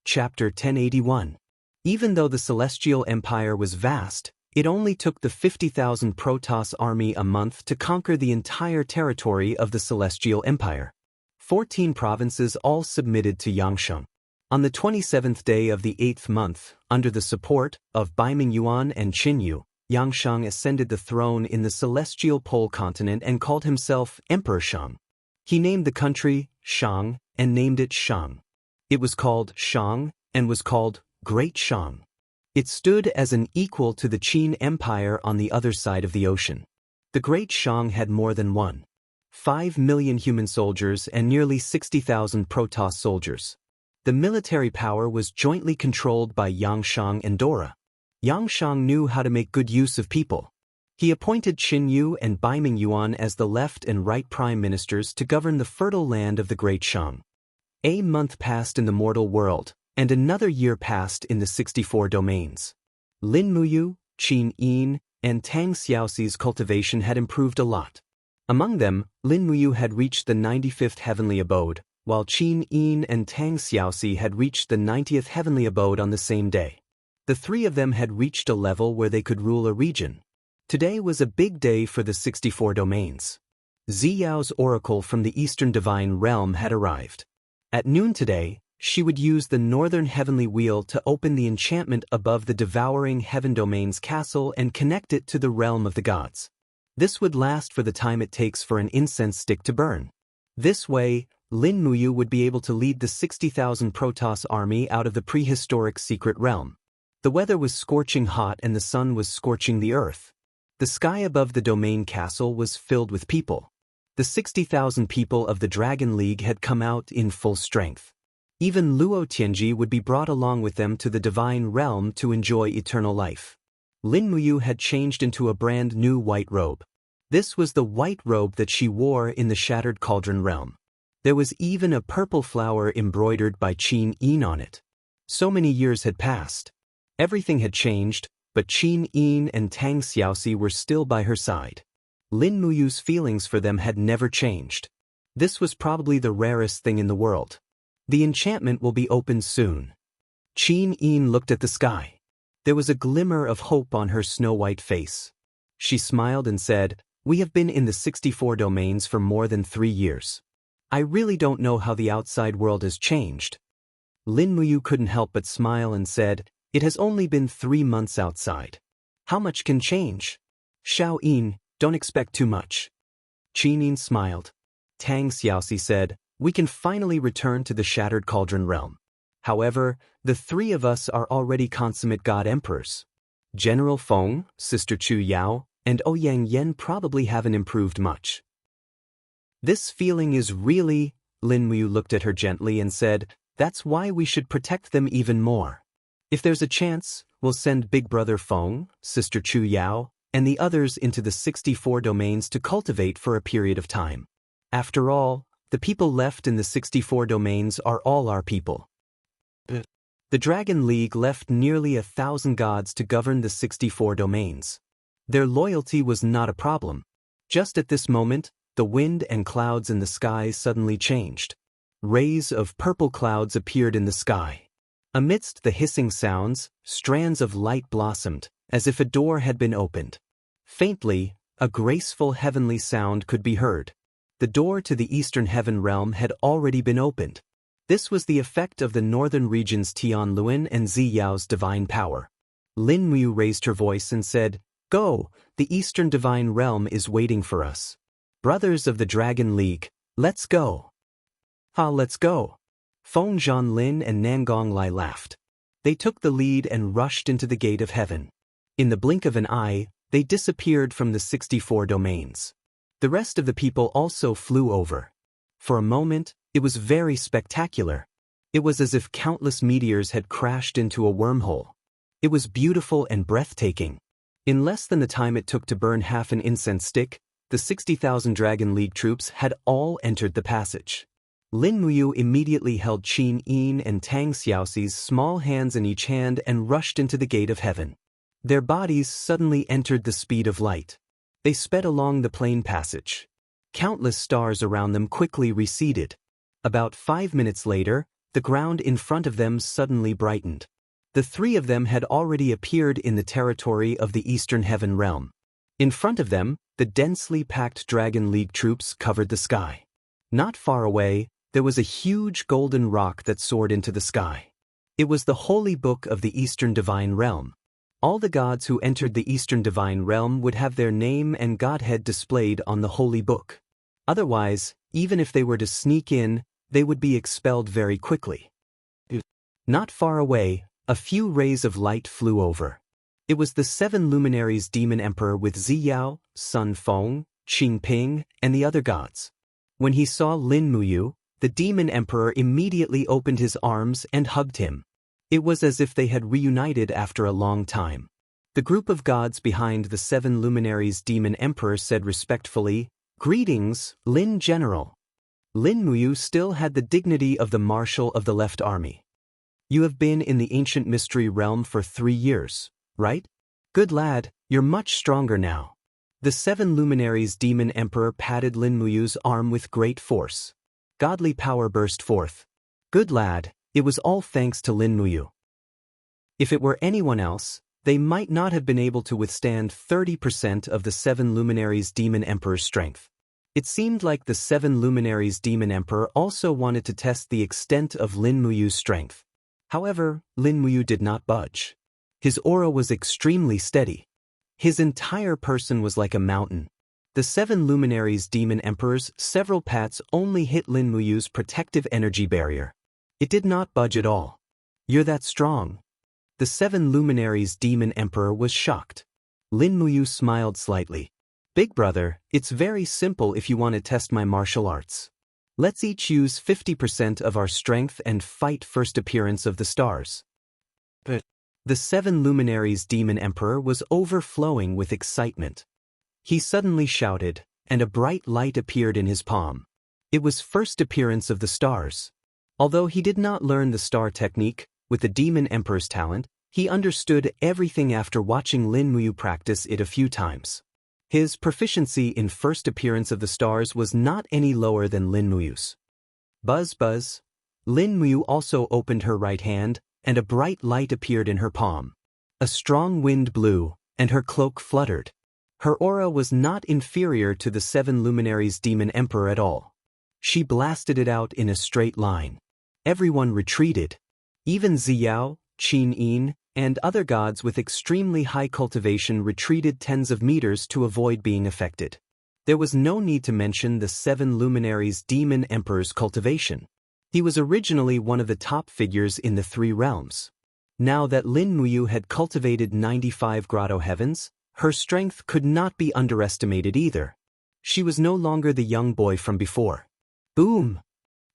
Chapter 1081. Even though the Celestial Empire was vast, it only took the 50,000 Protoss army a month to conquer the entire territory of the Celestial Empire. 14 provinces all submitted to Yangsheng. On the 27th day of the 8th month, under the support of Baiming Yuan and Qinyu, Yangsheng ascended the throne in the Celestial Pole continent and called himself Emperor Shang. He named the country Shang and named it Shang. It was called Shang and was called Great Shang. It stood as an equal to the Qin Empire on the other side of the ocean. The Great Shang had more than 1.5 million human soldiers and nearly 60,000 Protoss soldiers. The military power was jointly controlled by Yangsheng and Dora. Yangsheng knew how to make good use of people. He appointed Qinyu and Baiming Yuan as the left and right prime ministers to govern the fertile land of the Great Shang. A month passed in the mortal world, and another year passed in the 64 domains. Lin Muyu, Qin Yin, and Tang Xiaoxi's cultivation had improved a lot. Among them, Lin Muyu had reached the 95th heavenly abode, while Qin Yin and Tang Xiaoxi had reached the 90th heavenly abode on the same day. The three of them had reached a level where they could rule a region. Today was a big day for the 64 domains. Ziyao's oracle from the Eastern Divine Realm had arrived. At noon today, she would use the Northern Heavenly Wheel to open the enchantment above the Devouring Heaven Domain's castle and connect it to the realm of the gods. This would last for the time it takes for an incense stick to burn. This way, Lin Muyu would be able to lead the 60,000 Protoss army out of the prehistoric secret realm. The weather was scorching hot and the sun was scorching the earth. The sky above the domain castle was filled with people. The 60,000 people of the Dragon League had come out in full strength. Even Luo Tianji would be brought along with them to the divine realm to enjoy eternal life. Lin Muyu had changed into a brand new white robe. This was the white robe that she wore in the Shattered Cauldron realm. There was even a purple flower embroidered by Qin Yin on it. So many years had passed. Everything had changed, but Qin Yin and Tang Xiaoxi were still by her side. Lin Muyu's feelings for them had never changed. This was probably the rarest thing in the world. The enchantment will be opened soon. Qin Yin looked at the sky. There was a glimmer of hope on her snow-white face. She smiled and said, "We have been in the 64 domains for more than 3 years. I really don't know how the outside world has changed." Lin Muyu couldn't help but smile and said, "It has only been 3 months outside. How much can change?" "Xiao Yin, don't expect too much." Qin Yin smiled. Tang Xiaoxi said, "We can finally return to the Shattered Cauldron realm. However, the 3 of us are already consummate god emperors. General Feng, Sister Chu Yao, and Ouyang Yan probably haven't improved much." "This feeling is really," Lin Muyu looked at her gently and said, "that's why we should protect them even more. If there's a chance, we'll send Big Brother Feng, Sister Chu Yao, and the others into the 64 domains to cultivate for a period of time. After all, the people left in the 64 domains are all our people." The Dragon League left nearly 1,000 gods to govern the 64 domains. Their loyalty was not a problem. Just at this moment, the wind and clouds in the sky suddenly changed. Rays of purple clouds appeared in the sky. Amidst the hissing sounds, strands of light blossomed, as if a door had been opened. Faintly, a graceful heavenly sound could be heard. The door to the Eastern Heaven realm had already been opened. This was the effect of the northern region's Tian Luan and Ziyao's divine power. Lin Muyu raised her voice and said, "Go, the Eastern Divine Realm is waiting for us. Brothers of the Dragon League, let's go." Let's go." Feng Zhanlin and Nangong Lai laughed. They took the lead and rushed into the gate of heaven. In the blink of an eye, they disappeared from the 64 domains. The rest of the people also flew over. For a moment, it was very spectacular. It was as if countless meteors had crashed into a wormhole. It was beautiful and breathtaking. In less than the time it took to burn half an incense stick, the 60,000 Dragon League troops had all entered the passage. Lin Muyu immediately held Qin Yin and Tang Xiaoxi's small hands in each hand and rushed into the gate of heaven. Their bodies suddenly entered the speed of light. They sped along the plain passage. Countless stars around them quickly receded. About 5 minutes later, the ground in front of them suddenly brightened. The three of them had already appeared in the territory of the Eastern Heaven Realm. In front of them, the densely packed Dragon League troops covered the sky. Not far away, there was a huge golden rock that soared into the sky. It was the holy book of the Eastern Divine Realm. All the gods who entered the Eastern Divine Realm would have their name and godhead displayed on the holy book. Otherwise, even if they were to sneak in, they would be expelled very quickly. Not far away, a few rays of light flew over. It was the 7 luminaries Demon Emperor with Ziyao, Sun Feng, Qing Ping, and the other gods. When he saw Lin Muyu, the Demon Emperor immediately opened his arms and hugged him. It was as if they had reunited after a long time. The group of gods behind the 7 luminaries Demon Emperor said respectfully, "Greetings, Lin General." Lin Muyu still had the dignity of the Marshal of the Left Army. "You have been in the ancient mystery realm for 3 years, right? Good lad, you're much stronger now." The 7 luminaries Demon Emperor patted Lin Muyu's arm with great force. Godly power burst forth. "Good lad, it was all thanks to Lin Muyu. If it were anyone else, they might not have been able to withstand 30% of the 7 luminaries Demon Emperor's strength." It seemed like the 7 luminaries Demon Emperor also wanted to test the extent of Lin Muyu's strength. However, Lin Muyu did not budge. His aura was extremely steady. His entire person was like a mountain. The 7 luminaries Demon Emperor's several pats only hit Lin Muyu's protective energy barrier. It did not budge at all. "You're that strong?" The 7 luminaries Demon Emperor was shocked. Lin Muyu smiled slightly. "Big brother, it's very simple if you want to test my martial arts. Let's each use 50% of our strength and fight first appearance of the stars." But the 7 luminaries Demon Emperor was overflowing with excitement. He suddenly shouted, and a bright light appeared in his palm. It was first appearance of the stars. Although he did not learn the star technique, with the Demon Emperor's talent, he understood everything after watching Lin Muyu practice it a few times. His proficiency in first appearance of the stars was not any lower than Lin Muyu's. Buzz buzz. Lin Muyu also opened her right hand, and a bright light appeared in her palm. A strong wind blew, and her cloak fluttered. Her aura was not inferior to the 7 luminaries Demon Emperor at all. She blasted it out in a straight line. Everyone retreated. Even Ziyao, Qin Yin, and other gods with extremely high cultivation retreated tens of meters to avoid being affected. There was no need to mention the 7 luminaries Demon Emperor's cultivation. He was originally one of the top figures in the 3 realms. Now that Lin Muyu had cultivated 95 grotto heavens, her strength could not be underestimated either. She was no longer the young boy from before. Boom!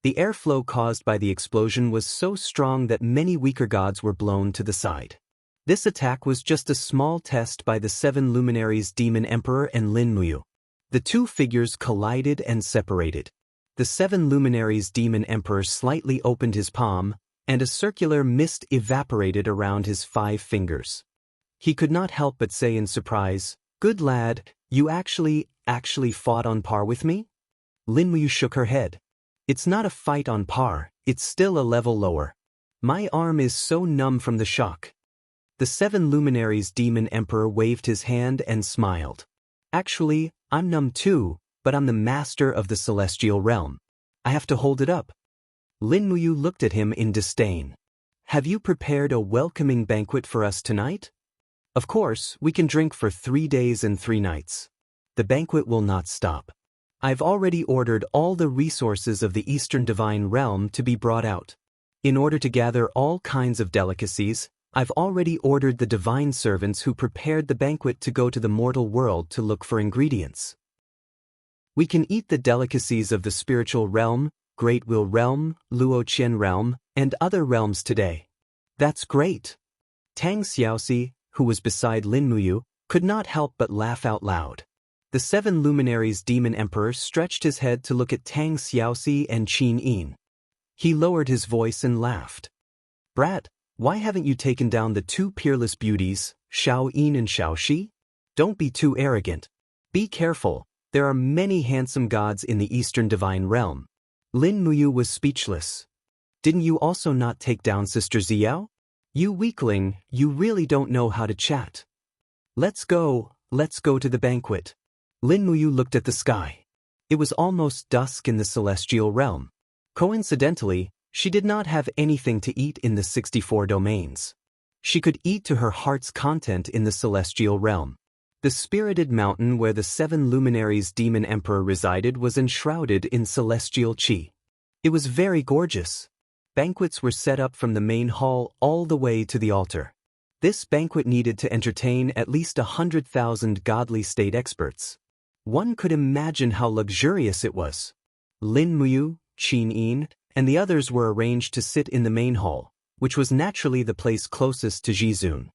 The airflow caused by the explosion was so strong that many weaker gods were blown to the side. This attack was just a small test by the 7 luminaries Demon Emperor and Lin Muyu. The 2 figures collided and separated. The 7 luminaries Demon Emperor slightly opened his palm, and a circular mist evaporated around his 5 fingers. He could not help but say in surprise, "Good lad, you actually fought on par with me?" Lin Muyu shook her head. "It's not a fight on par, it's still a level lower. My arm is so numb from the shock." The 7 luminaries Demon Emperor waved his hand and smiled. "Actually, I'm numb too, but I'm the master of the celestial realm. I have to hold it up." Lin Muyu looked at him in disdain. "Have you prepared a welcoming banquet for us tonight? Of course, we can drink for 3 days and 3 nights. The banquet will not stop. I've already ordered all the resources of the Eastern Divine Realm to be brought out. In order to gather all kinds of delicacies, I've already ordered the divine servants who prepared the banquet to go to the mortal world to look for ingredients. We can eat the delicacies of the spiritual realm, Great Will Realm, Luoqian Realm, and other realms today." "That's great." Tang Xiaoxi, who was beside Lin Muyu, could not help but laugh out loud. The 7 luminaries Demon Emperor stretched his head to look at Tang Xiaoxi and Qin Yin. He lowered his voice and laughed. "Brat, why haven't you taken down the 2 peerless beauties, Xiao Yin and Xiao Shi? Don't be too arrogant. Be careful, there are many handsome gods in the Eastern Divine Realm." Lin Muyu was speechless. Didn't you also not take down Sister Xiao? You weakling, you really don't know how to chat. Let's go to the banquet. Lin Muyu looked at the sky. It was almost dusk in the celestial realm. Coincidentally, she did not have anything to eat in the 64 domains. She could eat to her heart's content in the celestial realm. The spirited mountain where the 7 luminaries demon emperor resided was enshrouded in celestial qi. It was very gorgeous. Banquets were set up from the main hall all the way to the altar. This banquet needed to entertain at least 100,000 godly state experts. One could imagine how luxurious it was. Lin Muyu, Qin Yin, and the others were arranged to sit in the main hall, which was naturally the place closest to Jizun.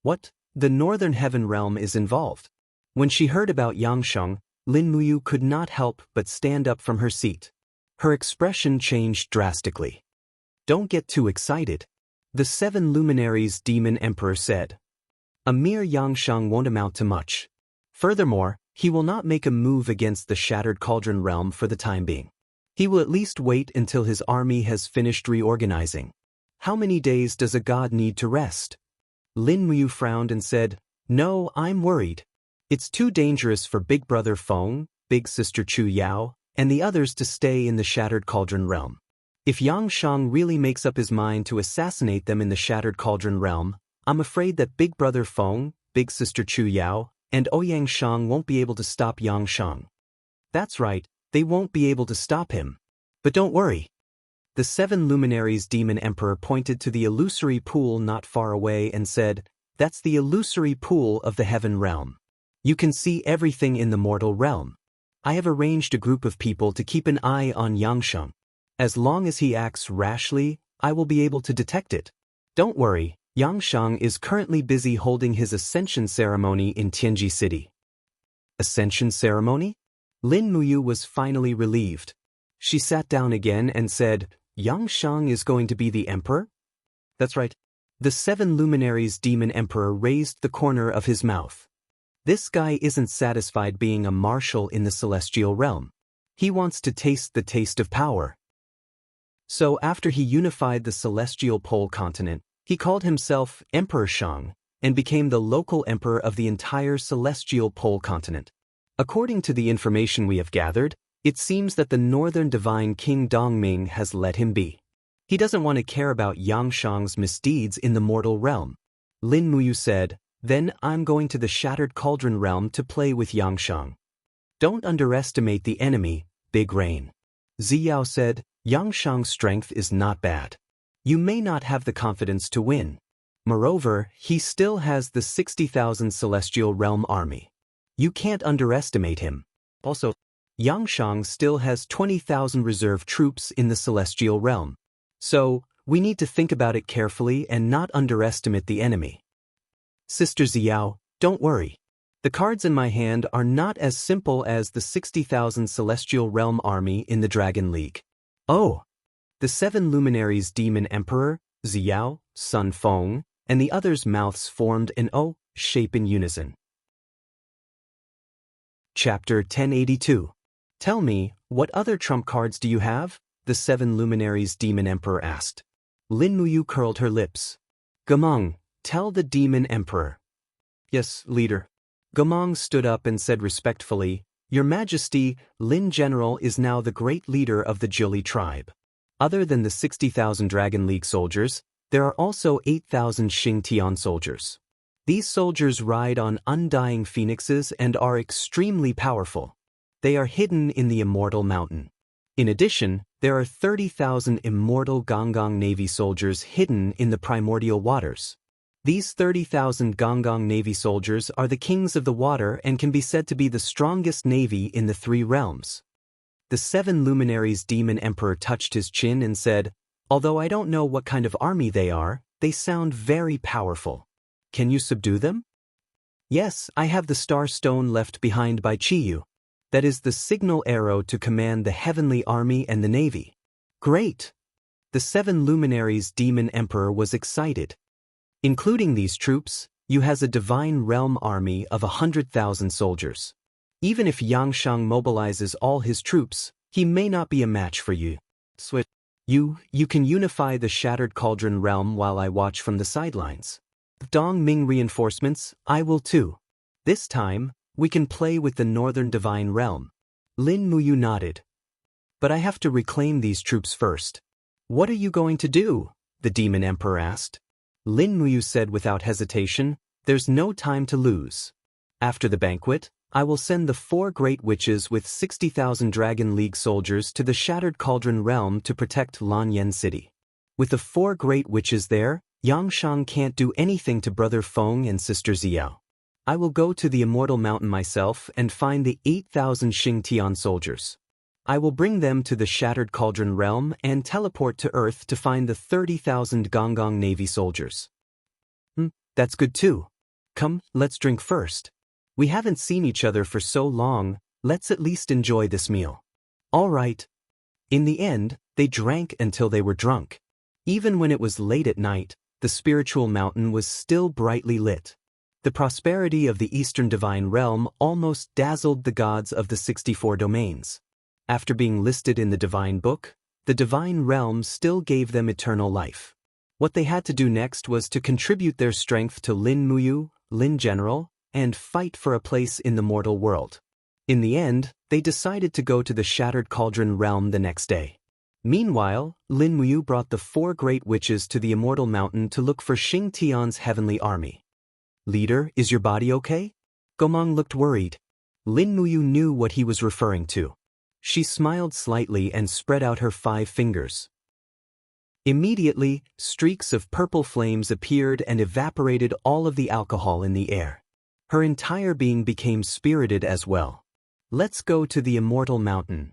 What? The Northern Heaven Realm is involved. When she heard about Yangsheng, Lin Muyu could not help but stand up from her seat. Her expression changed drastically. Don't get too excited. The 7 luminaries demon emperor said. A mere Yangsheng won't amount to much. Furthermore, he will not make a move against the Shattered Cauldron realm for the time being. He will at least wait until his army has finished reorganizing. How many days does a god need to rest? Lin Muyu frowned and said, No, I'm worried. It's too dangerous for Big Brother Feng, Big Sister Chu Yao, and the others to stay in the Shattered Cauldron realm. If Yangsheng really makes up his mind to assassinate them in the Shattered Cauldron realm, I'm afraid that Big Brother Feng, Big Sister Chu Yao, and Ouyangsheng won't be able to stop Yangsheng. That's right, they won't be able to stop him. But don't worry. The 7 luminaries demon emperor pointed to the illusory pool not far away and said, That's the illusory pool of the heaven realm. You can see everything in the mortal realm. I have arranged a group of people to keep an eye on Yangsheng. As long as he acts rashly, I will be able to detect it. Don't worry, Yangsheng is currently busy holding his ascension ceremony in Tianji City. Ascension ceremony? Lin Muyu was finally relieved. She sat down again and said, Yangsheng is going to be the emperor? That's right. The 7 luminaries demon emperor raised the corner of his mouth. This guy isn't satisfied being a marshal in the celestial realm. He wants to taste the taste of power. So after he unified the celestial pole continent, he called himself Emperor Shang and became the local emperor of the entire celestial pole continent. According to the information we have gathered, it seems that the northern divine King Dongming has let him be. He doesn't want to care about Yangsheng's misdeeds in the mortal realm. Lin Muyu said, Then I'm going to the Shattered Cauldron realm to play with Yangsheng. Don't underestimate the enemy, Big Rain. Ziyao said, Yangsheng's strength is not bad. You may not have the confidence to win. Moreover, he still has the 60,000 Celestial Realm army. You can't underestimate him. Also, Yangsheng still has 20,000 reserve troops in the Celestial Realm. So, we need to think about it carefully and not underestimate the enemy. Sister Xiao, don't worry. The cards in my hand are not as simple as the 60,000 Celestial Realm army in the Dragon League. Oh! The 7 luminaries demon emperor, Xiao, Sun Feng, and the others' mouths formed an O shape in unison. Chapter 1082. Tell me, what other trump cards do you have? The 7 luminaries demon emperor asked. Lin Muyu curled her lips. Gameng, tell the demon emperor. Yes, leader. Gameng stood up and said respectfully, Your Majesty, Lin General is now the great leader of the Jili tribe. Other than the 60,000 Dragon League soldiers, there are also 8,000 Xing Tian soldiers. These soldiers ride on undying phoenixes and are extremely powerful. They are hidden in the Immortal Mountain. In addition, there are 30,000 Immortal Gonggong Navy soldiers hidden in the primordial waters. These 30,000 Gonggong Navy soldiers are the kings of the water and can be said to be the strongest navy in the 3 realms. The 7 luminaries demon emperor touched his chin and said, Although I don't know what kind of army they are, they sound very powerful. Can you subdue them? Yes, I have the star stone left behind by Chiyu. That is the signal arrow to command the heavenly army and the navy. Great! The 7 luminaries demon emperor was excited. Including these troops, you has a divine realm army of 100,000 soldiers. Even if Yangsheng mobilizes all his troops, he may not be a match for you. Switch. You can unify the Shattered Cauldron realm while I watch from the sidelines. Dong Ming reinforcements, I will too. This time, we can play with the Northern Divine Realm. Lin Muyu nodded. But I have to reclaim these troops first. What are you going to do? The Demon Emperor asked. Lin Muyu said without hesitation, there's no time to lose. After the banquet, I will send the 4 great witches with 60,000 Dragon League soldiers to the Shattered Cauldron realm to protect Lanyan City. With the 4 great witches there, Yangshang can't do anything to Brother Feng and Sister Xiao. I will go to the Immortal Mountain myself and find the 8,000 Xingtian soldiers. I will bring them to the Shattered Cauldron realm and teleport to Earth to find the 30,000 Gonggong Navy soldiers. That's good too. Come, let's drink first. We haven't seen each other for so long, let's at least enjoy this meal. All right. In the end, they drank until they were drunk. Even when it was late at night, the spiritual mountain was still brightly lit. The prosperity of the Eastern Divine Realm almost dazzled the gods of the 64 domains. After being listed in the Divine Book, the Divine Realm still gave them eternal life. What they had to do next was to contribute their strength to Lin Muyu, Lin General, and fight for a place in the mortal world. In the end, they decided to go to the Shattered Cauldron realm the next day. Meanwhile, Lin Muyu brought the 4 great witches to the Immortal Mountain to look for Xingtian's heavenly army. Leader, is your body okay? Gomang looked worried. Lin Muyu knew what he was referring to. She smiled slightly and spread out her 5 fingers. Immediately, streaks of purple flames appeared and evaporated all of the alcohol in the air. Her entire being became spirited as well. Let's go to the Immortal Mountain.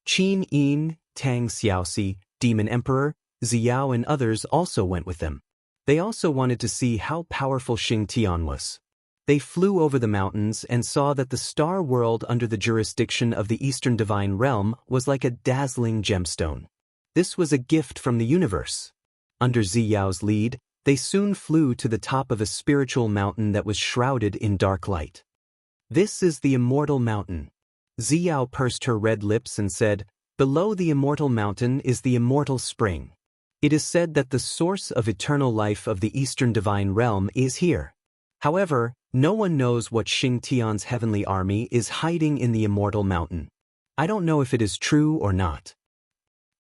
Qin Ying, Tang Xiaoxi, Demon Emperor, Xiao and others also went with them. They also wanted to see how powerful Xingtian was. They flew over the mountains and saw that the star world under the jurisdiction of the Eastern Divine Realm was like a dazzling gemstone. This was a gift from the universe. Under Ziyao's lead, they soon flew to the top of a spiritual mountain that was shrouded in dark light. This is the Immortal Mountain. Ziyao pursed her red lips and said, below the Immortal Mountain is the Immortal Spring. It is said that the source of eternal life of the Eastern Divine Realm is here. However, no one knows what Xingtian's heavenly army is hiding in the Immortal Mountain. I don't know if it is true or not.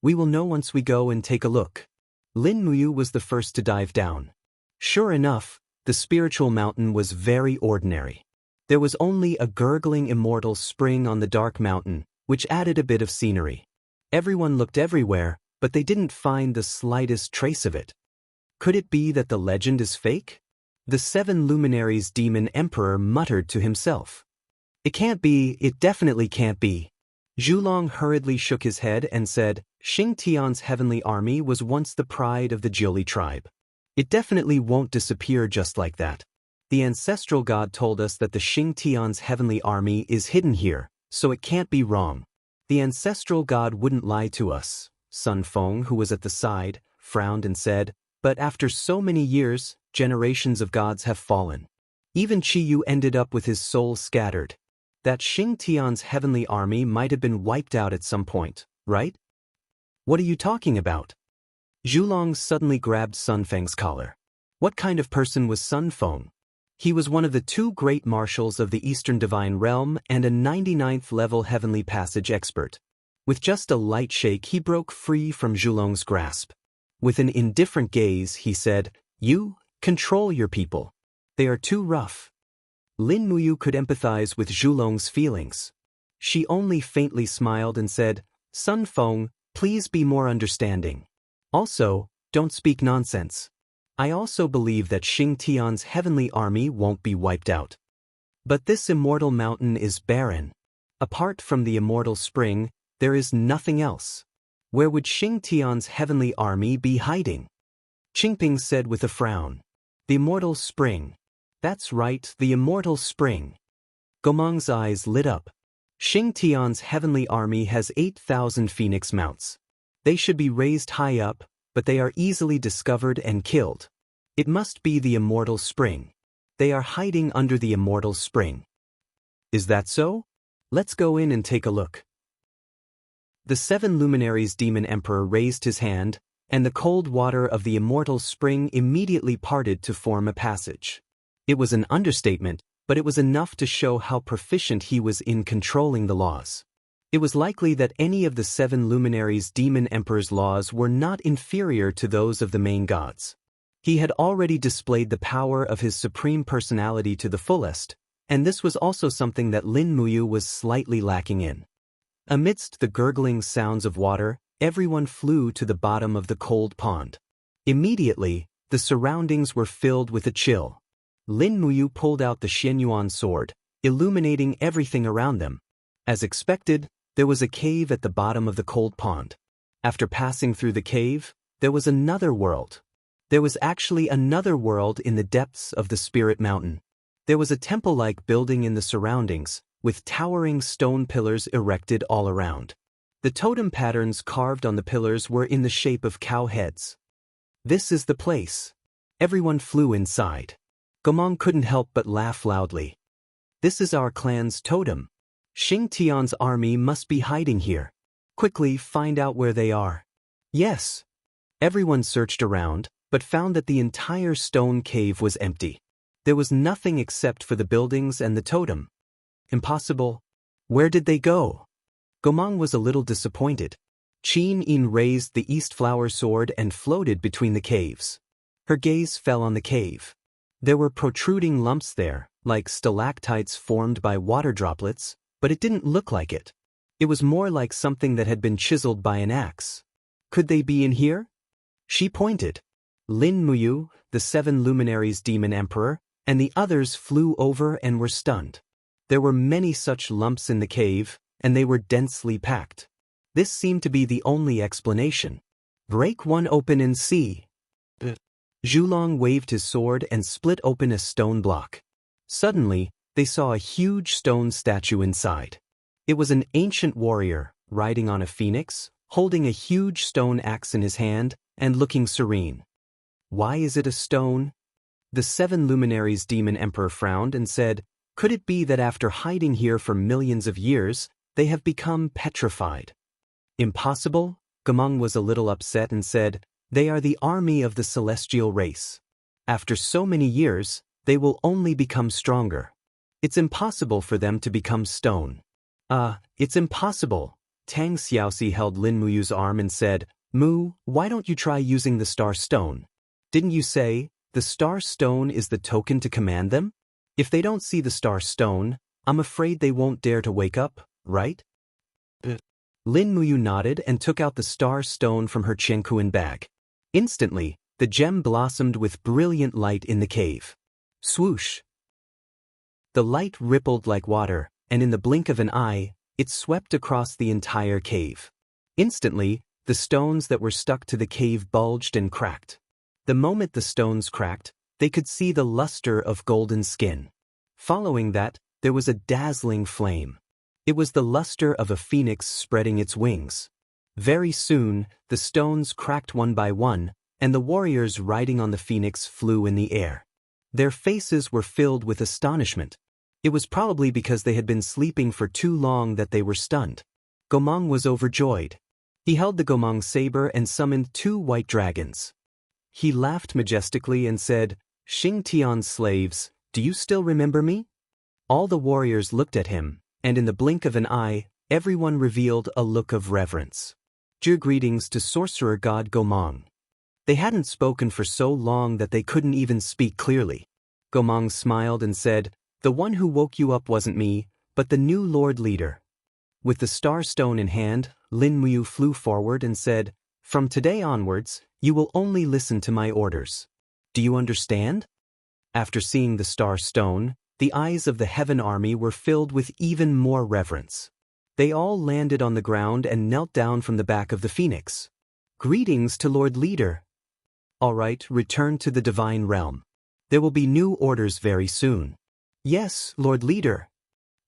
We will know once we go and take a look. Lin Muyu was the first to dive down. Sure enough, the spiritual mountain was very ordinary. There was only a gurgling immortal spring on the dark mountain, which added a bit of scenery. Everyone looked everywhere, but they didn't find the slightest trace of it. Could it be that the legend is fake? The 7 luminaries Demon Emperor muttered to himself. It can't be, it definitely can't be. Zhulong hurriedly shook his head and said, Xingtian's heavenly army was once the pride of the Jiuli tribe. It definitely won't disappear just like that. The ancestral god told us that the Xingtian's heavenly army is hidden here, so it can't be wrong. The ancestral god wouldn't lie to us. Sun Feng, who was at the side, frowned and said, but after so many years, generations of gods have fallen. Even Qi Yu ended up with his soul scattered. That Xingtian's heavenly army might have been wiped out at some point, right? What are you talking about? Zhulong suddenly grabbed Sun Feng's collar. What kind of person was Sun Feng? He was one of the 2 great marshals of the Eastern Divine Realm and a 99th level Heavenly Passage expert. With just a light shake he broke free from Zhulong's grasp. With an indifferent gaze he said, You, control your people. They are too rough. Lin Muyu could empathize with Zhulong's feelings. She only faintly smiled and said, Sun Feng, please be more understanding. Also, don't speak nonsense. I also believe that Xingtian's heavenly army won't be wiped out. But this immortal mountain is barren. Apart from the immortal spring, there is nothing else. Where would Xingtian's heavenly army be hiding? Qingping said with a frown. The immortal spring. That's right, the Immortal Spring. Gomang's eyes lit up. Xingtian's heavenly army has 8,000 phoenix mounts. They should be raised high up, but they are easily discovered and killed. It must be the Immortal Spring. They are hiding under the Immortal Spring. Is that so? Let's go in and take a look. The 7 luminaries demon emperor raised his hand, and the cold water of the immortal spring immediately parted to form a passage. It was an understatement, but it was enough to show how proficient he was in controlling the laws. It was likely that any of the 7 luminaries demon emperor's laws were not inferior to those of the main gods. He had already displayed the power of his supreme personality to the fullest, and this was also something that Lin Muyu was slightly lacking in. Amidst the gurgling sounds of water, everyone flew to the bottom of the cold pond. Immediately, the surroundings were filled with a chill. Lin Muyu pulled out the Xianyuan sword, illuminating everything around them. As expected, there was a cave at the bottom of the cold pond. After passing through the cave, there was another world. There was actually another world in the depths of the Spirit Mountain. There was a temple-like building in the surroundings, with towering stone pillars erected all around. The totem patterns carved on the pillars were in the shape of cow heads. This is the place. Everyone flew inside. Gomong couldn't help but laugh loudly. This is our clan's totem. Xing Tian's army must be hiding here. Quickly find out where they are. Yes. Everyone searched around, but found that the entire stone cave was empty. There was nothing except for the buildings and the totem. Impossible. Where did they go? Gomong was a little disappointed. Qin Yin raised the East Flower sword and floated between the caves. Her gaze fell on the cave. There were protruding lumps there, like stalactites formed by water droplets, but it didn't look like it. It was more like something that had been chiseled by an axe. Could they be in here? She pointed. Lin Muyu, the 7 luminaries demon emperor, and the others flew over and were stunned. There were many such lumps in the cave, and they were densely packed. This seemed to be the only explanation. Break one open and see. Zhulong waved his sword and split open a stone block. Suddenly, they saw a huge stone statue inside. It was an ancient warrior, riding on a phoenix, holding a huge stone axe in his hand, and looking serene. Why is it a stone? The 7 luminaries demon emperor frowned and said, could it be that after hiding here for millions of years, they have become petrified? Impossible? Gomong was a little upset and said, they are the army of the celestial race. After so many years, they will only become stronger. It's impossible for them to become stone. It's impossible. Tang Xiaoxi held Lin Muyu's arm and said, Mu, why don't you try using the star stone? Didn't you say, the star stone is the token to command them? If they don't see the star stone, I'm afraid they won't dare to wake up, right? Lin Muyu nodded and took out the star stone from her Qiankuan bag. Instantly, the gem blossomed with brilliant light in the cave. Swoosh! The light rippled like water, and in the blink of an eye, it swept across the entire cave. Instantly, the stones that were stuck to the cave bulged and cracked. The moment the stones cracked, they could see the luster of golden skin. Following that, there was a dazzling flame. It was the luster of a phoenix spreading its wings. Very soon, the stones cracked one by one, and the warriors riding on the phoenix flew in the air. Their faces were filled with astonishment. It was probably because they had been sleeping for too long that they were stunned. Gomong was overjoyed. He held the Gomong saber and summoned 2 white dragons. He laughed majestically and said, Xing Tian's slaves, do you still remember me? All the warriors looked at him, and in the blink of an eye, everyone revealed a look of reverence. Greetings to sorcerer god Gomong. They hadn't spoken for so long that they couldn't even speak clearly. Gomong smiled and said, the one who woke you up wasn't me, but the new Lord Leader. With the star stone in hand, Lin Muyu flew forward and said, from today onwards, you will only listen to my orders. Do you understand? After seeing the star stone, the eyes of the heaven army were filled with even more reverence. They all landed on the ground and knelt down from the back of the phoenix. Greetings to Lord Leader. All right, return to the divine realm. There will be new orders very soon. Yes, Lord Leader.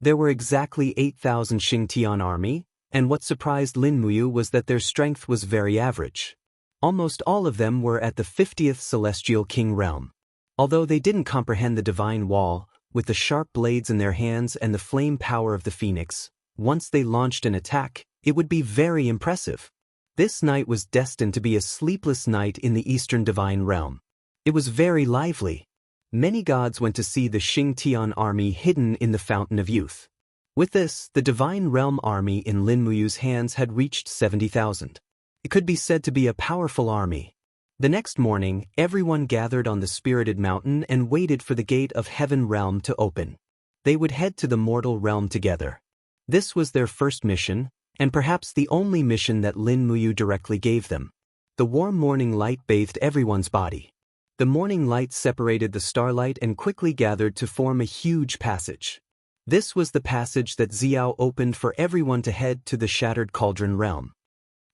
There were exactly 8,000 Xingtian army, and what surprised Lin Muyu was that their strength was very average. Almost all of them were at the 50th Celestial King realm. Although they didn't comprehend the divine wall, with the sharp blades in their hands and the flame power of the phoenix, once they launched an attack, It would be very impressive. This night was destined to be a sleepless night in the Eastern Divine Realm. It was very lively. Many gods went to see the Xingtian army hidden in the Fountain of Youth. With this, the Divine Realm army in Lin Muyu's hands had reached 70,000. It could be said to be a powerful army. The next morning, everyone gathered on the Spirited Mountain and waited for the gate of Heaven Realm to open. They would head to the mortal realm together. This was their first mission, and perhaps the only mission that Lin Muyu directly gave them. The warm morning light bathed everyone's body. The morning light separated the starlight and quickly gathered to form a huge passage. This was the passage that Xiao opened for everyone to head to the Shattered Cauldron realm.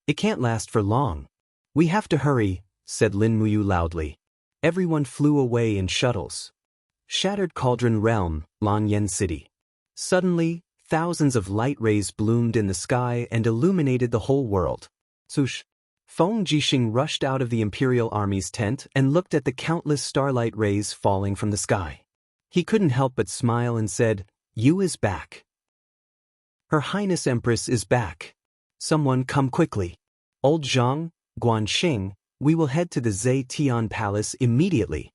It can't last for long. We have to hurry, said Lin Muyu loudly. Everyone flew away in shuttles. Shattered Cauldron realm, Lanyan City. Suddenly, thousands of light rays bloomed in the sky and illuminated the whole world. Swoosh! Feng Jixing rushed out of the Imperial Army's tent and looked at the countless starlight rays falling from the sky. He couldn't help but smile and said, "Yu is back. Her Highness Empress is back. Someone come quickly. Old Zhang, Guanxing, we will head to the Zetian Palace immediately."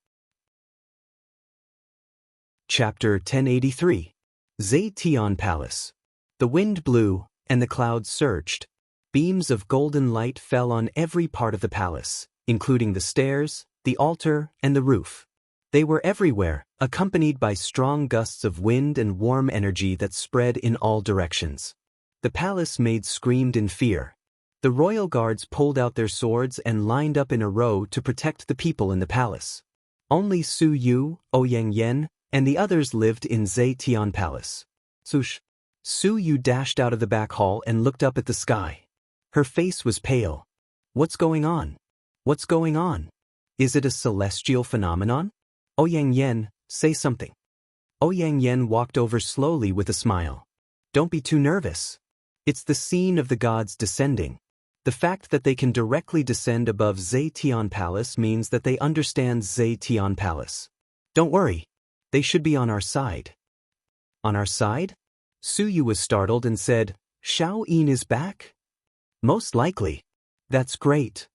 Chapter 1083. Zetian Palace. The wind blew, and the clouds surged. Beams of golden light fell on every part of the palace, including the stairs, the altar, and the roof. They were everywhere, accompanied by strong gusts of wind and warm energy that spread in all directions. The palace maid screamed in fear. The royal guards pulled out their swords and lined up in a row to protect the people in the palace. Only Su Yu, Ouyang Yen, and the others lived in Zetian Palace. Swoosh! Su Yu dashed out of the back hall and looked up at the sky. Her face was pale. What's going on? What's going on? Is it a celestial phenomenon? Ouyang Yen, say something. Ouyang Yen walked over slowly with a smile. Don't be too nervous. It's the scene of the gods descending. The fact that they can directly descend above Zetian Palace means that they understand Zetian Palace. Don't worry. They should be on our side. On our side? Su Yu was startled and said, Shao Yin is back? Most likely. That's great.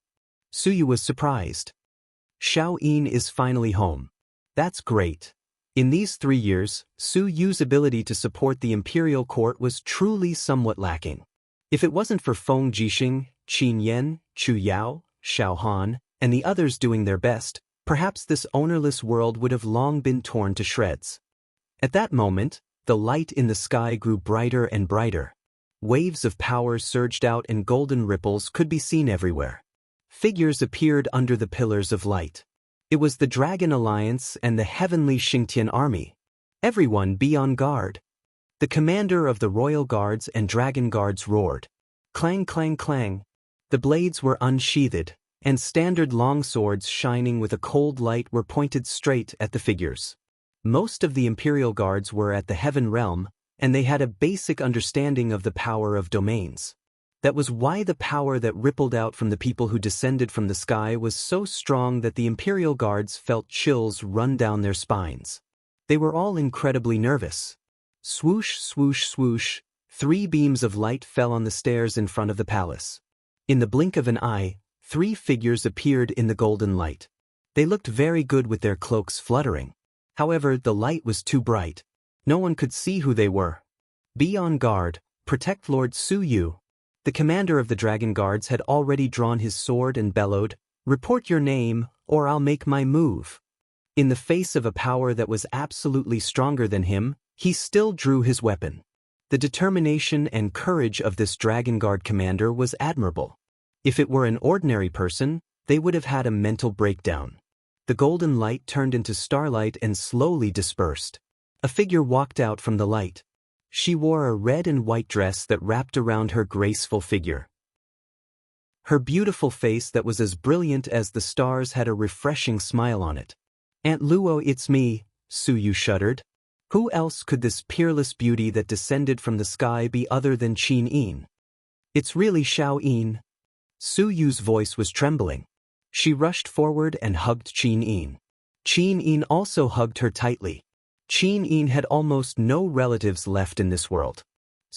Su Yu was surprised. Shao Yin is finally home. That's great. In these 3 years, Su Yu's ability to support the imperial court was truly somewhat lacking. If it wasn't for Feng Jixing, Qin Yan, Chu Yao, Xiao Han, and the others doing their best, perhaps this ownerless world would have long been torn to shreds. At that moment, the light in the sky grew brighter and brighter. Waves of power surged out and golden ripples could be seen everywhere. Figures appeared under the pillars of light. It was the Dragon Alliance and the heavenly Xingtian army. Everyone be on guard. The commander of the Royal Guards and Dragon Guards roared. Clang, clang, clang. The blades were unsheathed, and standard long swords shining with a cold light were pointed straight at the figures. Most of the Imperial Guards were at the Heaven Realm, and they had a basic understanding of the power of domains. That was why the power that rippled out from the people who descended from the sky was so strong that the Imperial Guards felt chills run down their spines. They were all incredibly nervous. Swoosh, swoosh, swoosh, 3 beams of light fell on the stairs in front of the palace. In the blink of an eye, 3 figures appeared in the golden light. They looked very good with their cloaks fluttering. However, the light was too bright. No one could see who they were. Be on guard, protect Lord Su Yu. The commander of the Dragon Guards had already drawn his sword and bellowed, Report your name, or I'll make my move. In the face of a power that was absolutely stronger than him, he still drew his weapon. The determination and courage of this Dragon Guard commander was admirable. If it were an ordinary person, they would have had a mental breakdown. The golden light turned into starlight and slowly dispersed. A figure walked out from the light. She wore a red and white dress that wrapped around her graceful figure. Her beautiful face that was as brilliant as the stars had a refreshing smile on it. Aunt Luo, it's me, Su Yu shuddered. Who else could this peerless beauty that descended from the sky be other than Qin Yin? It's really Shao Yin. Su Yu's voice was trembling. She rushed forward and hugged Qin Yin. Qin Yin also hugged her tightly. Qin Yin had almost no relatives left in this world.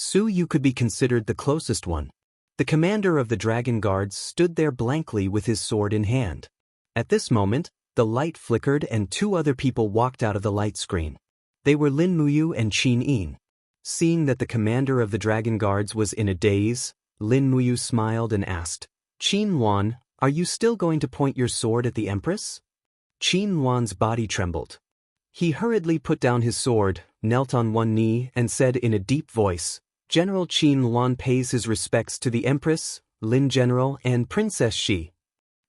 Su Yu could be considered the closest one. The commander of the dragon guards stood there blankly with his sword in hand. At this moment, the light flickered and two other people walked out of the light screen. They were Lin Muyu and Qin Yin. Seeing that the commander of the dragon guards was in a daze, Lin Muyu smiled and asked, "Qin Luan, are you still going to point your sword at the Empress?" Qin Luan's body trembled. He hurriedly put down his sword, knelt on one knee, and said in a deep voice, "General Qin Luan pays his respects to the Empress, Lin General, and Princess Shi."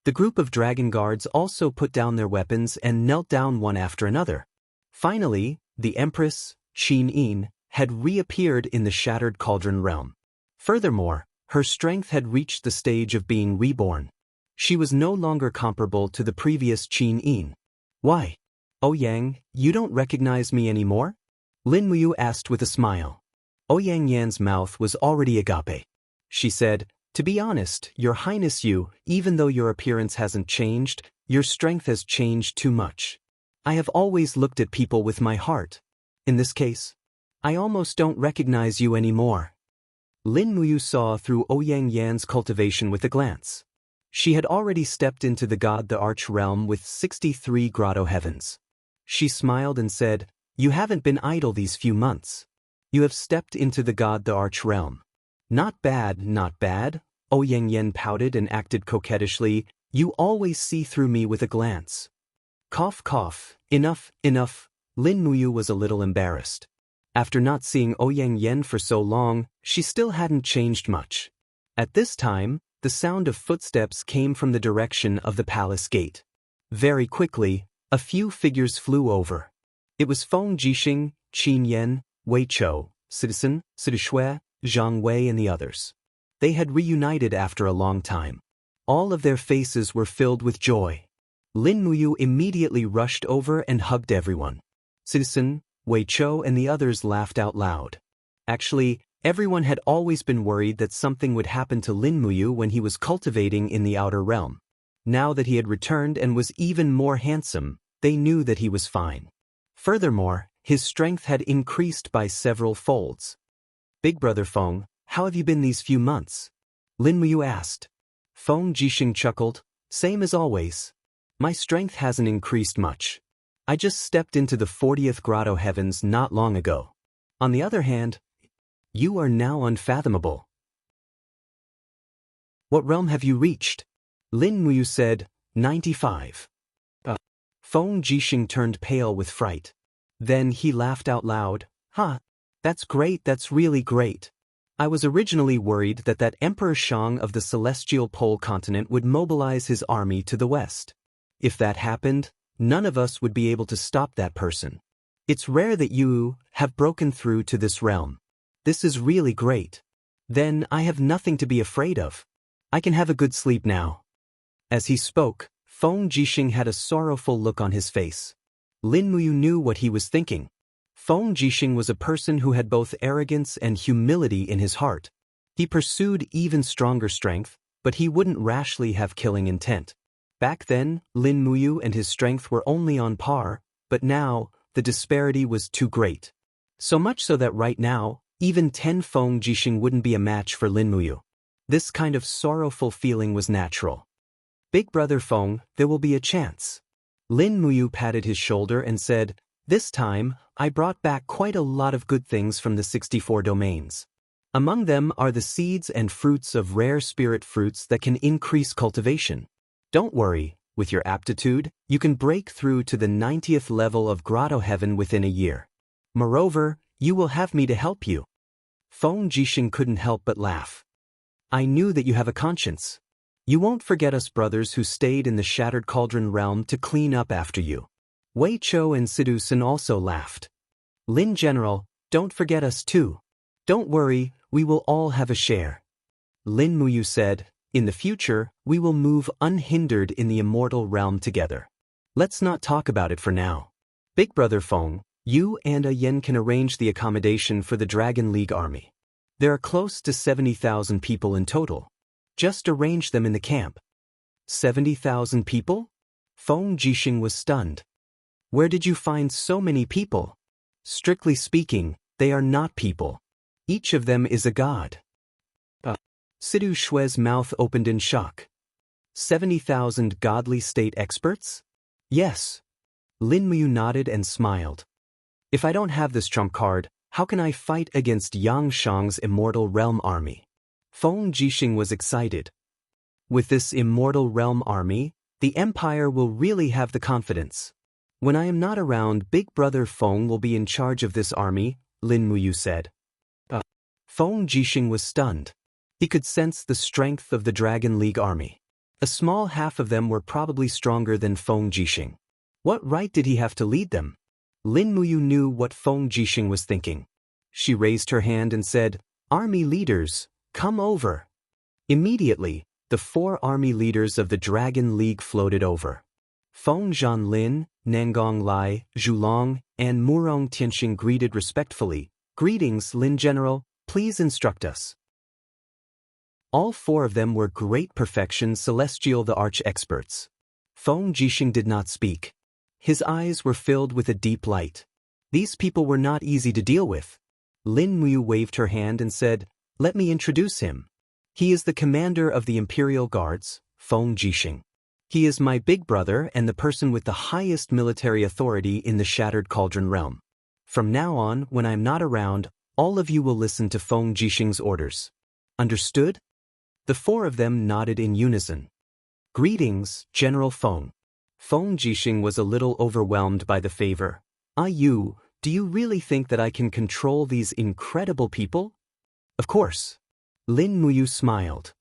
The group of dragon guards also put down their weapons and knelt down one after another. Finally, the Empress, Qin Yin, had reappeared in the Shattered Cauldron realm. Furthermore, her strength had reached the stage of being reborn. She was no longer comparable to the previous Qin Yin. "Why? Ouyang, you don't recognize me anymore?" Lin Muyu asked with a smile. Ouyang Yan's mouth was already agape. She said, "To be honest, Your Highness, even though your appearance hasn't changed, your strength has changed too much. I have always looked at people with my heart. In this case, I almost don't recognize you anymore." Lin Muyu saw through Ouyang Yan's cultivation with a glance. She had already stepped into the God the Arch realm with 63 grotto heavens. She smiled and said, "You haven't been idle these few months. You have stepped into the God the Arch realm." "Not bad, not bad," Ouyang Yan pouted and acted coquettishly. "You always see through me with a glance." Cough cough, enough, enough. Lin Muyu was a little embarrassed. After not seeing Ouyang Yan for so long, she still hadn't changed much. At this time, the sound of footsteps came from the direction of the palace gate. Very quickly, a few figures flew over. It was Feng Jixing, Qin Yan, Wei Chou, Citizen, Sidushui, Zhang Wei and the others. They had reunited after a long time. All of their faces were filled with joy. Lin Muyu immediately rushed over and hugged everyone. Citizen, Wei Chou and the others laughed out loud. Actually, everyone had always been worried that something would happen to Lin Muyu when he was cultivating in the outer realm. Now that he had returned and was even more handsome, they knew that he was fine. Furthermore, his strength had increased by several folds. "Big brother Feng, how have you been these few months?" Lin Muyu asked. Feng Jixing chuckled, "Same as always. My strength hasn't increased much. I just stepped into the 40th grotto heavens not long ago. On the other hand, you are now unfathomable." "What realm have you reached?" Lin Muyu said, 95. Feng Jixing turned pale with fright. Then he laughed out loud, "Huh, that's great, that's really great. I was originally worried that Emperor Shang of the Celestial Pole continent would mobilize his army to the west. If that happened, none of us would be able to stop that person. It's rare that you have broken through to this realm. This is really great. Then I have nothing to be afraid of. I can have a good sleep now." As he spoke, Feng Jixing had a sorrowful look on his face. Lin Muyu knew what he was thinking. Feng Jixing was a person who had both arrogance and humility in his heart. He pursued even stronger strength, but he wouldn't rashly have killing intent. Back then, Lin Muyu and his strength were only on par, but now, the disparity was too great. So much so that right now, even 10 Feng Jixing wouldn't be a match for Lin Muyu. This kind of sorrowful feeling was natural. "Big brother Feng, there will be a chance." Lin Muyu patted his shoulder and said, "This time, I brought back quite a lot of good things from the 64 domains. Among them are the seeds and fruits of rare spirit fruits that can increase cultivation. Don't worry, with your aptitude, you can break through to the 90th level of grotto heaven within a year. Moreover, you will have me to help you." Feng Jixing couldn't help but laugh. "I knew that you have a conscience. You won't forget us brothers who stayed in the Shattered Cauldron realm to clean up after you." Wei Chou and Sidu-san also laughed. "Lin General, don't forget us too. Don't worry, we will all have a share." Lin Muyu said, "In the future, we will move unhindered in the Immortal realm together. Let's not talk about it for now. Big brother Feng, you and a Yen can arrange the accommodation for the Dragon League army. There are close to 70,000 people in total. Just arrange them in the camp." 70,000 people? Feng Jixing was stunned. "Where did you find so many people? Strictly speaking, they are not people. Each of them is a god. Sidu Shui's mouth opened in shock. 70,000 godly state experts? Yes. Lin Muyu nodded and smiled. If I don't have this trump card, how can I fight against Yang Shang's Immortal Realm army? Feng Jixing was excited. With this Immortal Realm army, the Empire will really have the confidence. When I am not around, Big Brother Feng will be in charge of this army, Lin Muyu said. Feng Jixing was stunned. He could sense the strength of the Dragon League army. A small half of them were probably stronger than Feng Jixing. What right did he have to lead them? Lin Muyu knew what Feng Jixing was thinking. She raised her hand and said, "Army leaders, come over." Immediately, the 4 army leaders of the Dragon League floated over. Feng Zhanlin, Nangong Lai, Zhulong, and Murong Tianxing greeted respectfully. "Greetings, Lin General, please instruct us." All 4 of them were great perfection celestial the arch-experts. Feng Jixing did not speak. His eyes were filled with a deep light. These people were not easy to deal with. Lin Muyu waved her hand and said, "Let me introduce him. He is the commander of the Imperial Guards, Feng Jixing. He is my big brother and the person with the highest military authority in the Shattered Cauldron realm. From now on, when I am not around, all of you will listen to Feng Jixing's orders. Understood?" The 4 of them nodded in unison. "Greetings, General Feng." Feng Jixing was a little overwhelmed by the favor. Do you really think that I can control these incredible people?" "Of course." Lin Muyu smiled.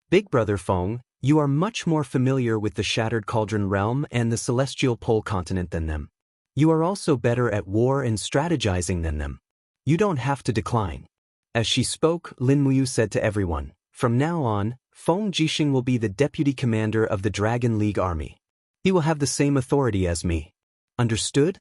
"Big Brother Feng, you are much more familiar with the Shattered Cauldron realm and the Celestial Pole continent than them. You are also better at war and strategizing than them. You don't have to decline." As she spoke, Lin Muyu said to everyone, "From now on, Feng Jixing will be the deputy commander of the Dragon League army. He will have the same authority as me. Understood?"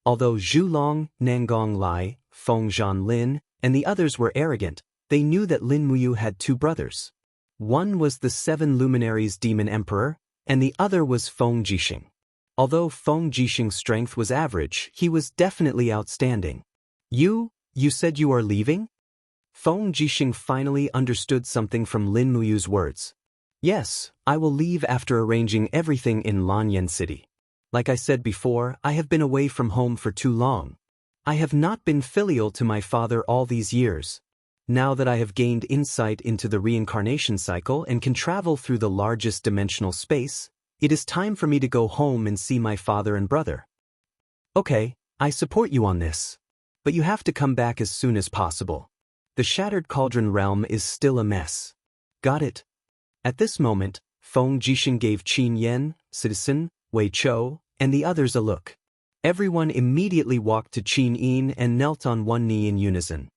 Although Zhulong, Nangong Lai, Feng Zhanlin, and the others were arrogant, they knew that Lin Muyu had 2 brothers. One was the 7 Luminaries Demon Emperor, and the other was Feng Jixing. Although Feng Jixing's strength was average, he was definitely outstanding. You said you are leaving?" Feng Jixing finally understood something from Lin Muyu's words. "Yes, I will leave after arranging everything in Lanyan City. Like I said before, I have been away from home for too long. I have not been filial to my father all these years. Now that I have gained insight into the reincarnation cycle and can travel through the largest dimensional space, it is time for me to go home and see my father and brother." "Okay, I support you on this. But you have to come back as soon as possible. The Shattered Cauldron realm is still a mess." "Got it." At this moment, Feng Jixing gave Qin Yan, Citizen, Wei Chou, and the others a look. Everyone immediately walked to Qin Yin and knelt on one knee in unison.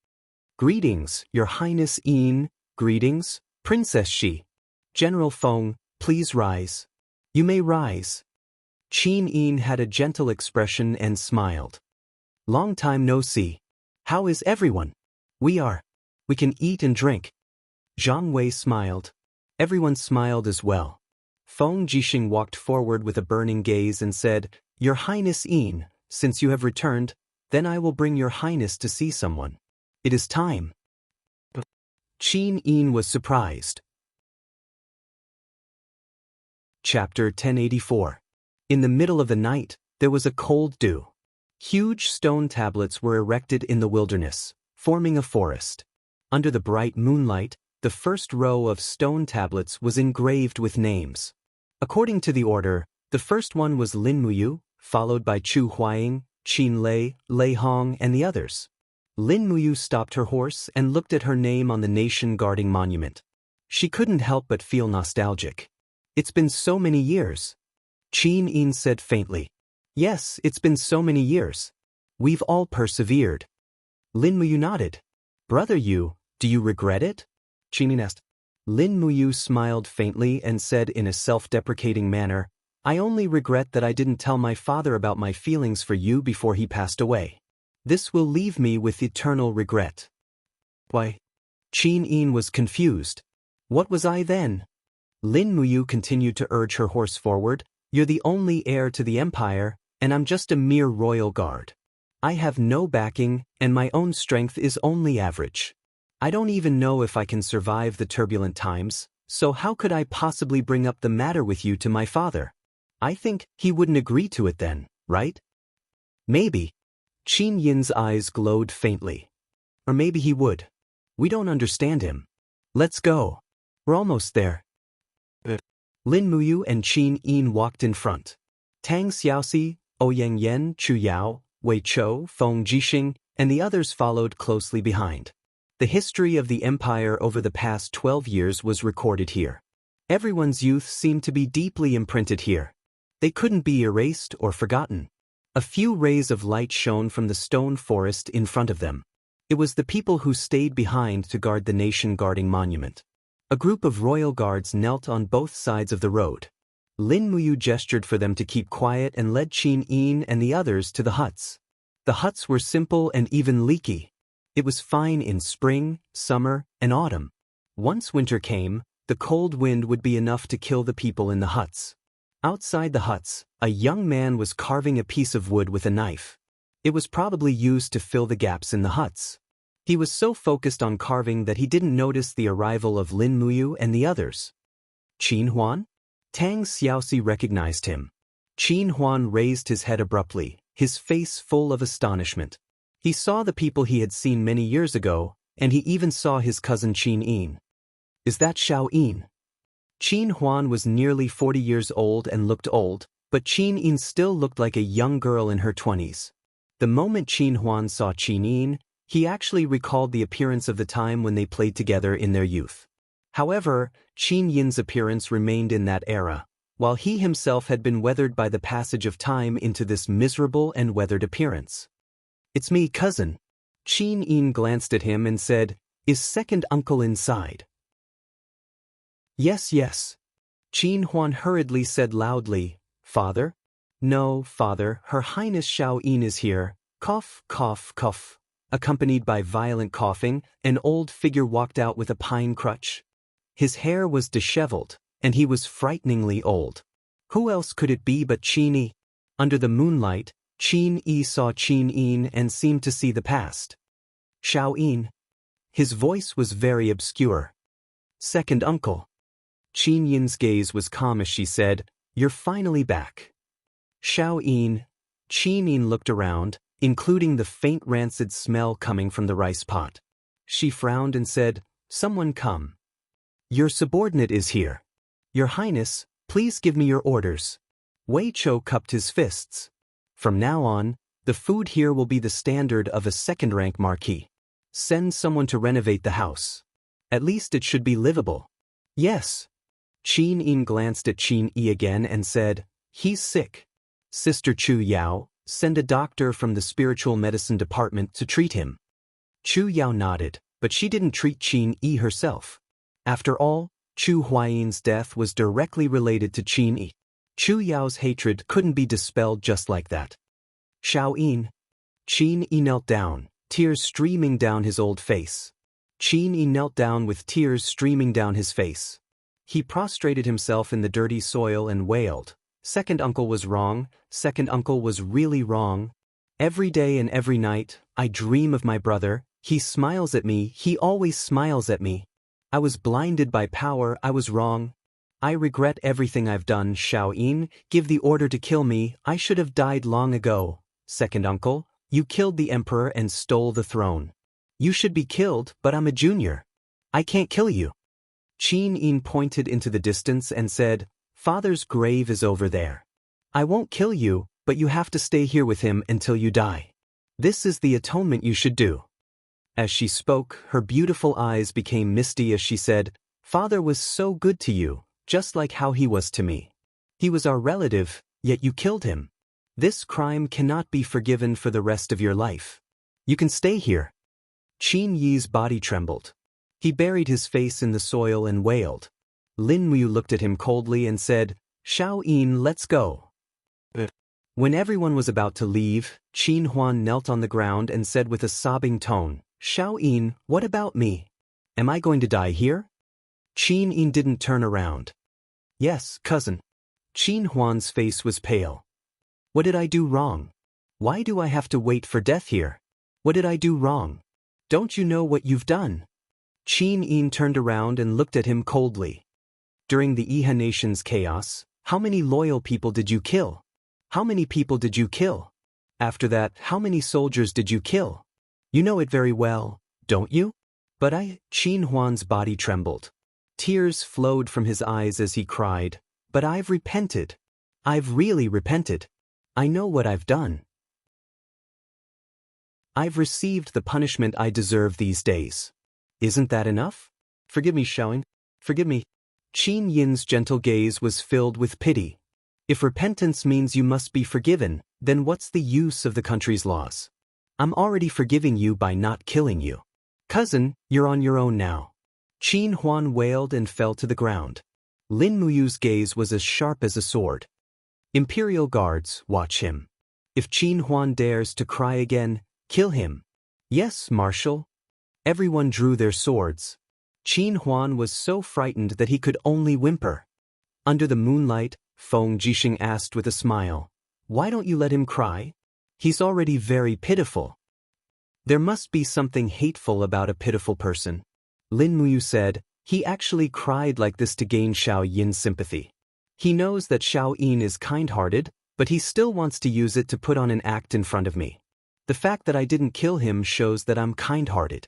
"Greetings, Your Highness Yin. Greetings, Princess Shi. General Feng, please rise." "You may rise." Qin Yin had a gentle expression and smiled. "Long time no see. How is everyone?" We can eat and drink." Zhang Wei smiled. Everyone smiled as well. Feng Jixing walked forward with a burning gaze and said, "Your Highness Yin, since you have returned, then I will bring Your Highness to see someone. It is time." Qin Yin was surprised. Chapter 1084. In the middle of the night, there was a cold dew. Huge stone tablets were erected in the wilderness, forming a forest. Under the bright moonlight, the first row of stone tablets was engraved with names. According to the order, the first one was Lin Muyu, followed by Chu Huaying, Qin Lei, Lei Hong, and the others. Lin Muyu stopped her horse and looked at her name on the nation-guarding monument. She couldn't help but feel nostalgic. "It's been so many years." Qin Yin said faintly. "Yes, it's been so many years. We've all persevered." Lin Muyu nodded. "Brother Yu, do you regret it?" Qin Yin asked. Lin Muyu smiled faintly and said in a self-deprecating manner, "I only regret that I didn't tell my father about my feelings for you before he passed away. This will leave me with eternal regret." "Why?" Qin Yin was confused. "What was I then?" Lin Muyu continued to urge her horse forward. "You're the only heir to the empire, and I'm just a mere royal guard. I have no backing, and my own strength is only average. I don't even know if I can survive the turbulent times, so how could I possibly bring up the matter with you to my father? I think he wouldn't agree to it then, right? Maybe. Qin Yin's eyes glowed faintly. Or maybe he would. We don't understand him. Let's go. We're almost there. Lin Muyu and Qin Yin walked in front. Tang Xiaoxi, Ouyang Yan, Chu Yao, Wei Chou, Feng Jixing, and the others followed closely behind. The history of the empire over the past 12 years was recorded here. Everyone's youth seemed to be deeply imprinted here. They couldn't be erased or forgotten. A few rays of light shone from the stone forest in front of them. It was the people who stayed behind to guard the nation-guarding monument. A group of royal guards knelt on both sides of the road. Lin Muyu gestured for them to keep quiet and led Qin Yin and the others to the huts. The huts were simple and even leaky. It was fine in spring, summer, and autumn. Once winter came, the cold wind would be enough to kill the people in the huts. Outside the huts, a young man was carving a piece of wood with a knife. It was probably used to fill the gaps in the huts. He was so focused on carving that he didn't notice the arrival of Lin Muyu and the others. Qin Huan? Tang Xiaoxi recognized him. Qin Huan raised his head abruptly, his face full of astonishment. He saw the people he had seen many years ago, and he even saw his cousin Qin Yin. Is that Xiao Yin? Qin Huan was nearly 40 years old and looked old, but Qin Yin still looked like a young girl in her 20s. The moment Qin Huan saw Qin Yin, he actually recalled the appearance of the time when they played together in their youth. However, Qin Yin's appearance remained in that era, while he himself had been weathered by the passage of time into this miserable and weathered appearance. It's me, cousin. Qin Yin glanced at him and said, Is second uncle inside? Yes, yes. Qin Huan hurriedly said loudly, Father? No, father, Her Highness Xiao Yin is here. Cough, cough, cough. Accompanied by violent coughing, an old figure walked out with a pine crutch. His hair was disheveled, and he was frighteningly old. Who else could it be but Qin Yi? Under the moonlight, Qin Yi saw Qin Yin and seemed to see the past. Xiao Yin. His voice was very obscure. Second uncle. Qin Yin's gaze was calm as she said, You're finally back. Xiao Yin. Qin Yin looked around, including the faint rancid smell coming from the rice pot. She frowned and said, Someone come. Your subordinate is here. Your Highness, please give me your orders. Wei Chou cupped his fists. From now on, the food here will be the standard of a second-rank marquis. Send someone to renovate the house. At least it should be livable. Yes. Qin Yin glanced at Qin Yi again and said, He's sick. Sister Chu Yao, send a doctor from the spiritual medicine department to treat him. Chu Yao nodded, but she didn't treat Qin Yi herself. After all, Chu Huayin's death was directly related to Qin Yi. Chu Yao's hatred couldn't be dispelled just like that. Xiao Yin. Qin Yi knelt down, tears streaming down his old face. Qin Yi knelt down with tears streaming down his face. He prostrated himself in the dirty soil and wailed, Second uncle was wrong, second uncle was really wrong. Every day and every night, I dream of my brother, he smiles at me, he always smiles at me. I was blinded by power, I was wrong. I regret everything I've done, Xiao Yin, give the order to kill me, I should have died long ago. Second uncle, you killed the emperor and stole the throne. You should be killed, but I'm a junior. I can't kill you. Qin Yin pointed into the distance and said, Father's grave is over there. I won't kill you, but you have to stay here with him until you die. This is the atonement you should do. As she spoke, her beautiful eyes became misty as she said, Father was so good to you, just like how he was to me. He was our relative, yet you killed him. This crime cannot be forgiven for the rest of your life. You can stay here. Qin Yi's body trembled. He buried his face in the soil and wailed. Lin Muyu looked at him coldly and said, Xiao Yin, let's go. When everyone was about to leave, Qin Huan knelt on the ground and said with a sobbing tone, Xiao Yin, what about me? Am I going to die here? Qin Yin didn't turn around. Yes, cousin. Qin Huan's face was pale. What did I do wrong? Why do I have to wait for death here? What did I do wrong? Don't you know what you've done? Qin Yin turned around and looked at him coldly. During the Iha nation's chaos, how many loyal people did you kill? How many people did you kill? After that, how many soldiers did you kill? You know it very well, don't you? But Qin Huan's body trembled. Tears flowed from his eyes as he cried, but I've repented. I've really repented. I know what I've done. I've received the punishment I deserve these days. Isn't that enough? Forgive me, Xiaoyin. Forgive me. Qin Yin's gentle gaze was filled with pity. If repentance means you must be forgiven, then what's the use of the country's laws? I'm already forgiving you by not killing you. Cousin, you're on your own now. Qin Huan wailed and fell to the ground. Lin Muyu's gaze was as sharp as a sword. Imperial guards, watch him. If Qin Huan dares to cry again, kill him. Yes, Marshal. Everyone drew their swords. Qin Huan was so frightened that he could only whimper. Under the moonlight, Feng Jixing asked with a smile, "Why don't you let him cry? He's already very pitiful." There must be something hateful about a pitiful person. Lin Muyu said, he actually cried like this to gain Xiao Yin's sympathy. He knows that Xiao Yin is kind-hearted, but he still wants to use it to put on an act in front of me. The fact that I didn't kill him shows that I'm kind-hearted.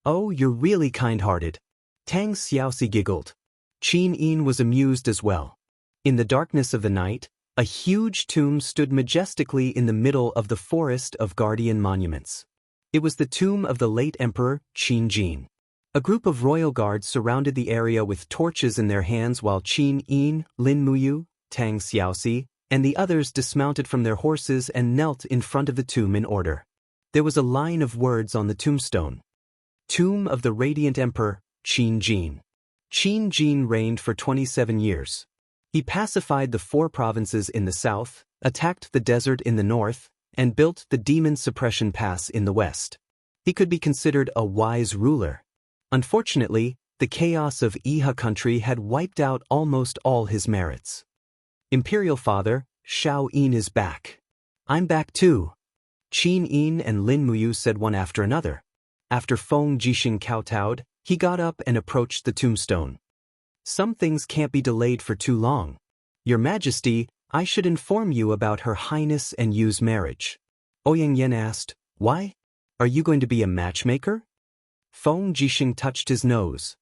Oh, you're really kind-hearted. Tang Xiaoxi giggled. Qin Yin was amused as well. In the darkness of the night, a huge tomb stood majestically in the middle of the forest of guardian monuments. It was the tomb of the late Emperor Qin Jin. A group of royal guards surrounded the area with torches in their hands while Qin Yin, Lin Muyu, Tang Xiaoxi, and the others dismounted from their horses and knelt in front of the tomb in order. There was a line of words on the tombstone. Tomb of the Radiant Emperor, Qin Jin. Qin Jin reigned for 27 years. He pacified the 4 provinces in the south, attacked the desert in the north, and built the Demon Suppression Pass in the west. He could be considered a wise ruler. Unfortunately, the chaos of Iha country had wiped out almost all his merits. Imperial Father, Xiao Yin is back. I'm back too. Qin Yin and Lin Muyu said one after another. After Feng Jixing kowtowed, he got up and approached the tombstone. Some things can't be delayed for too long. Your Majesty, I should inform you about Her Highness and Yu's marriage. Ouyang Yen asked, why? Are you going to be a matchmaker? Feng Jixing touched his nose.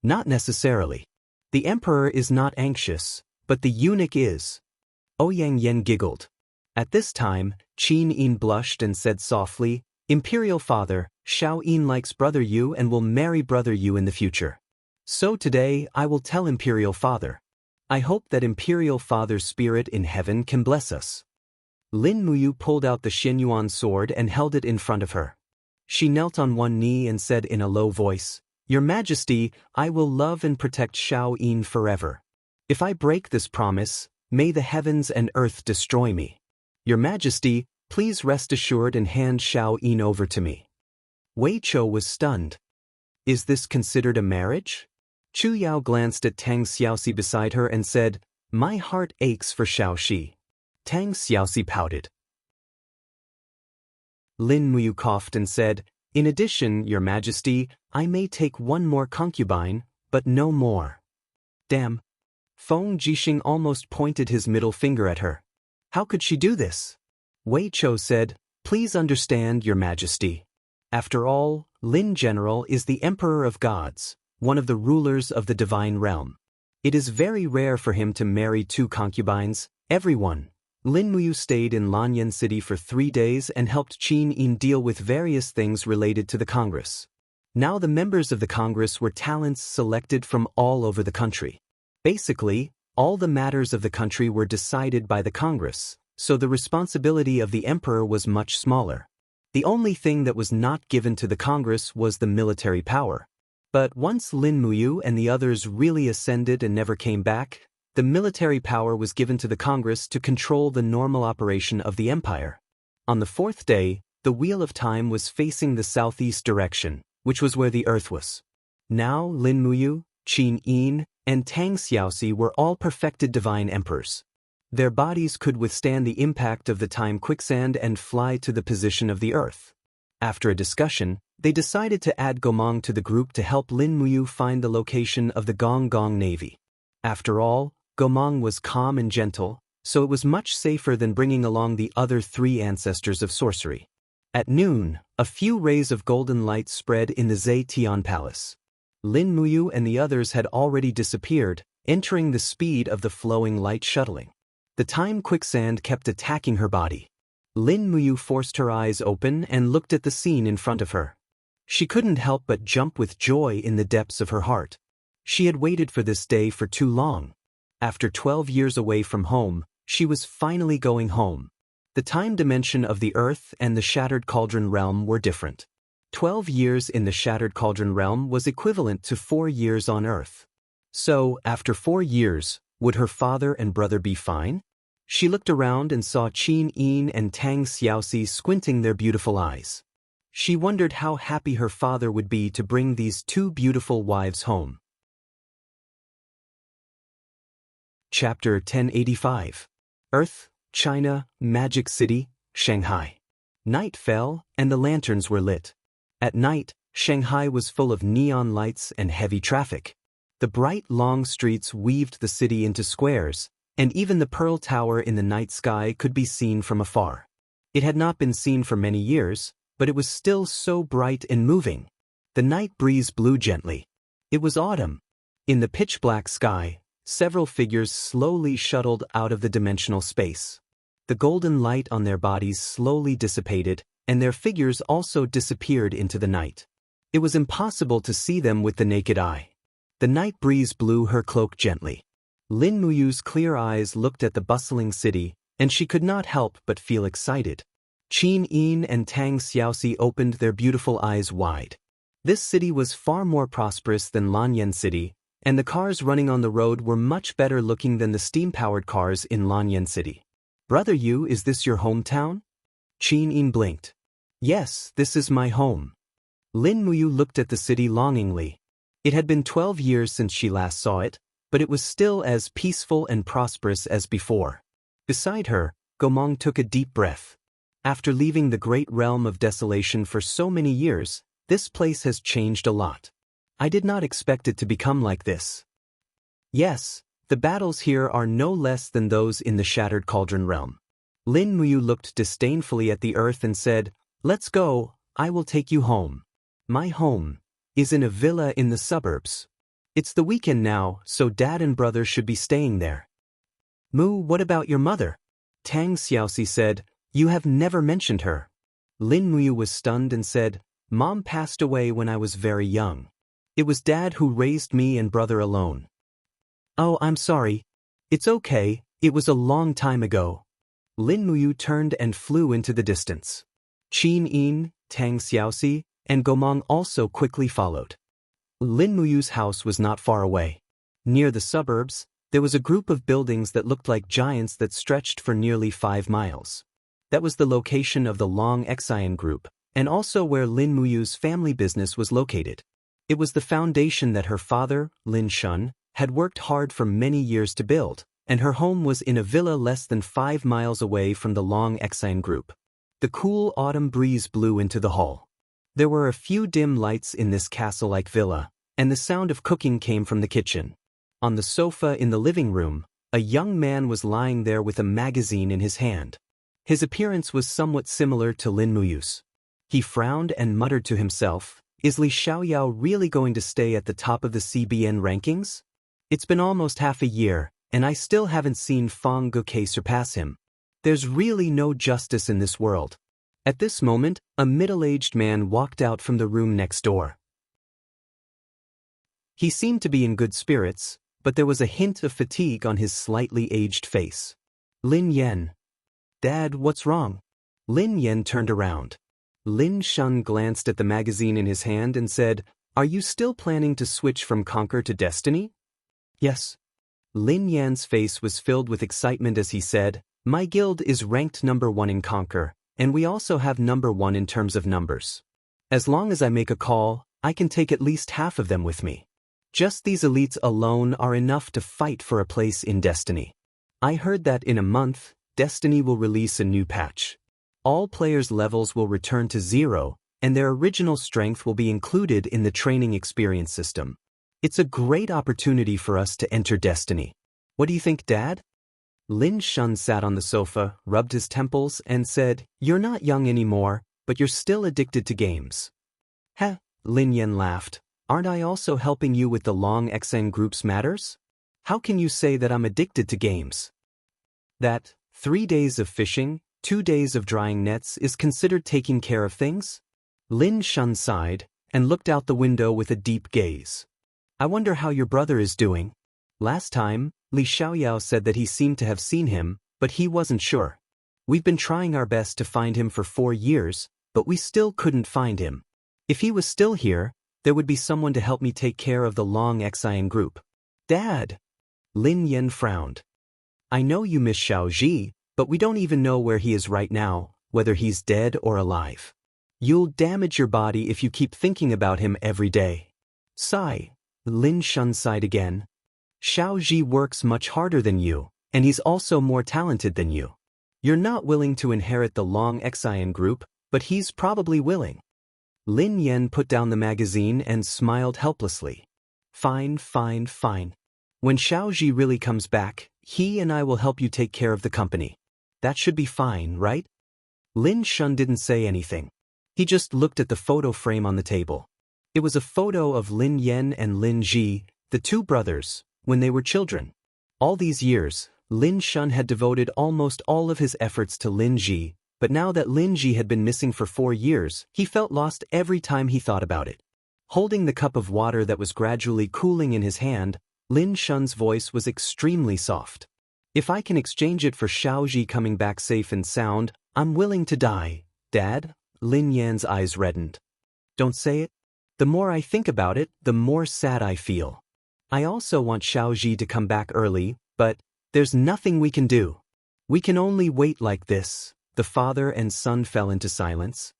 Not necessarily. The emperor is not anxious, but the eunuch is. Ouyang Yen giggled. At this time, Qin Yin blushed and said softly, Imperial Father, Xiao Yin likes Brother Yu and will marry Brother Yu in the future. So today I will tell Imperial Father. I hope that Imperial Father's spirit in heaven can bless us. Lin Muyu pulled out the Xianyuan sword and held it in front of her. She knelt on one knee and said in a low voice, Your Majesty, I will love and protect Xiao Yin forever. If I break this promise, may the heavens and earth destroy me. Your Majesty, please rest assured and hand Xiao Yin over to me. Wei Chou was stunned. Is this considered a marriage? Chu Yao glanced at Tang Xiaoxi beside her and said, My heart aches for Xiao Shi. Tang Xiaoxi pouted. Lin Muyu coughed and said, In addition, Your Majesty, I may take one more concubine, but no more. Damn. Feng Jixing almost pointed his middle finger at her. How could she do this? Wei Chou said, Please understand, Your Majesty. After all, Lin General is the Emperor of Gods, one of the rulers of the divine realm. It is very rare for him to marry 2 concubines, everyone. Lin Muyu stayed in Lanyan City for 3 days and helped Qin Yin deal with various things related to the Congress. Now the members of the Congress were talents selected from all over the country. Basically, all the matters of the country were decided by the Congress, so the responsibility of the emperor was much smaller. The only thing that was not given to the Congress was the military power. But once Lin Muyu and the others really ascended and never came back, the military power was given to the Congress to control the normal operation of the empire. On the 4th day, the Wheel of Time was facing the southeast direction, which was where the earth was. Now Lin Muyu, Qin Yin, and Tang Xiaoxi were all perfected divine emperors. Their bodies could withstand the impact of the time quicksand and fly to the position of the Earth. After a discussion, they decided to add Gomang to the group to help Lin Muyu find the location of the Gong Gong Navy. After all, Gomang was calm and gentle, so it was much safer than bringing along the other 3 ancestors of sorcery. At noon, a few rays of golden light spread in the Zetian Palace. Lin Muyu and the others had already disappeared, entering the speed of the flowing light shuttling. The time quicksand kept attacking her body. Lin Muyu forced her eyes open and looked at the scene in front of her. She couldn't help but jump with joy in the depths of her heart. She had waited for this day for too long. After 12 years away from home, she was finally going home. The time dimension of the Earth and the Shattered Cauldron realm were different. 12 years in the Shattered Cauldron realm was equivalent to 4 years on Earth. So, after 4 years, would her father and brother be fine? She looked around and saw Qin Yin and Tang Xiaoxi squinting their beautiful eyes. She wondered how happy her father would be to bring these 2 beautiful wives home. Chapter 1085. Earth, China, Magic City, Shanghai. Night fell, and the lanterns were lit. At night, Shanghai was full of neon lights and heavy traffic. The bright, long streets weaved the city into squares, and even the Pearl Tower in the night sky could be seen from afar. It had not been seen for many years, but it was still so bright and moving. The night breeze blew gently. It was autumn. In the pitch-black sky, several figures slowly shuttled out of the dimensional space. The golden light on their bodies slowly dissipated, and their figures also disappeared into the night. It was impossible to see them with the naked eye. The night breeze blew her cloak gently. Lin Muyu's clear eyes looked at the bustling city, and she could not help but feel excited. Qin Yin and Tang Xiaoxi opened their beautiful eyes wide. This city was far more prosperous than Lanyan City, and the cars running on the road were much better looking than the steam-powered cars in Lanyan City. Brother Yu, is this your hometown? Qin Yin blinked. Yes, this is my home. Lin Muyu looked at the city longingly. It had been 12 years since she last saw it, but it was still as peaceful and prosperous as before. Beside her, Gomang took a deep breath. After leaving the great realm of desolation for so many years, this place has changed a lot. I did not expect it to become like this. Yes, the battles here are no less than those in the Shattered Cauldron realm. Lin Muyu looked disdainfully at the earth and said, "Let's go, I will take you home. My home is in a villa in the suburbs. It's the weekend now, so Dad and brother should be staying there." "Mu, what about your mother?" Tang Xiaoxi said, "You have never mentioned her." Lin Muyu was stunned and said, "Mom passed away when I was very young. It was Dad who raised me and brother alone." "Oh, I'm sorry. It's okay, it was a long time ago." Lin Muyu turned and flew into the distance. Qin Yin, Tang Xiaoxi, and Gomang also quickly followed. Lin Muyu's house was not far away. Near the suburbs, there was a group of buildings that looked like giants that stretched for nearly 5 miles. That was the location of the Long Xian group, and also where Lin Muyu's family business was located. It was the foundation that her father, Lin Shun, had worked hard for many years to build, and her home was in a villa less than 5 miles away from the Long Xian group. The cool autumn breeze blew into the hall. There were a few dim lights in this castle-like villa, and the sound of cooking came from the kitchen. On the sofa in the living room, a young man was lying there with a magazine in his hand. His appearance was somewhat similar to Lin Muyu's. He frowned and muttered to himself, "Is Li Xiaoyao really going to stay at the top of the CBN rankings? It's been almost half a year, and I still haven't seen Fang Guke surpass him. There's really no justice in this world." At this moment, a middle-aged man walked out from the room next door. He seemed to be in good spirits, but there was a hint of fatigue on his slightly aged face. "Lin Yan." "Dad, what's wrong?" Lin Yan turned around. Lin Shun glanced at the magazine in his hand and said, "Are you still planning to switch from Conquer to Destiny?" "Yes." Lin Yan's face was filled with excitement as he said, "My guild is ranked number 1 in Conquer, and we also have number 1 in terms of numbers. As long as I make a call, I can take at least half of them with me. Just these elites alone are enough to fight for a place in Destiny. I heard that in a month, Destiny will release a new patch. All players' levels will return to 0, and their original strength will be included in the training experience system. It's a great opportunity for us to enter Destiny. What do you think, Dad? Lin Shun sat on the sofa, rubbed his temples, and said, "You're not young anymore, but you're still addicted to games." Heh, Lin Yen laughed. "Aren't I also helping you with the long XN group's matters? How can you say that I'm addicted to games? That 3 days of fishing, 2 days of drying nets is considered taking care of things?" Lin Shun sighed and looked out the window with a deep gaze. "I wonder how your brother is doing. Last time, Li Xiaoyao said that he seemed to have seen him, but he wasn't sure. We've been trying our best to find him for 4 years, but we still couldn't find him. If he was still here, there would be someone to help me take care of the long Xian group." "Dad!" Lin Yen frowned. "I know you miss Xiao Ji, but we don't even know where he is right now, whether he's dead or alive. You'll damage your body if you keep thinking about him every day." Sigh. Lin Shun sighed again. "Xiao Ji works much harder than you, and he's also more talented than you. You're not willing to inherit the long Xian group, but he's probably willing." Lin Yen put down the magazine and smiled helplessly. Fine. When Xiao Ji really comes back, he and I will help you take care of the company. That should be fine, right?" Lin Shun didn't say anything. He just looked at the photo frame on the table. It was a photo of Lin Yen and Lin Ji, the 2 brothers, when they were children. All these years, Lin Shun had devoted almost all of his efforts to Lin Ji, but now that Lin Ji had been missing for 4 years, he felt lost every time he thought about it. Holding the cup of water that was gradually cooling in his hand, Lin Shun's voice was extremely soft. "If I can exchange it for Xiao Ji coming back safe and sound, I'm willing to die, Dad." Lin Yan's eyes reddened. "Don't say it. The more I think about it, the more sad I feel. I also want Xiao Ji to come back early, but there's nothing we can do. We can only wait like this." The father and son fell into silence.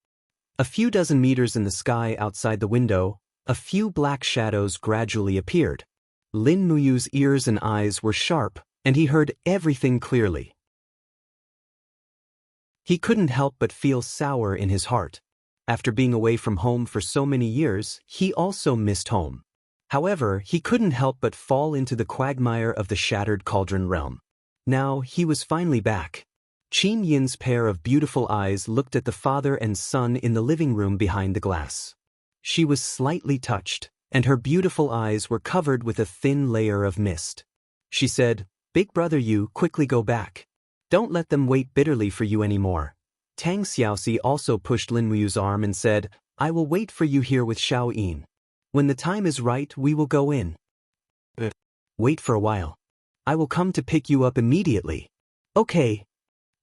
A few dozen meters in the sky outside the window, a few black shadows gradually appeared. Lin Muyu's ears and eyes were sharp, and he heard everything clearly. He couldn't help but feel sour in his heart. After being away from home for so many years, he also missed home. However, he couldn't help but fall into the quagmire of the shattered cauldron realm. Now he was finally back. Qin Yin's pair of beautiful eyes looked at the father and son in the living room behind the glass. She was slightly touched, and her beautiful eyes were covered with a thin layer of mist. She said, "Big brother, you quickly go back. Don't let them wait bitterly for you anymore." Tang Xiaoxi also pushed Lin Muyu's arm and said, "I will wait for you here with Xiao Yin. When the time is right, we will go in. Wait for a while. I will come to pick you up immediately." "Okay."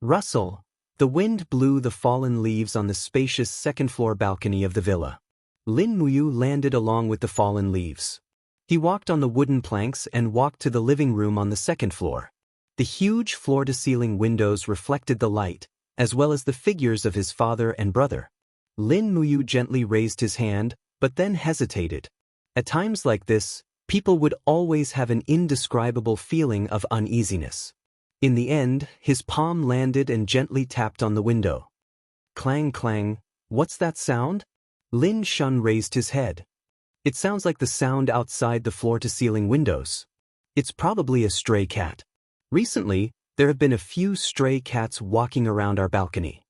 Rustle. The wind blew the fallen leaves on the spacious second-floor balcony of the villa. Lin Muyu landed along with the fallen leaves. He walked on the wooden planks and walked to the living room on the second floor. The huge floor-to-ceiling windows reflected the light, as well as the figures of his father and brother. Lin Muyu gently raised his hand, but then hesitated. At times like this, people would always have an indescribable feeling of uneasiness. In the end, his palm landed and gently tapped on the window. Clang clang, what's that sound? Lin Shun raised his head. It sounds like the sound outside the floor-to-ceiling windows. It's probably a stray cat. Recently, there have been a few stray cats walking around our balcony.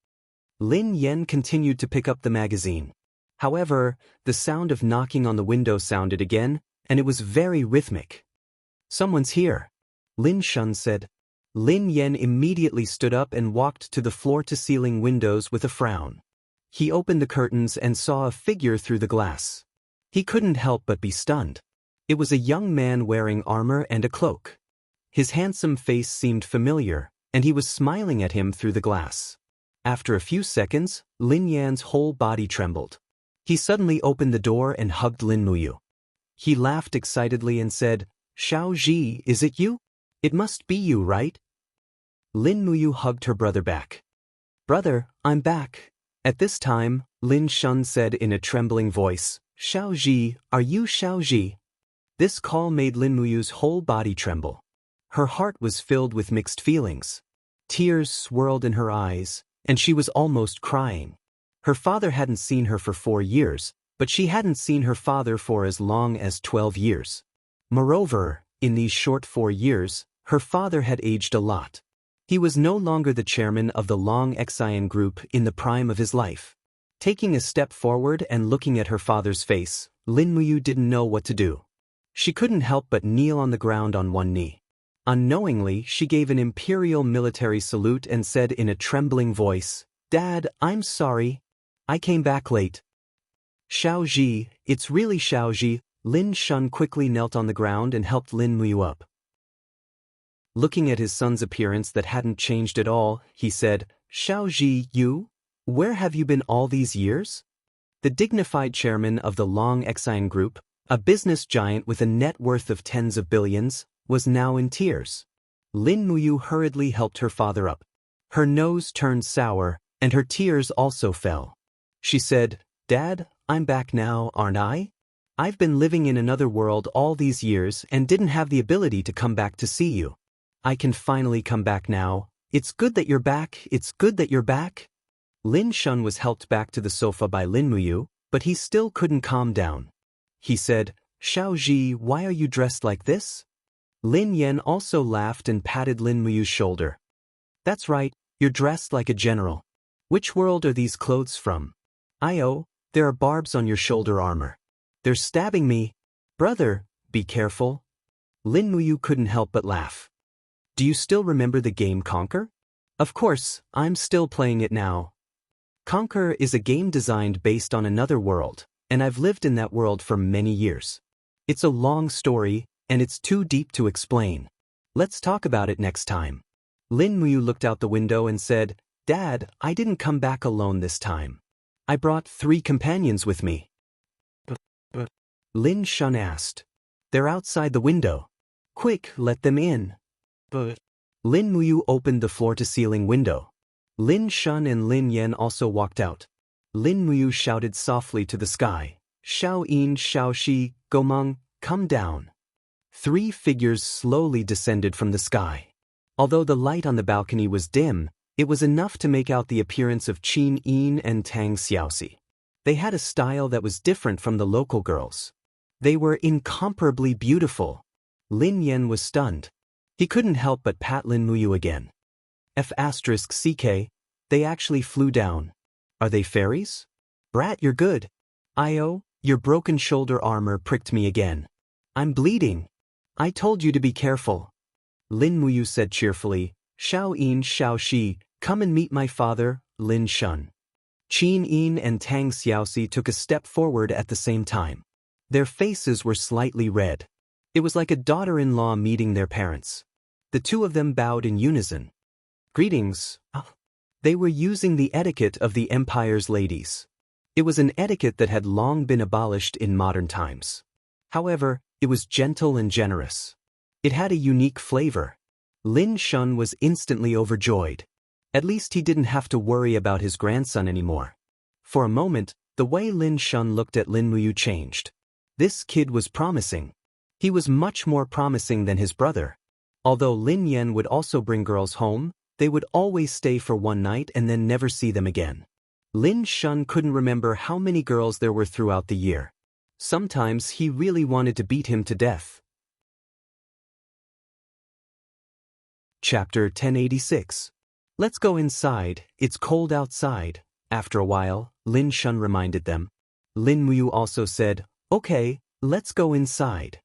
Lin Yen continued to pick up the magazine. However, the sound of knocking on the window sounded again, and it was very rhythmic. "Someone's here," Lin Shun said. Lin Yen immediately stood up and walked to the floor-to-ceiling windows with a frown. He opened the curtains and saw a figure through the glass. He couldn't help but be stunned. It was a young man wearing armor and a cloak. His handsome face seemed familiar, and he was smiling at him through the glass. After a few seconds, Lin Yan's whole body trembled. He suddenly opened the door and hugged Lin Muyu. He laughed excitedly and said, "Xiao Ji, is it you? It must be you, right?" Lin Muyu hugged her brother back. "Brother, I'm back." At this time, Lin Shun said in a trembling voice, "Xiao Ji, are you Xiao Ji?" This call made Lin Muyu's whole body tremble. Her heart was filled with mixed feelings. Tears swirled in her eyes, and she was almost crying. Her father hadn't seen her for 4 years, but she hadn't seen her father for as long as 12 years. Moreover, in these short 4 years, her father had aged a lot. He was no longer the chairman of the Long Xian group in the prime of his life. Taking a step forward and looking at her father's face, Lin Muyu didn't know what to do. She couldn't help but kneel on the ground on one knee. Unknowingly, she gave an imperial military salute and said in a trembling voice, "Dad, I'm sorry. I came back late." "Xiaoji, it's really Xiaoji." Lin Shun quickly knelt on the ground and helped Lin Muyu up. Looking at his son's appearance that hadn't changed at all, he said, "Xiaoji, you? Where have you been all these years?" The dignified chairman of the Long Xian Group, a business giant with a net worth of tens of billions, was now in tears. Lin Muyu hurriedly helped her father up. Her nose turned sour, and her tears also fell. She said, "Dad, I'm back now, aren't I? I've been living in another world all these years and didn't have the ability to come back to see you. I can finally come back now. It's good that you're back, it's good that you're back." Lin Shun was helped back to the sofa by Lin Muyu, but he still couldn't calm down. He said, "Xiaoji, why are you dressed like this?" Lin Yan also laughed and patted Lin Muyu's shoulder. "That's right, you're dressed like a general. Which world are these clothes from?" "Oh, there are barbs on your shoulder armor. They're stabbing me." "Brother, be careful." Lin Muyu couldn't help but laugh. "Do you still remember the game Conquer?" "Of course, I'm still playing it now." Conquer is a game designed based on another world, and I've lived in that world for many years. It's a long story, and it's too deep to explain. Let's talk about it next time. Lin Muyu looked out the window and said, "Dad, I didn't come back alone this time. I brought 3 companions with me." But Lin Shun asked. "They're outside the window. Quick, let them in." But Lin Muyu opened the floor-to-ceiling window. Lin Shun and Lin Yan also walked out. Lin Muyu shouted softly to the sky, "Xiao Yin, Xiao Shi, Gomeng, come down." 3 figures slowly descended from the sky. Although the light on the balcony was dim, it was enough to make out the appearance of Qin Yin and Tang Xiaoxi. They had a style that was different from the local girls. They were incomparably beautiful. Lin Yan was stunned. He couldn't help but pat Lin Muyu again. F***CK, they actually flew down. Are they fairies? Brat, you're good. Io, your broken shoulder armor pricked me again. I'm bleeding. I told you to be careful. Lin Muyu said cheerfully, "Xiao Yin, Xiao Shi, come and meet my father, Lin Shun." Qin Yin and Tang Xiaoxi took a step forward at the same time. Their faces were slightly red. It was like a daughter-in-law meeting their parents. The 2 of them bowed in unison. "Greetings." They were using the etiquette of the Empire's ladies. It was an etiquette that had long been abolished in modern times. However, it was gentle and generous. It had a unique flavor. Lin Shun was instantly overjoyed. At least he didn't have to worry about his grandson anymore. For a moment, the way Lin Shun looked at Lin Muyu changed. This kid was promising. He was much more promising than his brother. Although Lin Yan would also bring girls home, they would always stay for one night and then never see them again. Lin Shun couldn't remember how many girls there were throughout the year. Sometimes he really wanted to beat him to death. Chapter 1086. Let's go inside, it's cold outside. After a while, Lin Shun reminded them. Lin Muyu also said, "Okay, let's go inside."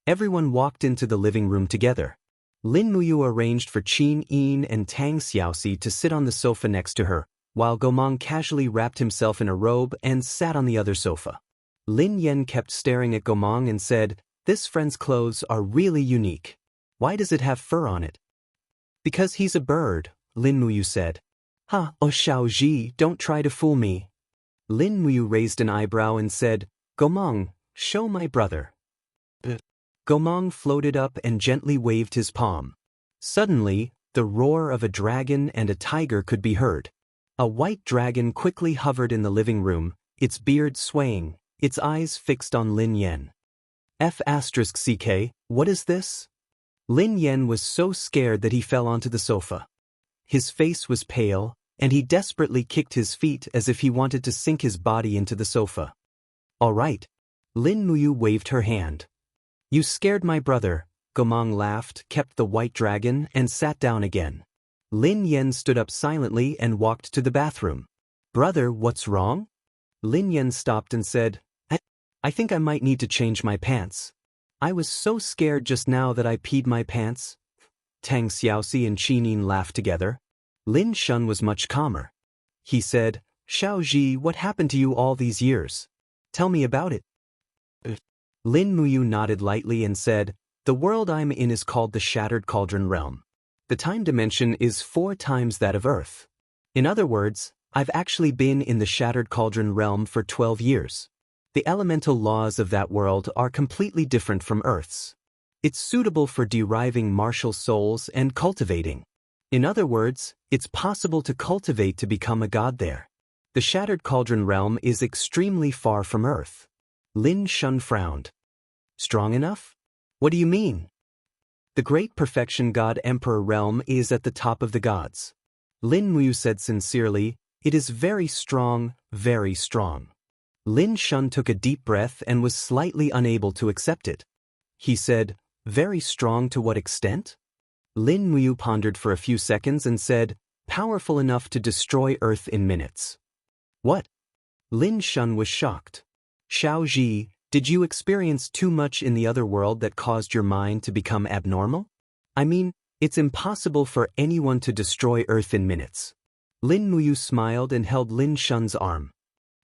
Everyone walked into the living room together. Lin Muyu arranged for Qin Yin and Tang Xiaoxi to sit on the sofa next to her, while Gomeng casually wrapped himself in a robe and sat on the other sofa. Lin Yan kept staring at Gomeng and said, "This friend's clothes are really unique. Why does it have fur on it?" "Because he's a bird," Lin Muyu said. "Ha, oh Xiaoji, don't try to fool me." Lin Muyu raised an eyebrow and said, "Gomeng, show my brother." Gomeng floated up and gently waved his palm. Suddenly, the roar of a dragon and a tiger could be heard. A white dragon quickly hovered in the living room, its beard swaying, its eyes fixed on Lin Yan. F***CK, what is this? Lin Yen was so scared that he fell onto the sofa. His face was pale, and he desperately kicked his feet as if he wanted to sink his body into the sofa. All right. Lin Muyu waved her hand. You scared my brother. Gomang laughed, kept the white dragon, and sat down again. Lin Yen stood up silently and walked to the bathroom. Brother, what's wrong? Lin Yen stopped and said, I think I might need to change my pants. I was so scared just now that I peed my pants. Tang Xiaoxi and Qinin laughed together. Lin Shun was much calmer. He said, Xiao Ji, what happened to you all these years? Tell me about it. Lin Muyu nodded lightly and said, The world I'm in is called the Shattered Cauldron Realm. The time dimension is 4 times that of Earth. In other words, I've actually been in the Shattered Cauldron Realm for 12 years. The elemental laws of that world are completely different from Earth's. It's suitable for deriving martial souls and cultivating. In other words, it's possible to cultivate to become a god there. The Shattered Cauldron Realm is extremely far from Earth. Lin Shun frowned. Strong enough? What do you mean? The Great Perfection God Emperor Realm is at the top of the gods. Lin Muyu said sincerely, It is very strong, very strong. Lin Shun took a deep breath and was slightly unable to accept it. He said, Very strong to what extent? Lin Muyu pondered for a few seconds and said, Powerful enough to destroy Earth in minutes. What? Lin Shun was shocked. Xiao Ji, did you experience too much in the other world that caused your mind to become abnormal? I mean, it's impossible for anyone to destroy Earth in minutes. Lin Muyu smiled and held Lin Shun's arm.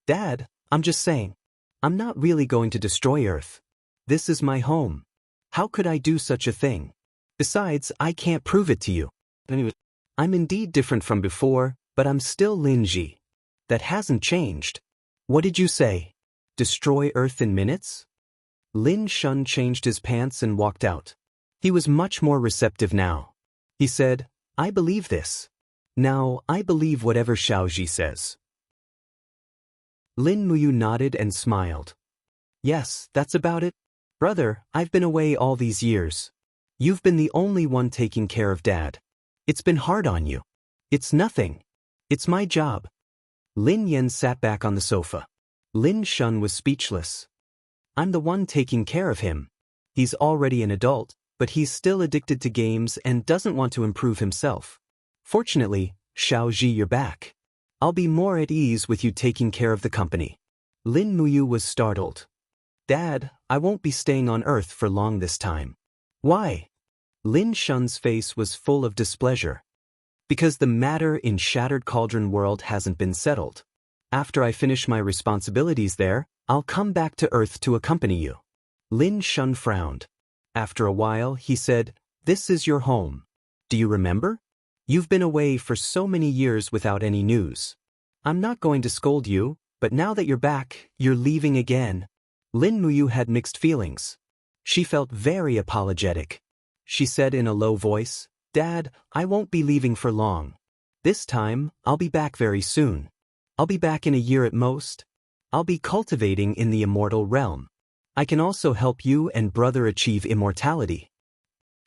Dad, I'm just saying. I'm not really going to destroy Earth. This is my home. How could I do such a thing? Besides, I can't prove it to you. I'm indeed different from before, but I'm still Lin Ji. That hasn't changed. What did you say? Destroy Earth in minutes? Lin Shun changed his pants and walked out. He was much more receptive now. He said, I believe this. Now, I believe whatever Xiao Ji says. Lin Muyu nodded and smiled. Yes, that's about it. Brother, I've been away all these years. You've been the only one taking care of Dad. It's been hard on you. It's nothing. It's my job. Lin Yen sat back on the sofa. Lin Shun was speechless. I'm the one taking care of him. He's already an adult, but he's still addicted to games and doesn't want to improve himself. Fortunately, Xiao Ji, you're back. I'll be more at ease with you taking care of the company. Lin Muyu was startled. Dad, I won't be staying on Earth for long this time. Why? Lin Shun's face was full of displeasure. Because the matter in Shattered Cauldron World hasn't been settled. After I finish my responsibilities there, I'll come back to Earth to accompany you. Lin Shun frowned. After a while, he said, This is your home. Do you remember? You've been away for so many years without any news. I'm not going to scold you, but now that you're back, you're leaving again. Lin Muyu had mixed feelings. She felt very apologetic. She said in a low voice, Dad, I won't be leaving for long. This time, I'll be back very soon. I'll be back in a year at most. I'll be cultivating in the Immortal realm. I can also help you and brother achieve immortality.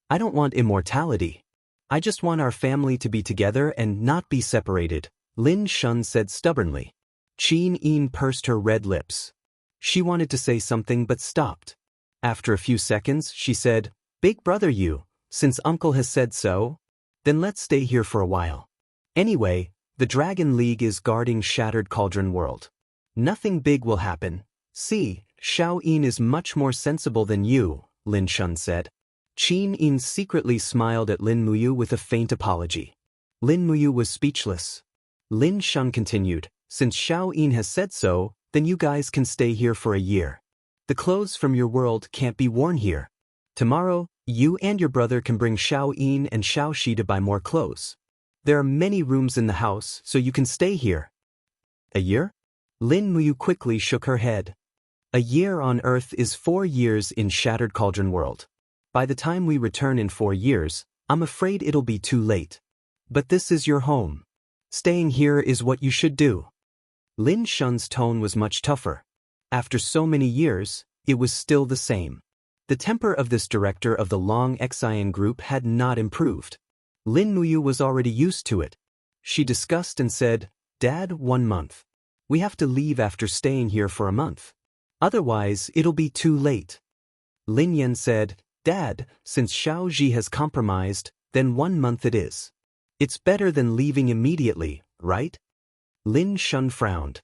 I don't want immortality. I just want our family to be together and not be separated, Lin Shun said stubbornly. Qin pursed her red lips. She wanted to say something but stopped. After a few seconds, she said, Big brother you, since uncle has said so, then let's stay here for a while. Anyway, the Dragon League is guarding Shattered Cauldron World. Nothing big will happen. See, Xiao Yin is much more sensible than you, Lin Shun said. Qin secretly smiled at Lin Muyu with a faint apology. Lin Muyu was speechless. Lin Shun continued, Since Xiao Yin has said so, then you guys can stay here for a year. The clothes from your world can't be worn here. Tomorrow, you and your brother can bring Xiao Yin and Xiao Shi to buy more clothes. There are many rooms in the house, so you can stay here. A year? Lin Muyu quickly shook her head. A year on Earth is 4 years in Shattered Cauldron World. By the time we return in 4 years, I'm afraid it'll be too late. But this is your home. Staying here is what you should do. Lin Shun's tone was much tougher. After so many years, it was still the same. The temper of this director of the Long Xian group had not improved. Lin Muyu was already used to it. She discussed and said, "Dad, 1 month. We have to leave after staying here for a month. Otherwise, it'll be too late." Lin Yan said, "Dad, since Xiao Ji has compromised, then 1 month it is. It's better than leaving immediately, right?" Lin Shun frowned.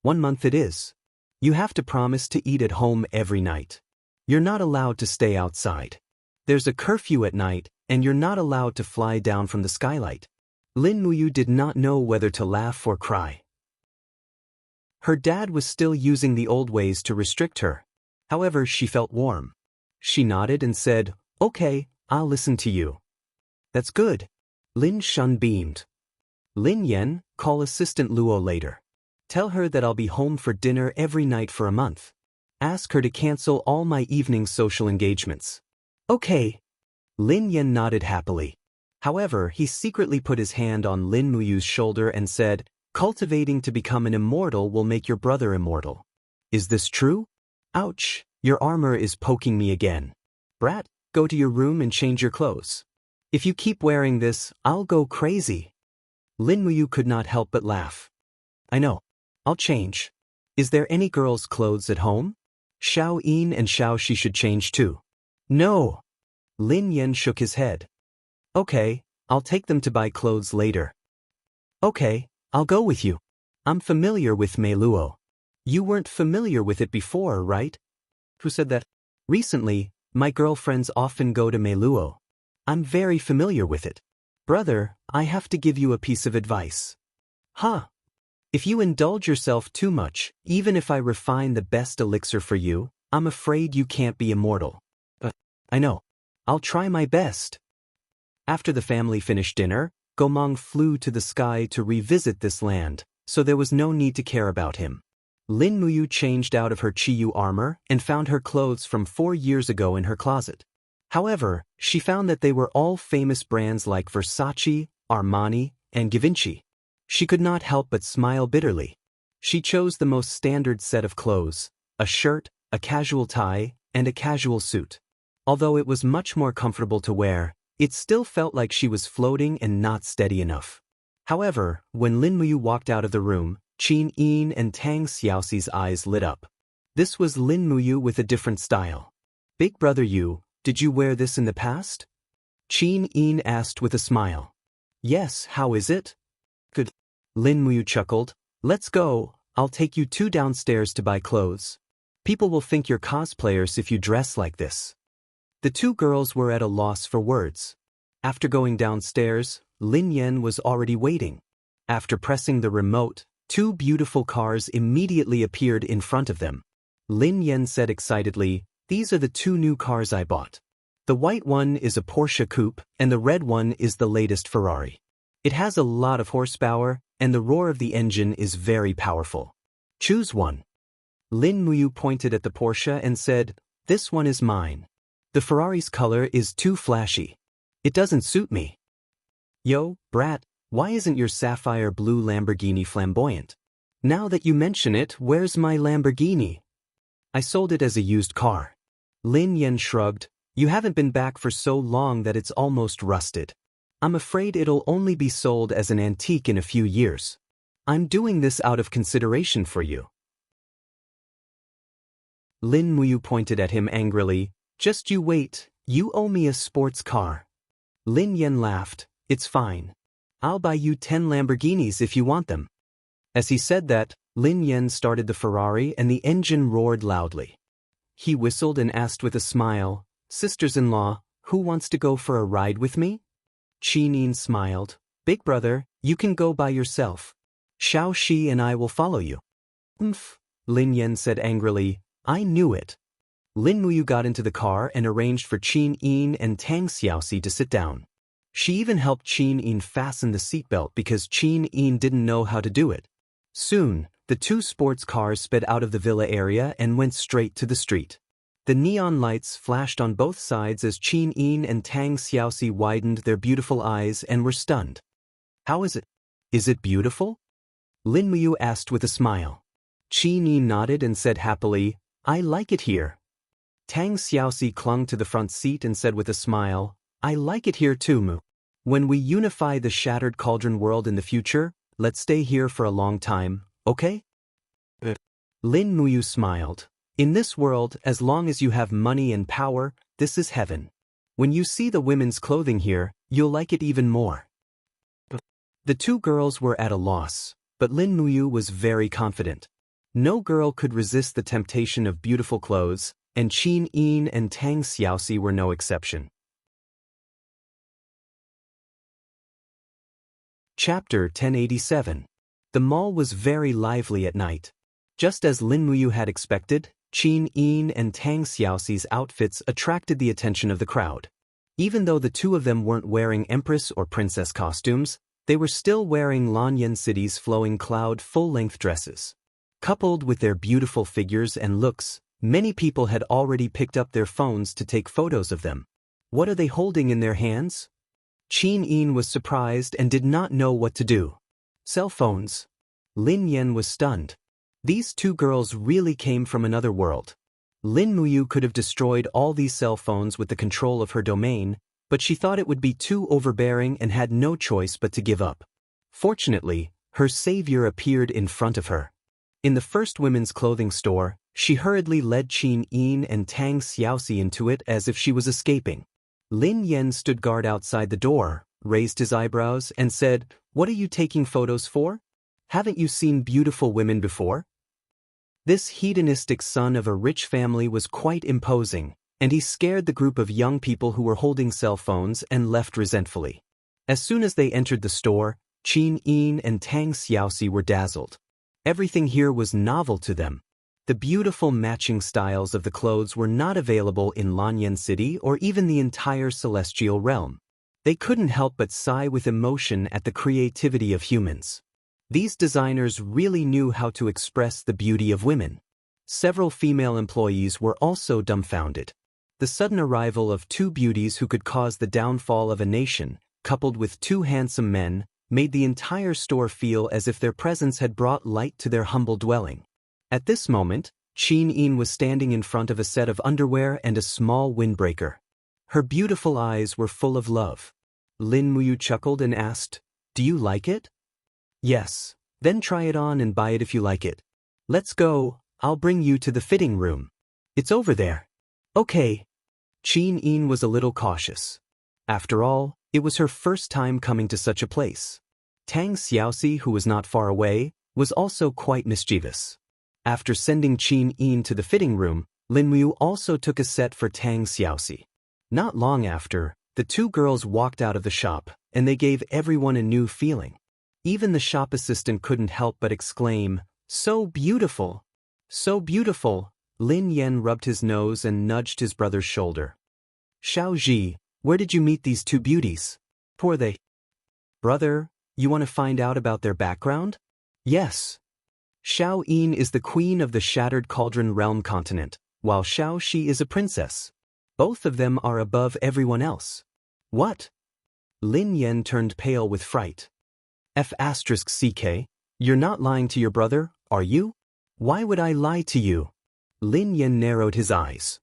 1 month it is. You have to promise to eat at home every night. You're not allowed to stay outside. There's a curfew at night, and you're not allowed to fly down from the skylight. Lin Muyu did not know whether to laugh or cry. Her dad was still using the old ways to restrict her. However, she felt warm. She nodded and said, "Okay, I'll listen to you." "That's good." Lin Shun beamed. "Lin Yan, call Assistant Luo later. Tell her that I'll be home for dinner every night for a month. Ask her to cancel all my evening social engagements." "Okay." Lin Yan nodded happily. However, he secretly put his hand on Lin Muyu's shoulder and said, "Cultivating to become an immortal will make your brother immortal. Is this true? Ouch, your armor is poking me again. Brat, go to your room and change your clothes. If you keep wearing this, I'll go crazy." Lin Muyu could not help but laugh. "I know. I'll change. Is there any girls' clothes at home? Xiao Yin and Xiao Shi should change too." "No." Lin Yan shook his head. "Okay, I'll take them to buy clothes later." "Okay, I'll go with you. I'm familiar with Mei Luo." "You weren't familiar with it before, right?" "Who said that?" "Recently, my girlfriends often go to Mei Luo. I'm very familiar with it. Brother, I have to give you a piece of advice." "Huh? If you indulge yourself too much, even if I refine the best elixir for you, I'm afraid you can't be immortal." "I know. I'll try my best." After the family finished dinner, Gomang flew to the sky to revisit this land, so there was no need to care about him. Lin Muyu changed out of her Chiyu armor and found her clothes from 4 years ago in her closet. However, she found that they were all famous brands like Versace, Armani, and Givenchy. She could not help but smile bitterly. She chose the most standard set of clothes, a shirt, a casual tie, and a casual suit. Although it was much more comfortable to wear, it still felt like she was floating and not steady enough. However, when Lin Muyu walked out of the room, Qin Yin and Tang Xiaoxi's eyes lit up. This was Lin Muyu with a different style. "Big brother Yu, did you wear this in the past?" Qin Yin asked with a smile. "Yes, how is it?" "Good." Lin Muyu chuckled. "Let's go, I'll take you 2 downstairs to buy clothes. People will think you're cosplayers if you dress like this." The 2 girls were at a loss for words. After going downstairs, Lin Yan was already waiting. After pressing the remote, 2 beautiful cars immediately appeared in front of them. Lin Yan said excitedly, "These are the 2 new cars I bought. The white one is a Porsche coupe, and the red one is the latest Ferrari. It has a lot of horsepower, and the roar of the engine is very powerful. Choose one." Lin Muyu pointed at the Porsche and said, "This one is mine. The Ferrari's color is too flashy. It doesn't suit me." "Yo, brat, why isn't your sapphire blue Lamborghini flamboyant? Now that you mention it, where's my Lamborghini?" "I sold it as a used car." Lin Yan shrugged. "You haven't been back for so long that it's almost rusted. I'm afraid it'll only be sold as an antique in a few years. I'm doing this out of consideration for you." Lin Muyu pointed at him angrily. "Just you wait, you owe me a sports car." Lin Yan laughed. "It's fine. I'll buy you 10 Lamborghinis if you want them." As he said that, Lin Yan started the Ferrari and the engine roared loudly. He whistled and asked with a smile, "Sisters-in-law, who wants to go for a ride with me?" Qinin smiled. "Big brother, you can go by yourself. Xiao Shi and I will follow you." "Umph," Lin Yan said angrily. "I knew it." Lin Muyu got into the car and arranged for Qin Yin and Tang Xiaoxi to sit down. She even helped Qin Yin fasten the seatbelt because Qin Yin didn't know how to do it. Soon, the 2 sports cars sped out of the villa area and went straight to the street. The neon lights flashed on both sides as Qin Yin and Tang Xiaoxi widened their beautiful eyes and were stunned. "How is it? Is it beautiful?" Lin Muyu asked with a smile. Qin Yin nodded and said happily, "I like it here." Tang Xiaoxi clung to the front seat and said with a smile, I like it here too, Mu. When we unify the Shattered Cauldron world in the future, let's stay here for a long time, okay? Lin Muyu smiled. In this world, as long as you have money and power, this is heaven. When you see the women's clothing here, you'll like it even more. The two girls were at a loss, but Lin Muyu was very confident. No girl could resist the temptation of beautiful clothes, and Qin Yin and Tang Xiaoxi were no exception. Chapter 1087. The mall was very lively at night. Just as Lin Muyu had expected, Qin Yin and Tang Xiaoxi's outfits attracted the attention of the crowd. Even though the two of them weren't wearing empress or princess costumes, they were still wearing Lanyan City's flowing cloud full-length dresses. Coupled with their beautiful figures and looks, many people had already picked up their phones to take photos of them. What are they holding in their hands? Qin Yin was surprised and did not know what to do. Cell phones. Lin Yan was stunned. These two girls really came from another world. Lin Muyu could have destroyed all these cell phones with the control of her domain, but she thought it would be too overbearing and had no choice but to give up. Fortunately, her savior appeared in front of her. In the first women's clothing store, she hurriedly led Qin Yin and Tang Xiaoxi into it as if she was escaping. Lin Yan stood guard outside the door, raised his eyebrows, and said, What are you taking photos for? Haven't you seen beautiful women before? This hedonistic son of a rich family was quite imposing, and he scared the group of young people who were holding cell phones and left resentfully. As soon as they entered the store, Qin Yin and Tang Xiaoxi were dazzled. Everything here was novel to them. The beautiful matching styles of the clothes were not available in Lanyan City or even the entire celestial realm. They couldn't help but sigh with emotion at the creativity of humans. These designers really knew how to express the beauty of women. Several female employees were also dumbfounded. The sudden arrival of two beauties who could cause the downfall of a nation, coupled with two handsome men, made the entire store feel as if their presence had brought light to their humble dwelling. At this moment, Qin Yin was standing in front of a set of underwear and a small windbreaker. Her beautiful eyes were full of love. Lin Muyu chuckled and asked, Do you like it? Yes. Then try it on and buy it if you like it. Let's go, I'll bring you to the fitting room. It's over there. Okay. Qin Yin was a little cautious. After all, it was her first time coming to such a place. Tang Xiaoxi, who was not far away, was also quite mischievous. After sending Qin Yin to the fitting room, Lin Muyu also took a set for Tang Xiaoxi. Not long after, the two girls walked out of the shop, and they gave everyone a new feeling. Even the shop assistant couldn't help but exclaim, So beautiful! So beautiful! Lin Yan rubbed his nose and nudged his brother's shoulder. Xiao Ji, where did you meet these two beauties? Who are they? Brother, you want to find out about their background? Yes. Xiao Yin is the queen of the Shattered Cauldron Realm continent, while Xiao Shi is a princess. Both of them are above everyone else. What? Lin Yan turned pale with fright. F***CK, you're not lying to your brother, are you? Why would I lie to you? Lin Yan narrowed his eyes.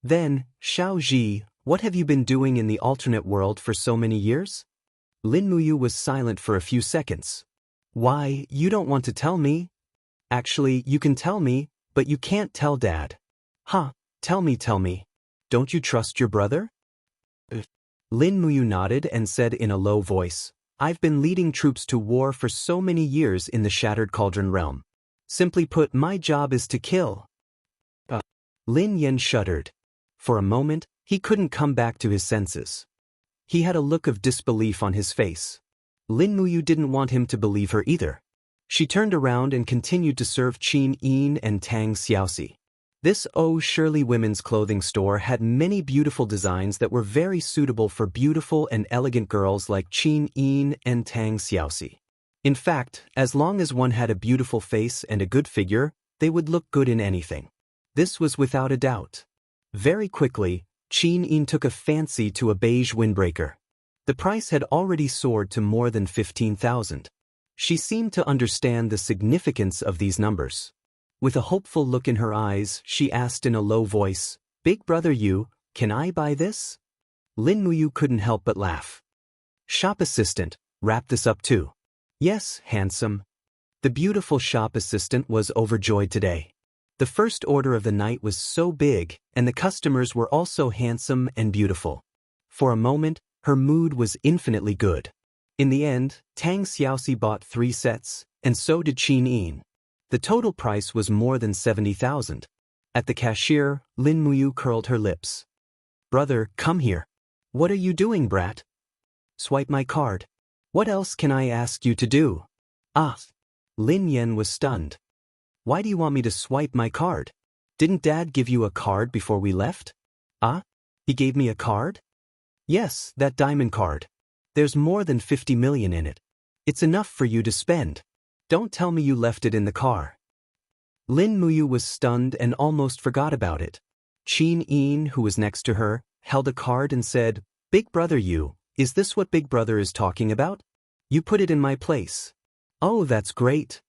Then, Xiao Ji, what have you been doing in the alternate world for so many years? Lin Muyu was silent for a few seconds. Why, you don't want to tell me? Actually, you can tell me, but you can't tell Dad. Huh, tell me. Don't you trust your brother? Lin Muyu nodded and said in a low voice, I've been leading troops to war for so many years in the Shattered Cauldron realm. Simply put, my job is to kill. Lin Yan shuddered. For a moment, he couldn't come back to his senses. He had a look of disbelief on his face. Lin Muyu didn't want him to believe her either. She turned around and continued to serve Qin Yin and Tang Xiaoxi. This Shirley women's clothing store had many beautiful designs that were very suitable for beautiful and elegant girls like Qin Yin and Tang Xiaoxi. In fact, as long as one had a beautiful face and a good figure, they would look good in anything. This was without a doubt. Very quickly, Qin Yin took a fancy to a beige windbreaker. The price had already soared to more than 15,000. She seemed to understand the significance of these numbers. With a hopeful look in her eyes, she asked in a low voice, "Big brother Yu, can I buy this?" Lin Muyu couldn't help but laugh. "Shop assistant, wrap this up too." "Yes, handsome." The beautiful shop assistant was overjoyed today. The first order of the night was so big, and the customers were also handsome and beautiful. For a moment, her mood was infinitely good. In the end, Tang Xiaoxi bought 3 sets, and so did Qin Yin. The total price was more than 70,000. At the cashier, Lin Muyu curled her lips. "Brother, come here." "What are you doing, brat?" "Swipe my card." "What else can I ask you to do?" "Ah." Lin Yan was stunned. "Why do you want me to swipe my card? Didn't Dad give you a card before we left?" "Ah? He gave me a card?" "Yes, that diamond card. There's more than 50 million in it. It's enough for you to spend. Don't tell me you left it in the car." Lin Muyu was stunned and almost forgot about it. Qin Yin, who was next to her, held a card and said, "Big brother Yu, is this what Big brother is talking about? You put it in my place." "Oh, that's great."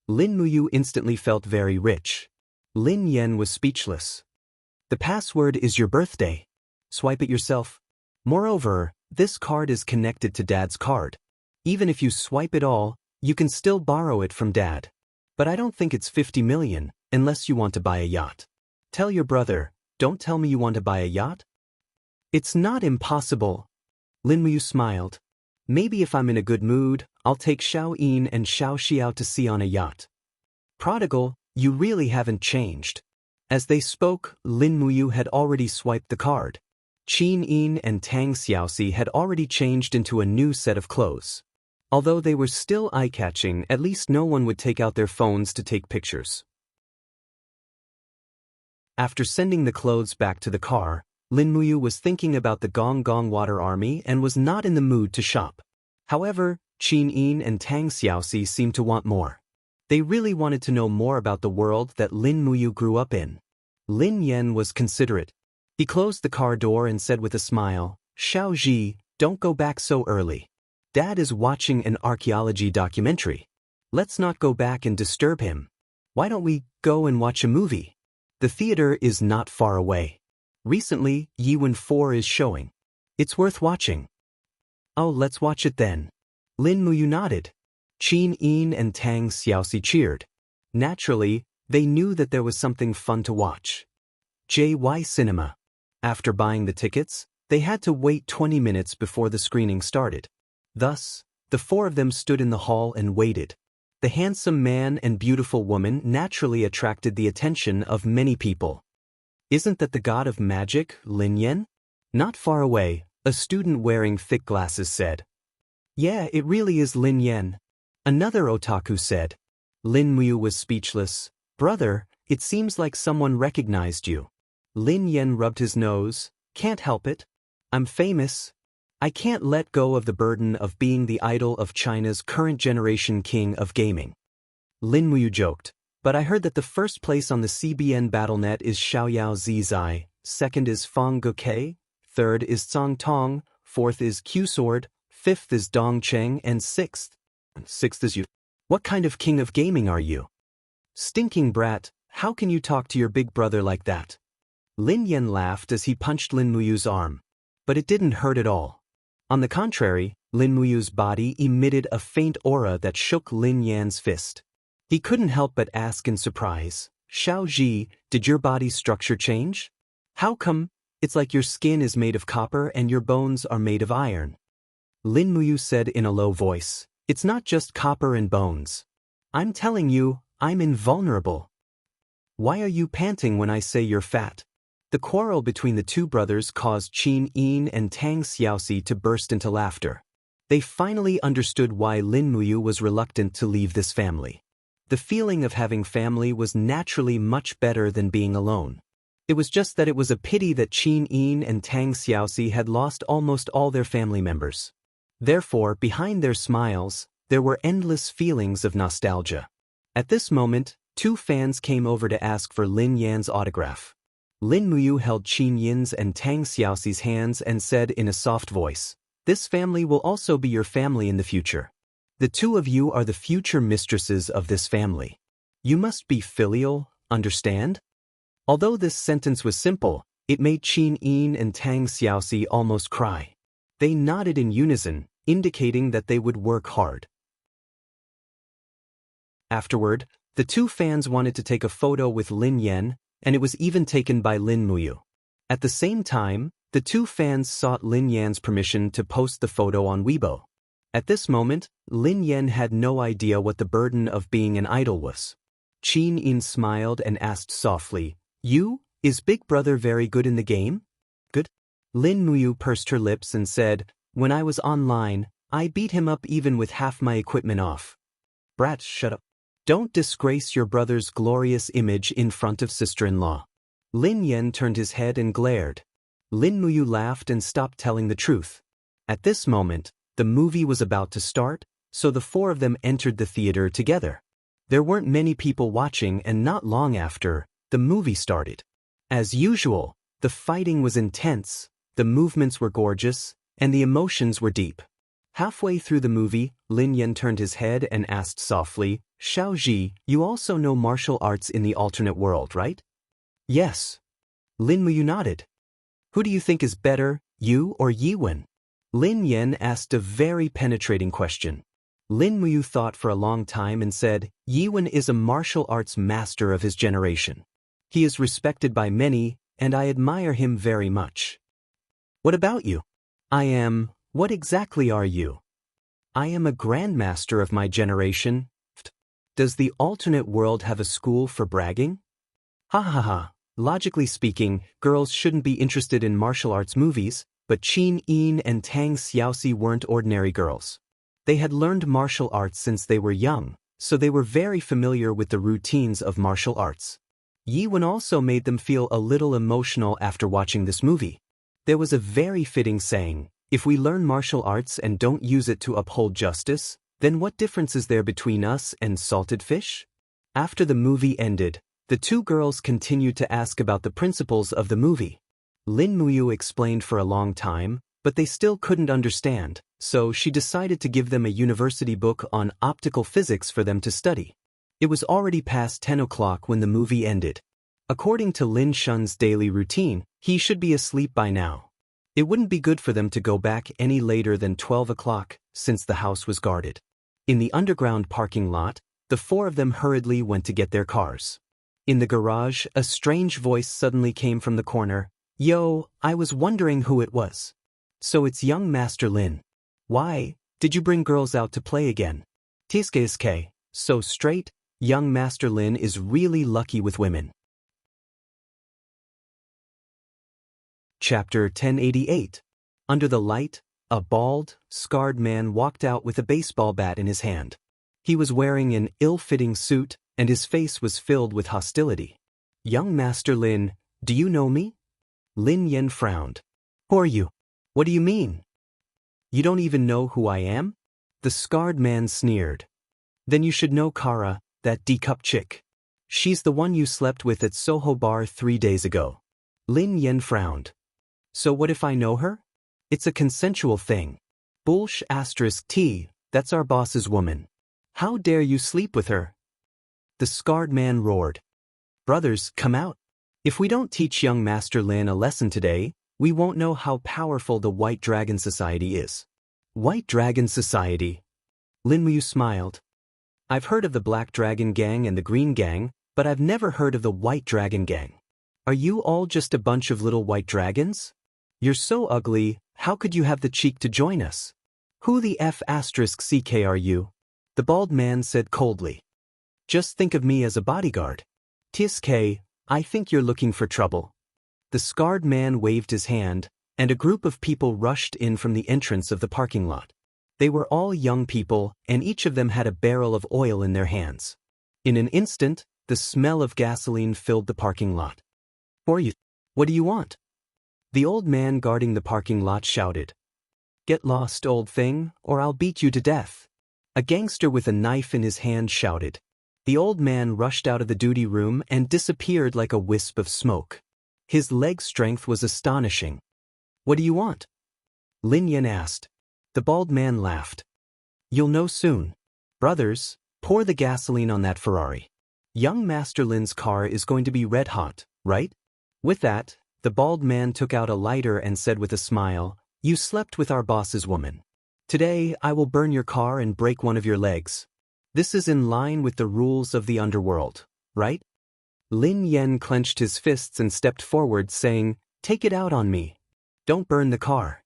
Lin Muyu instantly felt very rich. Lin Yan was speechless. "The password is your birthday. Swipe it yourself. Moreover, this card is connected to Dad's card. Even if you swipe it all, you can still borrow it from Dad. But I don't think it's 50 million, unless you want to buy a yacht. Tell your brother, don't tell me you want to buy a yacht." "It's not impossible." Lin Muyu smiled. "Maybe if I'm in a good mood, I'll take Xiao Yin and Xiao Xi out to sea on a yacht." "Prodigal, you really haven't changed." As they spoke, Lin Muyu had already swiped the card. Qin Yin and Tang Xiaoxi had already changed into a new set of clothes. Although they were still eye-catching, at least no one would take out their phones to take pictures. After sending the clothes back to the car, Lin Muyu was thinking about the Gong Gong Water Army and was not in the mood to shop. However, Qin Yin and Tang Xiaoxi seemed to want more. They really wanted to know more about the world that Lin Muyu grew up in. Lin Yan was considerate. He closed the car door and said with a smile, "Xiao Ji, don't go back so early. Dad is watching an archaeology documentary. Let's not go back and disturb him. Why don't we go and watch a movie? The theater is not far away. Recently, Yiwen 4 is showing. It's worth watching." "Oh, let's watch it then." Lin Muyu nodded. Qin Yin and Tang Xiaoxi cheered. Naturally, they knew that there was something fun to watch. JY Cinema. After buying the tickets, they had to wait 20 minutes before the screening started. Thus, the 4 of them stood in the hall and waited. The handsome man and beautiful woman naturally attracted the attention of many people. "Isn't that the god of magic, Lin Yan?" Not far away, a student wearing thick glasses said. "Yeah, it really is Lin Yan." Another otaku said. Lin Muyu was speechless. "Brother, it seems like someone recognized you." Lin Yan rubbed his nose. "Can't help it. I'm famous. I can't let go of the burden of being the idol of China's current generation king of gaming." Lin Muyu joked, "But I heard that the first place on the CBN BattleNet is Xiaoyao Zizai, second is Fang Gokei, third is Zhang Tong, fourth is Q-Sword, fifth is Dong Cheng, and sixth is you. What kind of king of gaming are you? Stinking brat, how can you talk to your big brother like that?" Lin Yan laughed as he punched Lin Muyu's arm. But it didn't hurt at all. On the contrary, Lin Muyu's body emitted a faint aura that shook Lin Yan's fist. He couldn't help but ask in surprise, "Xiao Ji, did your body's structure change? How come? It's like your skin is made of copper and your bones are made of iron." Lin Muyu said in a low voice, "It's not just copper and bones. I'm telling you, I'm invulnerable. Why are you panting when I say you're fat?" The quarrel between the 2 brothers caused Qin Yin and Tang Xiaoxi to burst into laughter. They finally understood why Lin Muyu was reluctant to leave this family. The feeling of having family was naturally much better than being alone. It was just that it was a pity that Qin Yin and Tang Xiaoxi had lost almost all their family members. Therefore, behind their smiles, there were endless feelings of nostalgia. At this moment, 2 fans came over to ask for Lin Yan's autograph. Lin Muyu held Qin Yin's and Tang Xiaoxi's hands and said in a soft voice, "This family will also be your family in the future. The 2 of you are the future mistresses of this family. You must be filial, understand? Although this sentence was simple, it made Qin Yin and Tang Xiaoxi almost cry. They nodded in unison, indicating that they would work hard. Afterward, the two fans wanted to take a photo with Lin Yan, and it was even taken by Lin Muyu. At the same time, the two fans sought Lin Yan's permission to post the photo on Weibo. At this moment, Lin Yan had no idea what the burden of being an idol was. Qin Yin smiled and asked softly, Is Big Brother very good in the game? Good? Lin Muyu pursed her lips and said, When I was online, I beat him up even with half my equipment off. Brat, shut up. Don't disgrace your brother's glorious image in front of sister-in-law. Lin Yan turned his head and glared. Lin Muyu laughed and stopped telling the truth. At this moment, the movie was about to start, so the four of them entered the theater together. There weren't many people watching, and not long after, the movie started. As usual, the fighting was intense, the movements were gorgeous, and the emotions were deep. Halfway through the movie, Lin Yan turned his head and asked softly, Xiaoji, you also know martial arts in the alternate world, right? Yes. Lin Muyu nodded. Who do you think is better, you or Yiwen? Lin Yan asked a very penetrating question. Lin Muyu thought for a long time and said, Yiwen is a martial arts master of his generation. He is respected by many, and I admire him very much. What about you? What exactly are you? I am a grandmaster of my generation. Does the alternate world have a school for bragging? Ha ha ha. Logically speaking, girls shouldn't be interested in martial arts movies, but Qin Yin and Tang Xiaoxi weren't ordinary girls. They had learned martial arts since they were young, so they were very familiar with the routines of martial arts. Yiwen also made them feel a little emotional after watching this movie. There was a very fitting saying, if we learn martial arts and don't use it to uphold justice, then what difference is there between us and salted fish? After the movie ended, the two girls continued to ask about the principles of the movie. Lin Muyu explained for a long time, but they still couldn't understand, so she decided to give them a university book on optical physics for them to study. It was already past 10 o'clock when the movie ended. According to Lin Shun's daily routine, he should be asleep by now. It wouldn't be good for them to go back any later than 12 o'clock, since the house was guarded. In the underground parking lot, the four of them hurriedly went to get their cars. In the garage, a strange voice suddenly came from the corner. Yo, I was wondering who it was. So it's young Master Lin. Why, did you bring girls out to play again? Tiske, so straight, young Master Lin is really lucky with women. Chapter 1088. Under the light, a bald, scarred man walked out with a baseball bat in his hand. He was wearing an ill-fitting suit, and his face was filled with hostility. Young Master Lin, do you know me? Lin Yan frowned. Who are you? What do you mean? You don't even know who I am? The scarred man sneered. Then you should know Kara, that D-cup chick. She's the one you slept with at Soho Bar 3 days ago. Lin Yan frowned. So what if I know her? It's a consensual thing. Bullsh *T, that's our boss's woman. How dare you sleep with her? The scarred man roared. Brothers, come out. If we don't teach young Master Lin a lesson today, we won't know how powerful the White Dragon Society is. White Dragon Society? Lin Muyu smiled. I've heard of the Black Dragon Gang and the Green Gang, but I've never heard of the White Dragon Gang. Are you all just a bunch of little white dragons? You're so ugly, how could you have the cheek to join us? Who the *CK are you? The bald man said coldly. Just think of me as a bodyguard. Tiske, I think you're looking for trouble. The scarred man waved his hand, and a group of people rushed in from the entrance of the parking lot. They were all young people, and each of them had a barrel of oil in their hands. In an instant, the smell of gasoline filled the parking lot. Who are you? What do you want? The old man guarding the parking lot shouted. Get lost, old thing, or I'll beat you to death. A gangster with a knife in his hand shouted. The old man rushed out of the duty room and disappeared like a wisp of smoke. His leg strength was astonishing. What do you want? Lin Yan asked. The bald man laughed. You'll know soon. Brothers, pour the gasoline on that Ferrari. Young Master Lin's car is going to be red hot, right? With that, the bald man took out a lighter and said with a smile, "You slept with our boss's woman. Today, I will burn your car and break one of your legs. This is in line with the rules of the underworld, right?" Lin Yen clenched his fists and stepped forward, saying, "Take it out on me. Don't burn the car."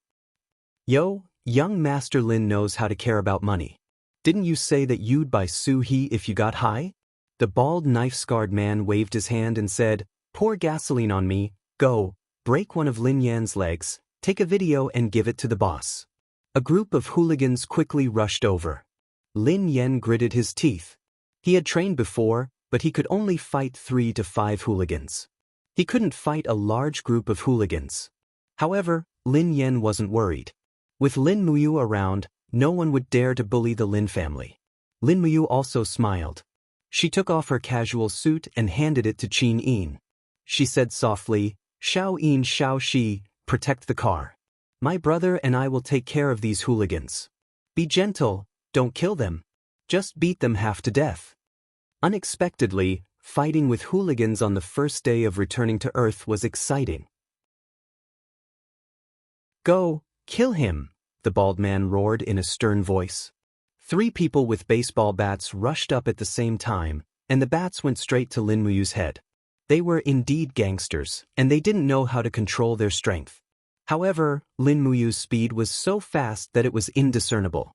"Yo, young Master Lin knows how to care about money. Didn't you say that you'd buy Su He if you got high?" The bald knife-scarred man waved his hand and said, "Pour gasoline on me, go, break one of Lin Yan's legs, take a video and give it to the boss." A group of hooligans quickly rushed over. Lin Yan gritted his teeth. He had trained before, but he could only fight 3 to 5 hooligans. He couldn't fight a large group of hooligans. However, Lin Yan wasn't worried. With Lin Muyu around, no one would dare to bully the Lin family. Lin Muyu also smiled. She took off her casual suit and handed it to Qin Yin. She said softly, "Xiao Yin Xiao Shi, protect the car. My brother and I will take care of these hooligans. Be gentle, don't kill them. Just beat them half to death." Unexpectedly, fighting with hooligans on the first day of returning to Earth was exciting. "Go, kill him," the bald man roared in a stern voice. 3 people with baseball bats rushed up at the same time, and the bats went straight to Lin Muyu's head. They were indeed gangsters, and they didn't know how to control their strength. However, Lin Muyu's speed was so fast that it was indiscernible.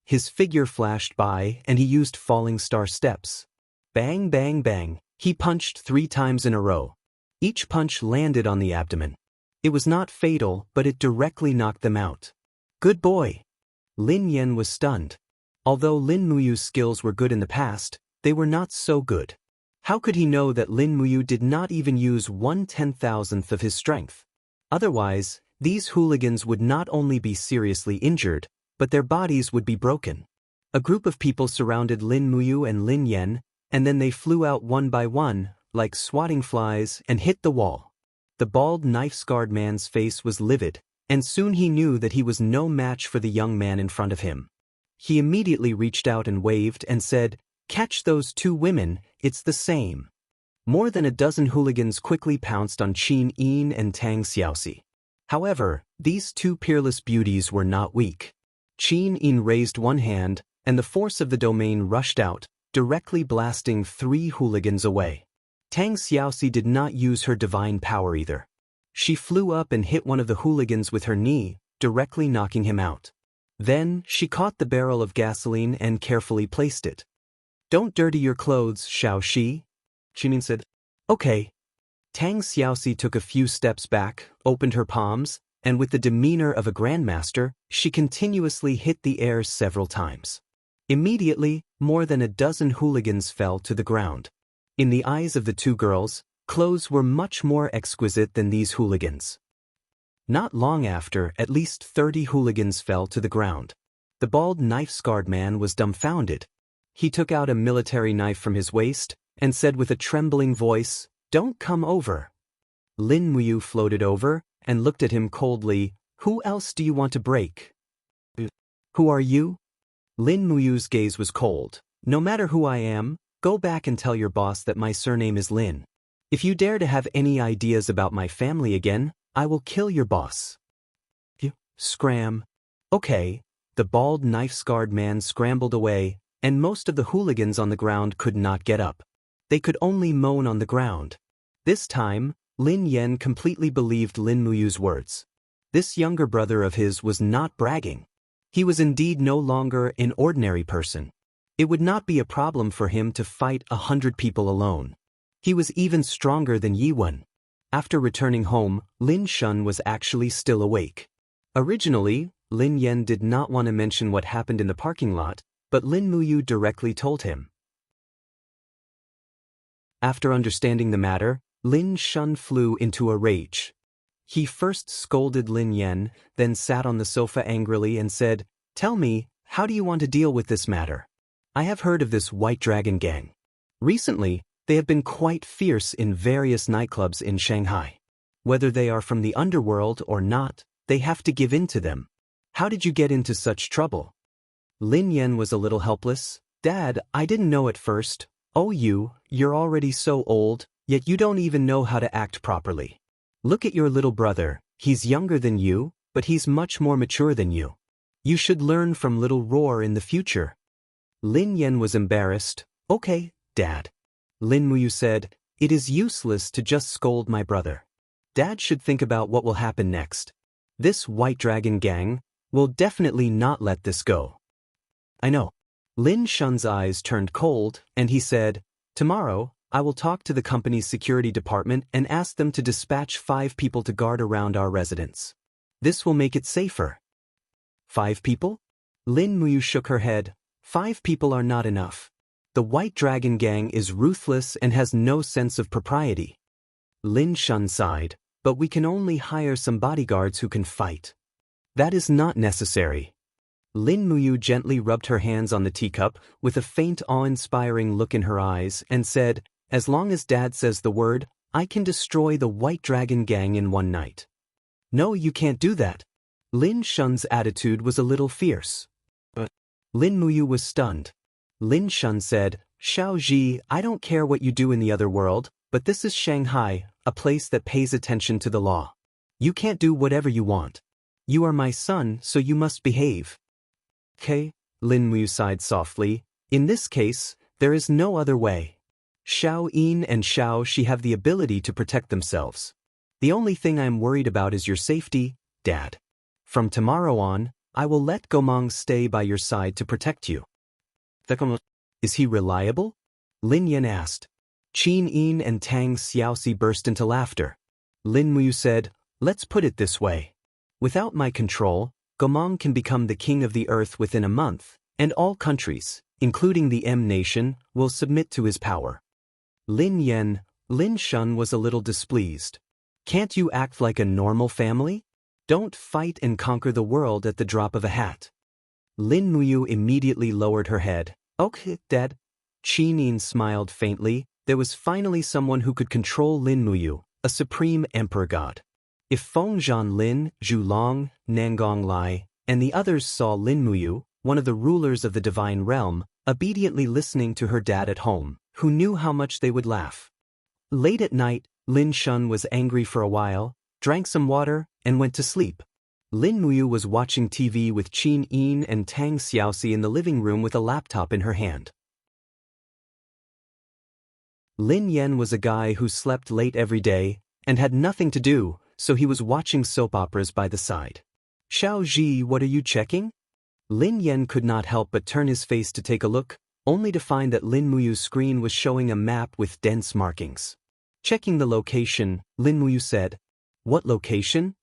His figure flashed by, and he used falling star steps. Bang, bang, bang, he punched 3 times in a row. Each punch landed on the abdomen. It was not fatal, but it directly knocked them out. "Good boy." Lin Yan was stunned. Although Lin Muyu's skills were good in the past, they were not so good. How could he know that Lin Muyu did not even use 1/10,000th of his strength? Otherwise, these hooligans would not only be seriously injured, but their bodies would be broken. A group of people surrounded Lin Muyu and Lin Yan, and then they flew out one by one, like swatting flies, and hit the wall. The bald knife-scarred man's face was livid, and soon he knew that he was no match for the young man in front of him. He immediately reached out and waved and said, "Catch those 2 women, it's the same." More than a dozen hooligans quickly pounced on Qin Yin and Tang Xiaoxi. However, these 2 peerless beauties were not weak. Qin Yin raised one hand, and the force of the domain rushed out, directly blasting 3 hooligans away. Tang Xiaoxi did not use her divine power either. She flew up and hit one of the hooligans with her knee, directly knocking him out. Then, she caught the barrel of gasoline and carefully placed it. "Don't dirty your clothes, Xiao Shi," Qin said. "Okay." Tang Xiaoxi took a few steps back, opened her palms, and with the demeanor of a grandmaster, she continuously hit the air several times. Immediately, more than a dozen hooligans fell to the ground. In the eyes of the 2 girls, clothes were much more exquisite than these hooligans. Not long after, at least 30 hooligans fell to the ground. The bald knife-scarred man was dumbfounded. He took out a military knife from his waist and said with a trembling voice, "Don't come over." Lin Muyu floated over and looked at him coldly. "Who else do you want to break?" "Who are you?" Lin Muyu's gaze was cold. "No matter who I am, go back and tell your boss that my surname is Lin. If you dare to have any ideas about my family again, I will kill your boss." Scram. Okay. The bald knife-scarred man scrambled away, and most of the hooligans on the ground could not get up. They could only moan on the ground. This time, Lin Yan completely believed Lin Muyu's words. This younger brother of his was not bragging. He was indeed no longer an ordinary person. It would not be a problem for him to fight 100 people alone. He was even stronger than Yi Wen. After returning home, Lin Shun was actually still awake. Originally, Lin Yan did not want to mention what happened in the parking lot, but Lin Muyu directly told him. After understanding the matter, Lin Shun flew into a rage. He first scolded Lin Yan, then sat on the sofa angrily and said, "Tell me, how do you want to deal with this matter? I have heard of this White Dragon gang. Recently, they have been quite fierce in various nightclubs in Shanghai. Whether they are from the underworld or not, they have to give in to them. How did you get into such trouble?" Lin Yan was a little helpless. "Dad, I didn't know at first. Oh you're already so old, yet you don't even know how to act properly. Look at your little brother, he's younger than you, but he's much more mature than you. You should learn from little Roar in the future. Lin Yan was embarrassed. Okay, Dad. Lin Muyu said, it is useless to just scold my brother. Dad should think about what will happen next. This White Dragon gang will definitely not let this go. I know. Lin Shun's eyes turned cold, and he said, tomorrow, I will talk to the company's security department and ask them to dispatch 5 people to guard around our residence. This will make it safer. 5 people? Lin Muyu shook her head. 5 people are not enough. The White Dragon gang is ruthless and has no sense of propriety. Lin Shun sighed, but we can only hire some bodyguards who can fight. That is not necessary. Lin Muyu gently rubbed her hands on the teacup with a faint awe-inspiring look in her eyes and said, as long as Dad says the word, I can destroy the White Dragon gang in one night. No, you can't do that. Lin Shun's attitude was a little fierce. But Lin Muyu was stunned. Lin Shun said, Xiao Ji, I don't care what you do in the other world, but this is Shanghai, a place that pays attention to the law. You can't do whatever you want. You are my son, so you must behave. Okay, Lin Muyu sighed softly. In this case, there is no other way. Xiao Yin and Xiao Shi have the ability to protect themselves. The only thing I am worried about is your safety, Dad. From tomorrow on, I will let Gomang stay by your side to protect you. Is he reliable? Lin Yan asked. Qin Yin and Tang Xiaoxi burst into laughter. Lin Muyu said, let's put it this way. Without my control, Gomang can become the king of the earth within a month, and all countries, including the M nation, will submit to his power. Lin Shun was a little displeased. Can't you act like a normal family? Don't fight and conquer the world at the drop of a hat. Lin Muyu immediately lowered her head. Okay, Dad. Qin Yin smiled faintly. There was finally someone who could control Lin Muyu, a supreme emperor god. If Feng Zhanlin, Zhu Long, Nangong Lai, and the others saw Lin Muyu, one of the rulers of the divine realm, obediently listening to her dad at home, who knew how much they would laugh. Late at night, Lin Shun was angry for a while, drank some water, and went to sleep. Lin Muyu was watching TV with Qin Yin and Tang Xiaoxi in the living room with a laptop in her hand. Lin Yan was a guy who slept late every day and had nothing to do, so he was watching soap operas by the side. Xiao Ji, what are you checking? Lin Yan could not help but turn his face to take a look, only to find that Lin Muyu's screen was showing a map with dense markings. Checking the location, Lin Muyu said, What location?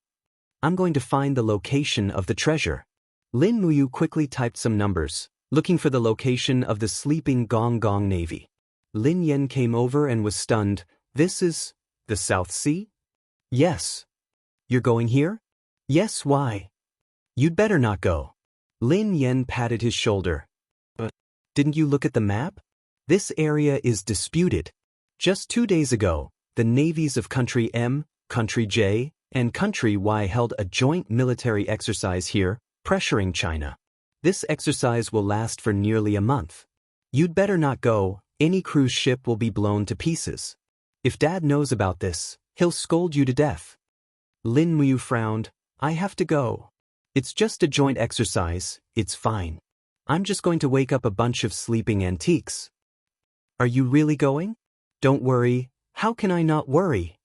I'm going to find the location of the treasure. Lin Muyu quickly typed some numbers, looking for the location of the sleeping Gong Gong Navy. Lin Yan came over and was stunned. This is the South Sea? Yes. You're going here? Yes, why? You'd better not go. Lin Yan patted his shoulder. But didn't you look at the map? This area is disputed. Just 2 days ago, the navies of Country M, Country J, and Country Y held a joint military exercise here, pressuring China. This exercise will last for nearly a month. You'd better not go, any cruise ship will be blown to pieces. If Dad knows about this, he'll scold you to death. Lin Muyu frowned. I have to go. It's just a joint exercise, it's fine. I'm just going to wake up a bunch of sleeping antiques. Are you really going? Don't worry, how can I not worry?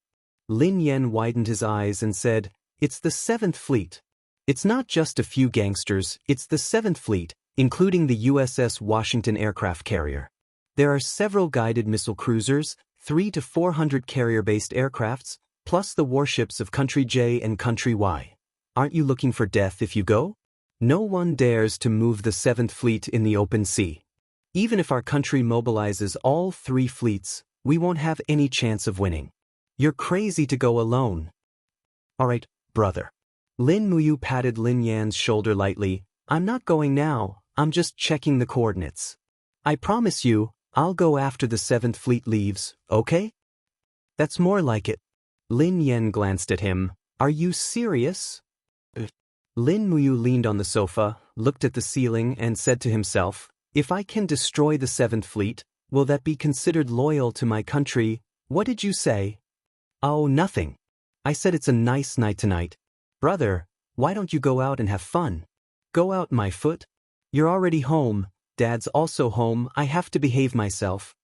Lin Yan widened his eyes and said, It's the 7th Fleet. It's not just a few gangsters, it's the 7th Fleet, including the USS Washington aircraft carrier. There are several guided missile cruisers, 300 to 400 carrier-based aircrafts, plus the warships of Country J and Country Y. Aren't you looking for death if you go? No one dares to move the 7th Fleet in the open sea. Even if our country mobilizes all 3 fleets, we won't have any chance of winning. You're crazy to go alone. All right, brother. Lin Muyu patted Lin Yan's shoulder lightly. I'm not going now, I'm just checking the coordinates. I promise you, I'll go after the 7th Fleet leaves, okay? That's more like it. Lin Yan glanced at him. Are you serious? Lin Muyu leaned on the sofa, looked at the ceiling and said to himself, If I can destroy the 7th Fleet, Will that be considered loyal to my country? What did you say? Oh, nothing. I said it's a nice night tonight. Brother, why don't you go out and have fun? Go out, my foot. You're already home. Dad's also home. I have to behave myself.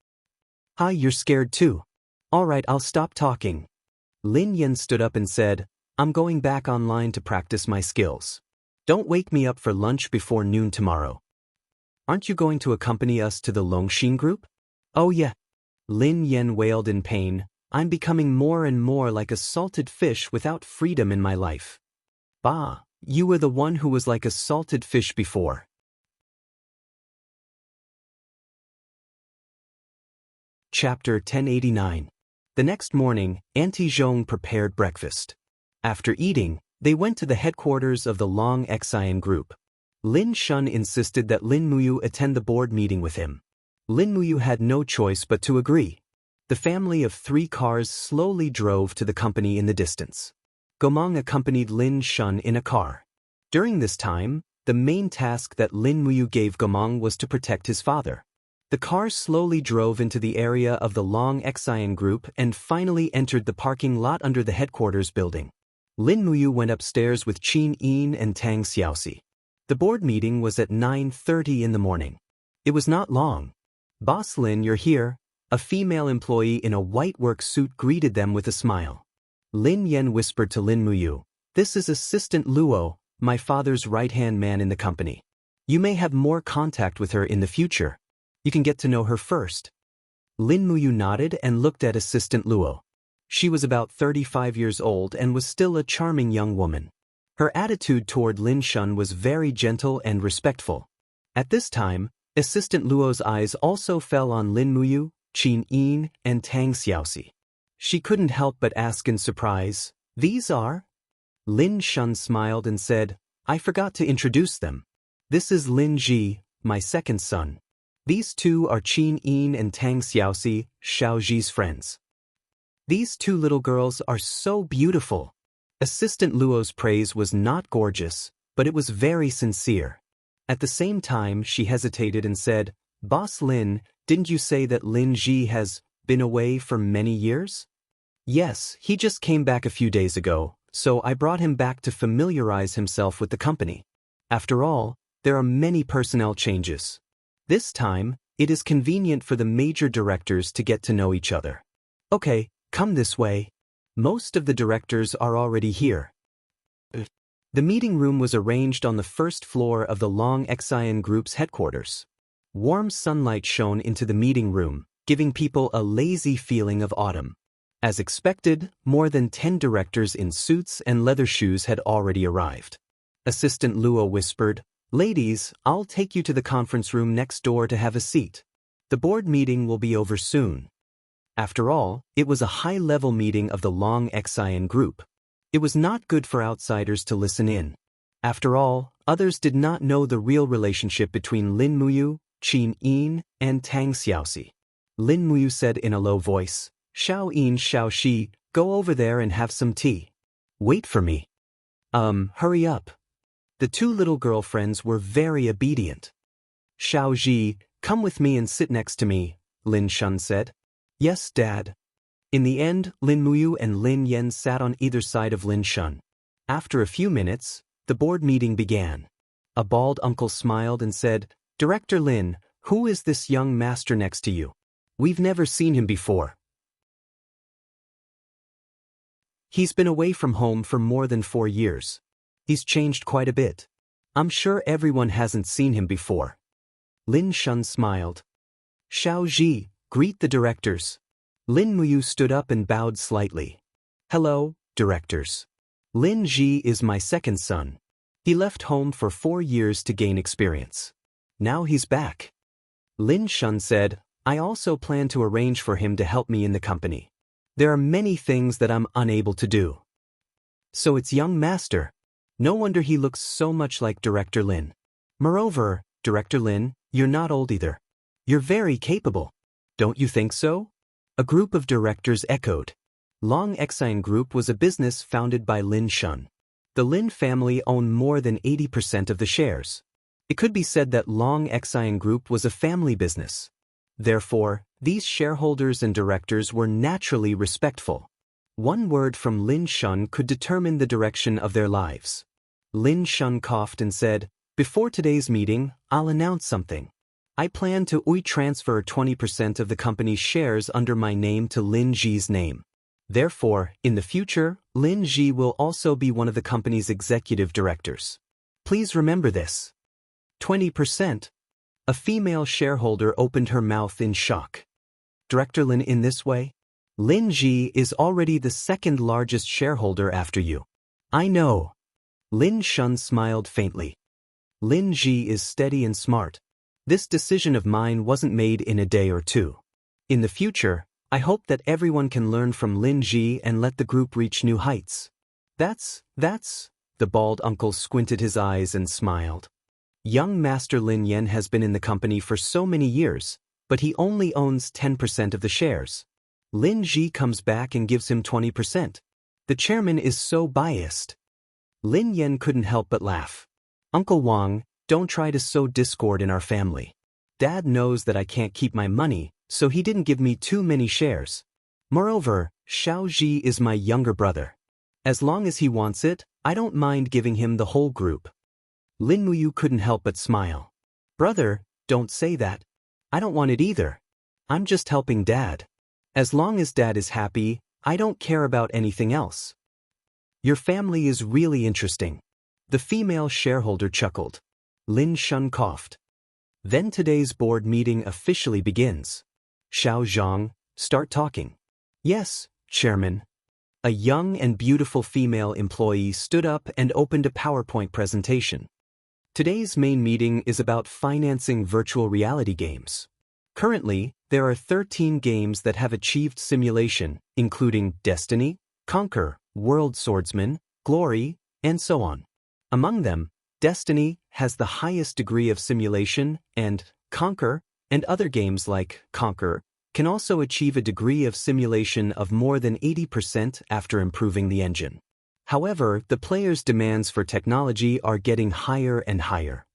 Hi, you're scared too. All right, I'll stop talking. Lin Yan stood up and said, I'm going back online to practice my skills. Don't wake me up for lunch before noon tomorrow. Aren't you going to accompany us to the Longxin group? Oh yeah. Lin Yan wailed in pain. I'm becoming more and more like a salted fish without freedom in my life. Bah, you were the one who was like a salted fish before. Chapter 1089. The next morning, Auntie Zhong prepared breakfast. After eating, they went to the headquarters of the Long Xian group. Lin Shun insisted that Lin Muyu attend the board meeting with him. Lin Muyu had no choice but to agree. The family of 3 cars slowly drove to the company in the distance. Gomang accompanied Lin Shun in a car. During this time, the main task that Lin Muyu gave Gomang was to protect his father. The car slowly drove into the area of the Long Xian group and finally entered the parking lot under the headquarters building. Lin Muyu went upstairs with Qin Yin and Tang Xiaoxi. The board meeting was at 9:30 in the morning. It was not long. Boss Lin, you're here. A female employee in a white work suit greeted them with a smile. Lin Yan whispered to Lin Muyu, this is Assistant Luo, my father's right-hand man in the company. You may have more contact with her in the future. You can get to know her first. Lin Muyu nodded and looked at Assistant Luo. She was about 35 years old and was still a charming young woman. Her attitude toward Lin Shun was very gentle and respectful. At this time, Assistant Luo's eyes also fell on Lin Muyu, Qin Yin, and Tang Xiaoxi. She couldn't help but ask in surprise, these are? Lin Shun smiled and said, I forgot to introduce them. This is Lin Ji, my second son. These 2 are Qin Yin and Tang Xiaoxi, Xiao Ji's friends. These 2 little girls are so beautiful. Assistant Luo's praise was not gorgeous, but it was very sincere. At the same time, she hesitated and said, Boss Lin, didn't you say that Lin Ji has been away for many years? Yes, he just came back a few days ago, so I brought him back to familiarize himself with the company. After all, there are many personnel changes. This time, it is convenient for the major directors to get to know each other. Okay, come this way. Most of the directors are already here. The meeting room was arranged on the first floor of the Long Xian Group's headquarters. Warm sunlight shone into the meeting room, giving people a lazy feeling of autumn. As expected, more than 10 directors in suits and leather shoes had already arrived. Assistant Luo whispered, Ladies, I'll take you to the conference room next door to have a seat. The board meeting will be over soon. After all, it was a high-level meeting of the Long Xian Group. It was not good for outsiders to listen in. After all, others did not know the real relationship between Lin Muyu, Qin Yin, and Tang Xiaoxi. Lin Muyu said in a low voice, Xiao Yin, Xiao Shi, go over there and have some tea. Wait for me. Hurry up. The 2 little girlfriends were very obedient. Xiao Ji, come with me and sit next to me, Lin Shun said. Yes, Dad. In the end, Lin Muyu and Lin Yan sat on either side of Lin Shun. After a few minutes, the board meeting began. A bald uncle smiled and said, Director Lin, who is this young master next to you? We've never seen him before. He's been away from home for more than 4 years. He's changed quite a bit. I'm sure everyone hasn't seen him before. Lin Shun smiled. Xiao Ji, greet the directors. Lin Muyu stood up and bowed slightly. Hello, directors. Lin Ji is my second son. He left home for 4 years to gain experience. Now he's back. Lin Shun said, I also plan to arrange for him to help me in the company. There are many things that I'm unable to do. So it's young master. No wonder he looks so much like Director Lin. Moreover, Director Lin, you're not old either. You're very capable. Don't you think so? A group of directors echoed. Long Xian Group was a business founded by Lin Shun. The Lin family owned more than 80% of the shares. It could be said that Long Xian Group was a family business. Therefore, these shareholders and directors were naturally respectful. One word from Lin Shun could determine the direction of their lives. Lin Shun coughed and said, "Before today's meeting, I'll announce something. I plan to transfer 20% of the company's shares under my name to Lin Ji's name. Therefore, in the future, Lin Ji will also be one of the company's executive directors. Please remember this." 20%? A female shareholder opened her mouth in shock. "Director Lin, in this way? Lin Ji is already the second largest shareholder after you." "I know." Lin Shun smiled faintly. "Lin Ji is steady and smart. This decision of mine wasn't made in a day or two. In the future, I hope that everyone can learn from Lin Ji and let the group reach new heights." That's, the bald uncle squinted his eyes and smiled. Young Master Lin Yan has been in the company for so many years, but he only owns 10% of the shares. Lin Ji comes back and gives him 20%. The chairman is so biased. Lin Yan couldn't help but laugh. "Uncle Wang, don't try to sow discord in our family. Dad knows that I can't keep my money, so he didn't give me too many shares. Moreover, Xiao Ji is my younger brother. As long as he wants it, I don't mind giving him the whole group." Lin Muyu couldn't help but smile. "Brother, don't say that. I don't want it either. I'm just helping Dad. As long as Dad is happy, I don't care about anything else." "Your family is really interesting." The female shareholder chuckled. Lin Shun coughed. "Then today's board meeting officially begins. Xiao Zhang, start talking." "Yes, Chairman." A young and beautiful female employee stood up and opened a PowerPoint presentation. Today's main meeting is about financing virtual reality games. Currently, there are 13 games that have achieved simulation, including Destiny, Conquer, World Swordsman, Glory, and so on. Among them, Destiny has the highest degree of simulation, and Conquer, and other games like Conquer, can also achieve a degree of simulation of more than 80% after improving the engine. However, the players' demands for technology are getting higher and higher.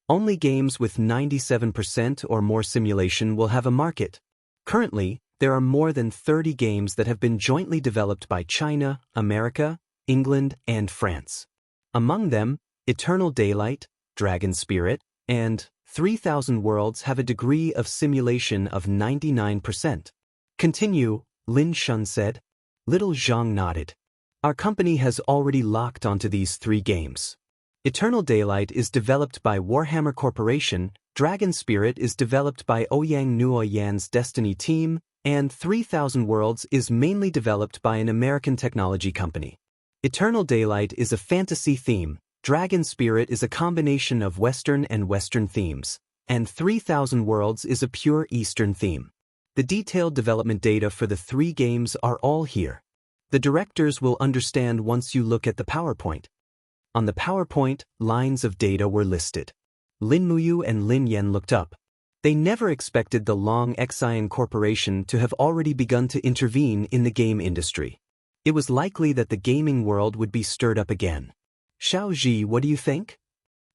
Only games with 97% or more simulation will have a market. Currently, there are more than 30 games that have been jointly developed by China, America, England, and France. Among them, Eternal Daylight, Dragon Spirit, and 3000 Worlds have a degree of simulation of 99%. "Continue," Lin Shun said. Little Zhang nodded. "Our company has already locked onto these 3 games. Eternal Daylight is developed by Warhammer Corporation, Dragon Spirit is developed by Ouyang Nuo Yan's Destiny team, and 3000 Worlds is mainly developed by an American technology company. Eternal Daylight is a fantasy theme, Dragon Spirit is a combination of Western and Western themes, and 3000 Worlds is a pure Eastern theme. The detailed development data for the 3 games are all here. The directors will understand once you look at the PowerPoint." On the PowerPoint, lines of data were listed. Lin Muyu and Lin Yan looked up. They never expected the Long Xian Corporation to have already begun to intervene in the game industry. It was likely that the gaming world would be stirred up again. "Xiao Ji, what do you think?"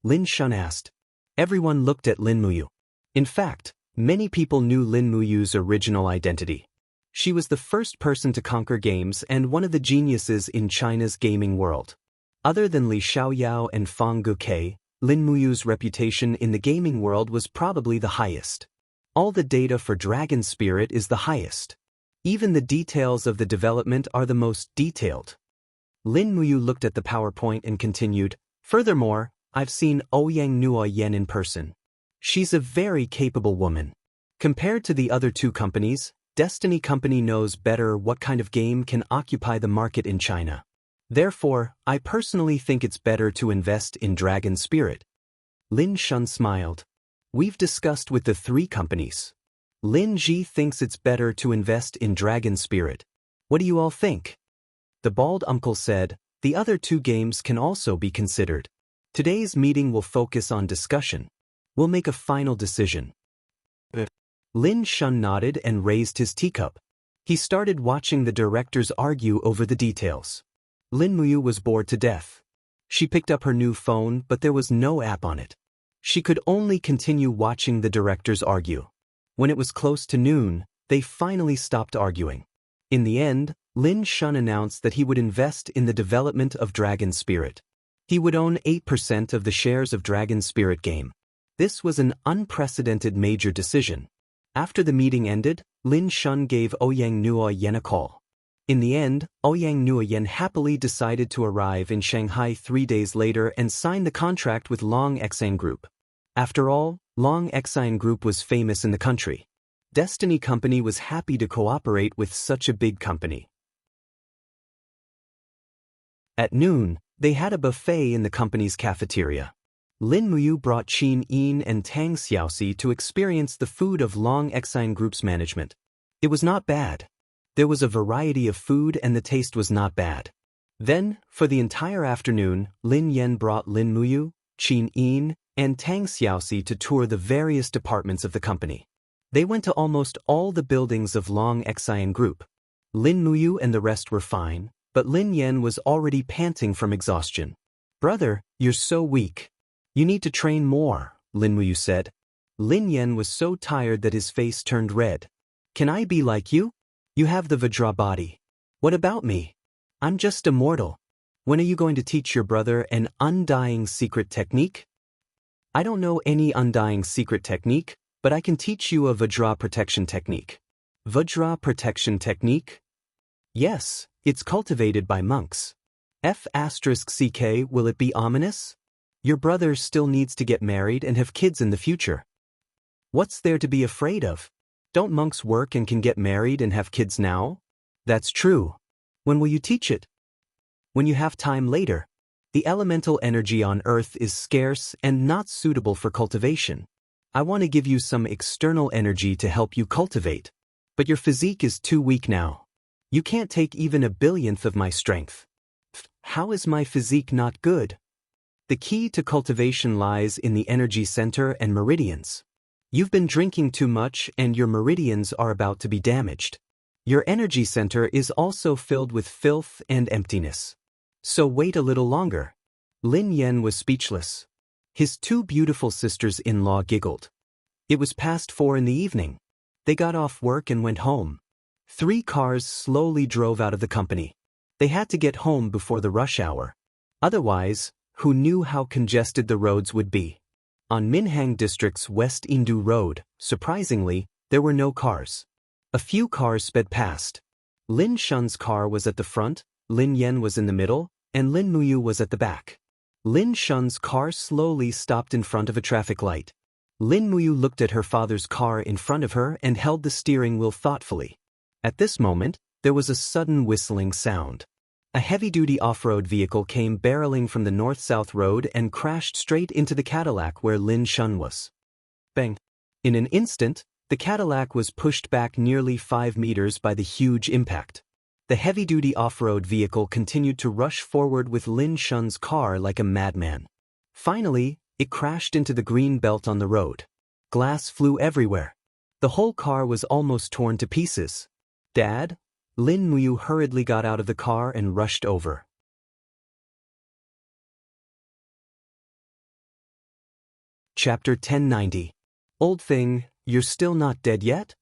Lin Shun asked. Everyone looked at Lin Muyu. In fact, many people knew Lin Muyu's original identity. She was the first person to conquer games and one of the geniuses in China's gaming world. Other than Li Xiaoyao and Fang Guke, Lin Muyu's reputation in the gaming world was probably the highest. All the data for Dragon Spirit is the highest. Even the details of the development are the most detailed. Lin Muyu looked at the PowerPoint and continued, "Furthermore, I've seen Ouyang Nuo Yan in person. She's a very capable woman. Compared to the other 2 companies, Destiny Company knows better what kind of game can occupy the market in China. Therefore, I personally think it's better to invest in Dragon Spirit." Lin Shun smiled. "We've discussed with the 3 companies. Lin Ji thinks it's better to invest in Dragon Spirit. What do you all think?" The bald uncle said, "The other 2 games can also be considered. Today's meeting will focus on discussion. We'll make a final decision." Lin Shun nodded and raised his teacup. He started watching the directors argue over the details. Lin Muyu was bored to death. She picked up her new phone, but there was no app on it. She could only continue watching the directors argue. When it was close to noon, they finally stopped arguing. In the end, Lin Shun announced that he would invest in the development of Dragon Spirit. He would own 8% of the shares of Dragon Spirit game. This was an unprecedented major decision. After the meeting ended, Lin Shun gave Ouyang Nuoyen a call. In the end, Ouyang Nuoyen happily decided to arrive in Shanghai 3 days later and sign the contract with Long Exine Group. After all, Long Exine Group was famous in the country. Destiny Company was happy to cooperate with such a big company. At noon, they had a buffet in the company's cafeteria. Lin Muyu brought Qin Yin and Tang Xiaoxi to experience the food of Long Exine Group's management. It was not bad. There was a variety of food and the taste was not bad. Then, for the entire afternoon, Lin Yen brought Lin Muyu, Qin Yin, and Tang Xiaoxi to tour the various departments of the company. They went to almost all the buildings of Long Exine Group. Lin Muyu and the rest were fine, but Lin Yen was already panting from exhaustion. "Brother, you're so weak. You need to train more," Lin Muyu said. Lin Yen was so tired that his face turned red. "Can I be like you? You have the Vajra body. What about me? I'm just a mortal. When are you going to teach your brother an undying secret technique?" "I don't know any undying secret technique, but I can teach you a Vajra protection technique." "Vajra protection technique?" "Yes, it's cultivated by monks." F***CK, will it be ominous? Your brother still needs to get married and have kids in the future. What's there to be afraid of? Don't monks work and can get married and have kids now? That's true. When will you teach it? When you have time later. The elemental energy on Earth is scarce and not suitable for cultivation. I want to give you some external energy to help you cultivate. But your physique is too weak now. You can't take even a billionth of my strength. How is my physique not good? The key to cultivation lies in the energy center and meridians. You've been drinking too much and your meridians are about to be damaged. Your energy center is also filled with filth and emptiness. So wait a little longer. Lin Yen was speechless. His 2 beautiful sisters-in-law giggled. It was past 4 in the evening. They got off work and went home. 3 cars slowly drove out of the company. They had to get home before the rush hour. Otherwise, who knew how congested the roads would be? On Minhang District's West Indu Road, surprisingly, there were no cars. A few cars sped past. Lin Shun's car was at the front, Lin Yen was in the middle, and Lin Muyu was at the back. Lin Shun's car slowly stopped in front of a traffic light. Lin Muyu looked at her father's car in front of her and held the steering wheel thoughtfully. At this moment, there was a sudden whistling sound. A heavy-duty off-road vehicle came barreling from the north-south road and crashed straight into the Cadillac where Lin Shun was. Bang! In an instant, the Cadillac was pushed back nearly 5 meters by the huge impact. The heavy-duty off-road vehicle continued to rush forward with Lin Shun's car like a madman. Finally, it crashed into the green belt on the road. Glass flew everywhere. The whole car was almost torn to pieces. "Dad?" Lin Muyu hurriedly got out of the car and rushed over. Chapter 1090. Old thing, you're still not dead yet?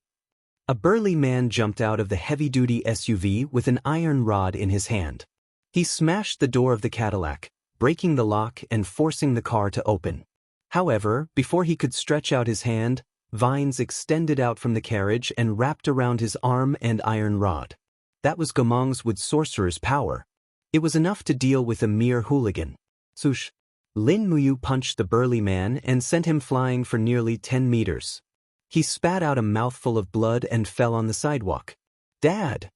A burly man jumped out of the heavy-duty SUV with an iron rod in his hand. He smashed the door of the Cadillac, breaking the lock and forcing the car to open. However, before he could stretch out his hand, vines extended out from the carriage and wrapped around his arm and iron rod. That was Gomong's wood sorcerer's power. It was enough to deal with a mere hooligan. Swoosh! Lin Muyu punched the burly man and sent him flying for nearly 10 meters. He spat out a mouthful of blood and fell on the sidewalk. "Dad!"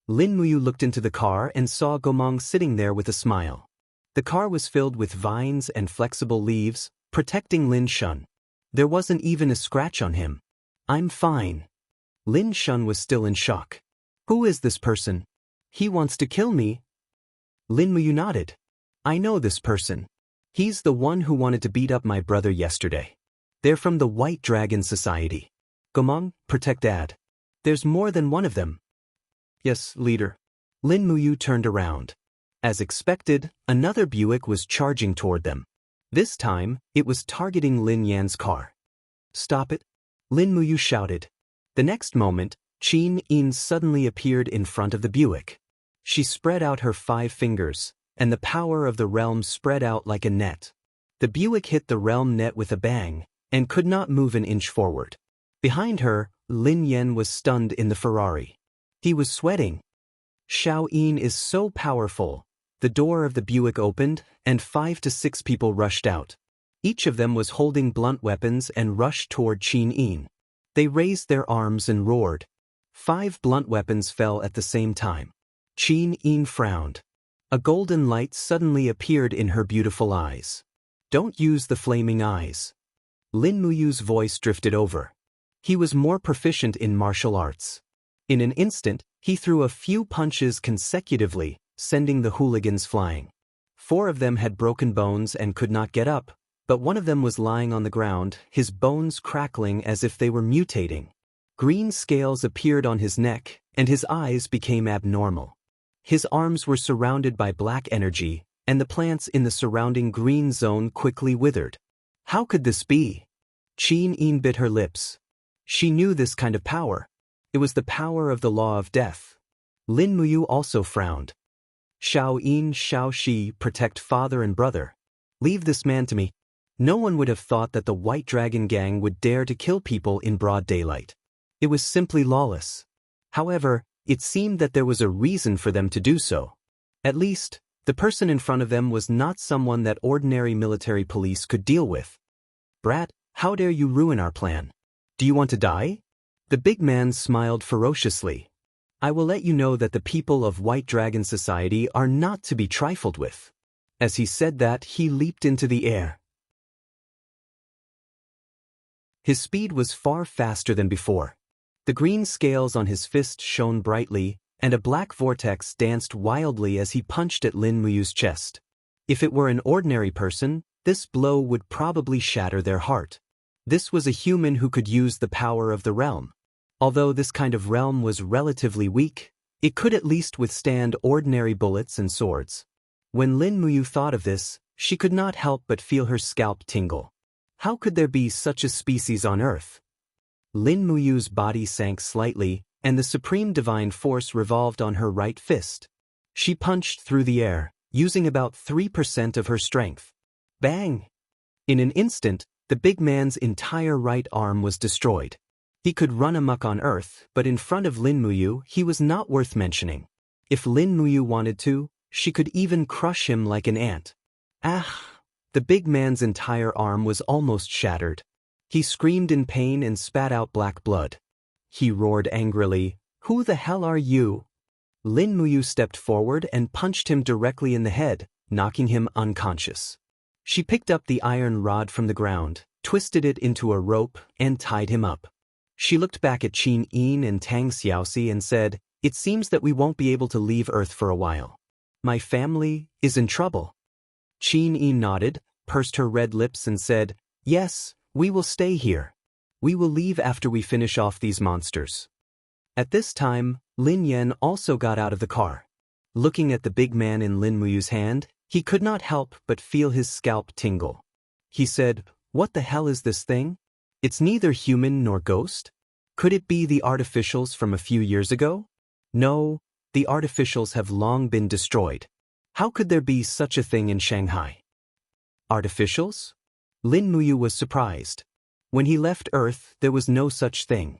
Lin Muyu looked into the car and saw Gomong sitting there with a smile. The car was filled with vines and flexible leaves, protecting Lin Shun. There wasn't even a scratch on him. "I'm fine." Lin Shun was still in shock. "Who is this person? He wants to kill me." Lin Muyu nodded. "I know this person. He's the one who wanted to beat up my brother yesterday. They're from the White Dragon Society. Gomong, protect Dad. There's more than one of them." "Yes, leader." Lin Muyu turned around. As expected, another Buick was charging toward them. This time, it was targeting Lin Yan's car. "Stop it!" Lin Muyu shouted. The next moment, Qin Yin suddenly appeared in front of the Buick. She spread out her 5 fingers, and the power of the realm spread out like a net. The Buick hit the realm net with a bang, and could not move an inch forward. Behind her, Lin Yan was stunned in the Ferrari. He was sweating. Xiao Yin is so powerful. The door of the Buick opened, and 5 to 6 people rushed out. Each of them was holding blunt weapons and rushed toward Qin Yin. They raised their arms and roared. 5 blunt weapons fell at the same time. Qin Yin frowned. A golden light suddenly appeared in her beautiful eyes. "Don't use the flaming eyes." Lin Muyu's voice drifted over. He was more proficient in martial arts. In an instant, he threw a few punches consecutively, sending the hooligans flying. 4 of them had broken bones and could not get up, but one of them was lying on the ground, his bones crackling as if they were mutating. Green scales appeared on his neck, and his eyes became abnormal. His arms were surrounded by black energy, and the plants in the surrounding green zone quickly withered. How could this be? Qin Yin bit her lips. She knew this kind of power. It was the power of the law of death. Lin Muyu also frowned. "Xiao Yin, Xiao Shi, protect father and brother. Leave this man to me." No one would have thought that the White Dragon Gang would dare to kill people in broad daylight. It was simply lawless. However, it seemed that there was a reason for them to do so. At least, the person in front of them was not someone that ordinary military police could deal with. "Brat, how dare you ruin our plan? Do you want to die?" The big man smiled ferociously. "I will let you know that the people of White Dragon Society are not to be trifled with." As he said that, he leaped into the air. His speed was far faster than before. The green scales on his fist shone brightly, and a black vortex danced wildly as he punched at Lin Muyu's chest. If it were an ordinary person, this blow would probably shatter their heart. This was a human who could use the power of the realm. Although this kind of realm was relatively weak, it could at least withstand ordinary bullets and swords. When Lin Muyu thought of this, she could not help but feel her scalp tingle. How could there be such a species on Earth? Lin Muyu's body sank slightly, and the supreme divine force revolved on her right fist. She punched through the air, using about 3% of her strength. Bang! In an instant, the big man's entire right arm was destroyed. He could run amok on Earth, but in front of Lin Muyu, he was not worth mentioning. If Lin Muyu wanted to, she could even crush him like an ant. Ah! The big man's entire arm was almost shattered. He screamed in pain and spat out black blood. He roared angrily, "Who the hell are you?" Lin Muyu stepped forward and punched him directly in the head, knocking him unconscious. She picked up the iron rod from the ground, twisted it into a rope, and tied him up. She looked back at Qin Yin and Tang Xiaoxi and said, "It seems that we won't be able to leave Earth for a while. My family is in trouble." Qin Yin nodded, pursed her red lips and said, "Yes, we will stay here. We will leave after we finish off these monsters." At this time, Lin Yan also got out of the car. Looking at the big man in Lin Muyu's hand, he could not help but feel his scalp tingle. He said, "What the hell is this thing? It's neither human nor ghost. Could it be the artificials from a few years ago? No, the artificials have long been destroyed. How could there be such a thing in Shanghai?" Artificials? Lin Muyu was surprised. When he left Earth, there was no such thing.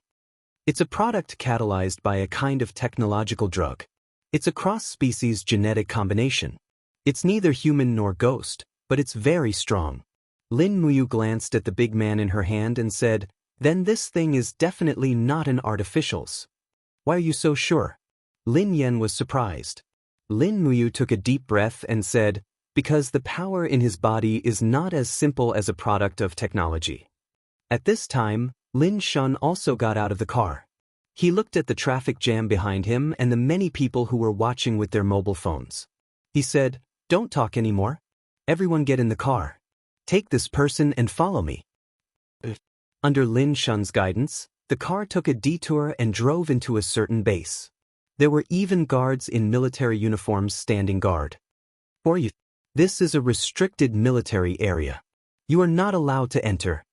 It's a product catalyzed by a kind of technological drug. It's a cross-species genetic combination. It's neither human nor ghost, but it's very strong. Lin Muyu glanced at the big man in her hand and said, "Then this thing is definitely not an artificial's." "Why are you so sure?" Lin Yan was surprised. Lin Muyu took a deep breath and said, "Because the power in his body is not as simple as a product of technology." At this time, Lin Shun also got out of the car. He looked at the traffic jam behind him and the many people who were watching with their mobile phones. He said, "Don't talk anymore. Everyone get in the car. Take this person and follow me." Under Lin Shun's guidance, the car took a detour and drove into a certain base. There were even guards in military uniforms standing guard. "For you, this is a restricted military area. You are not allowed to enter,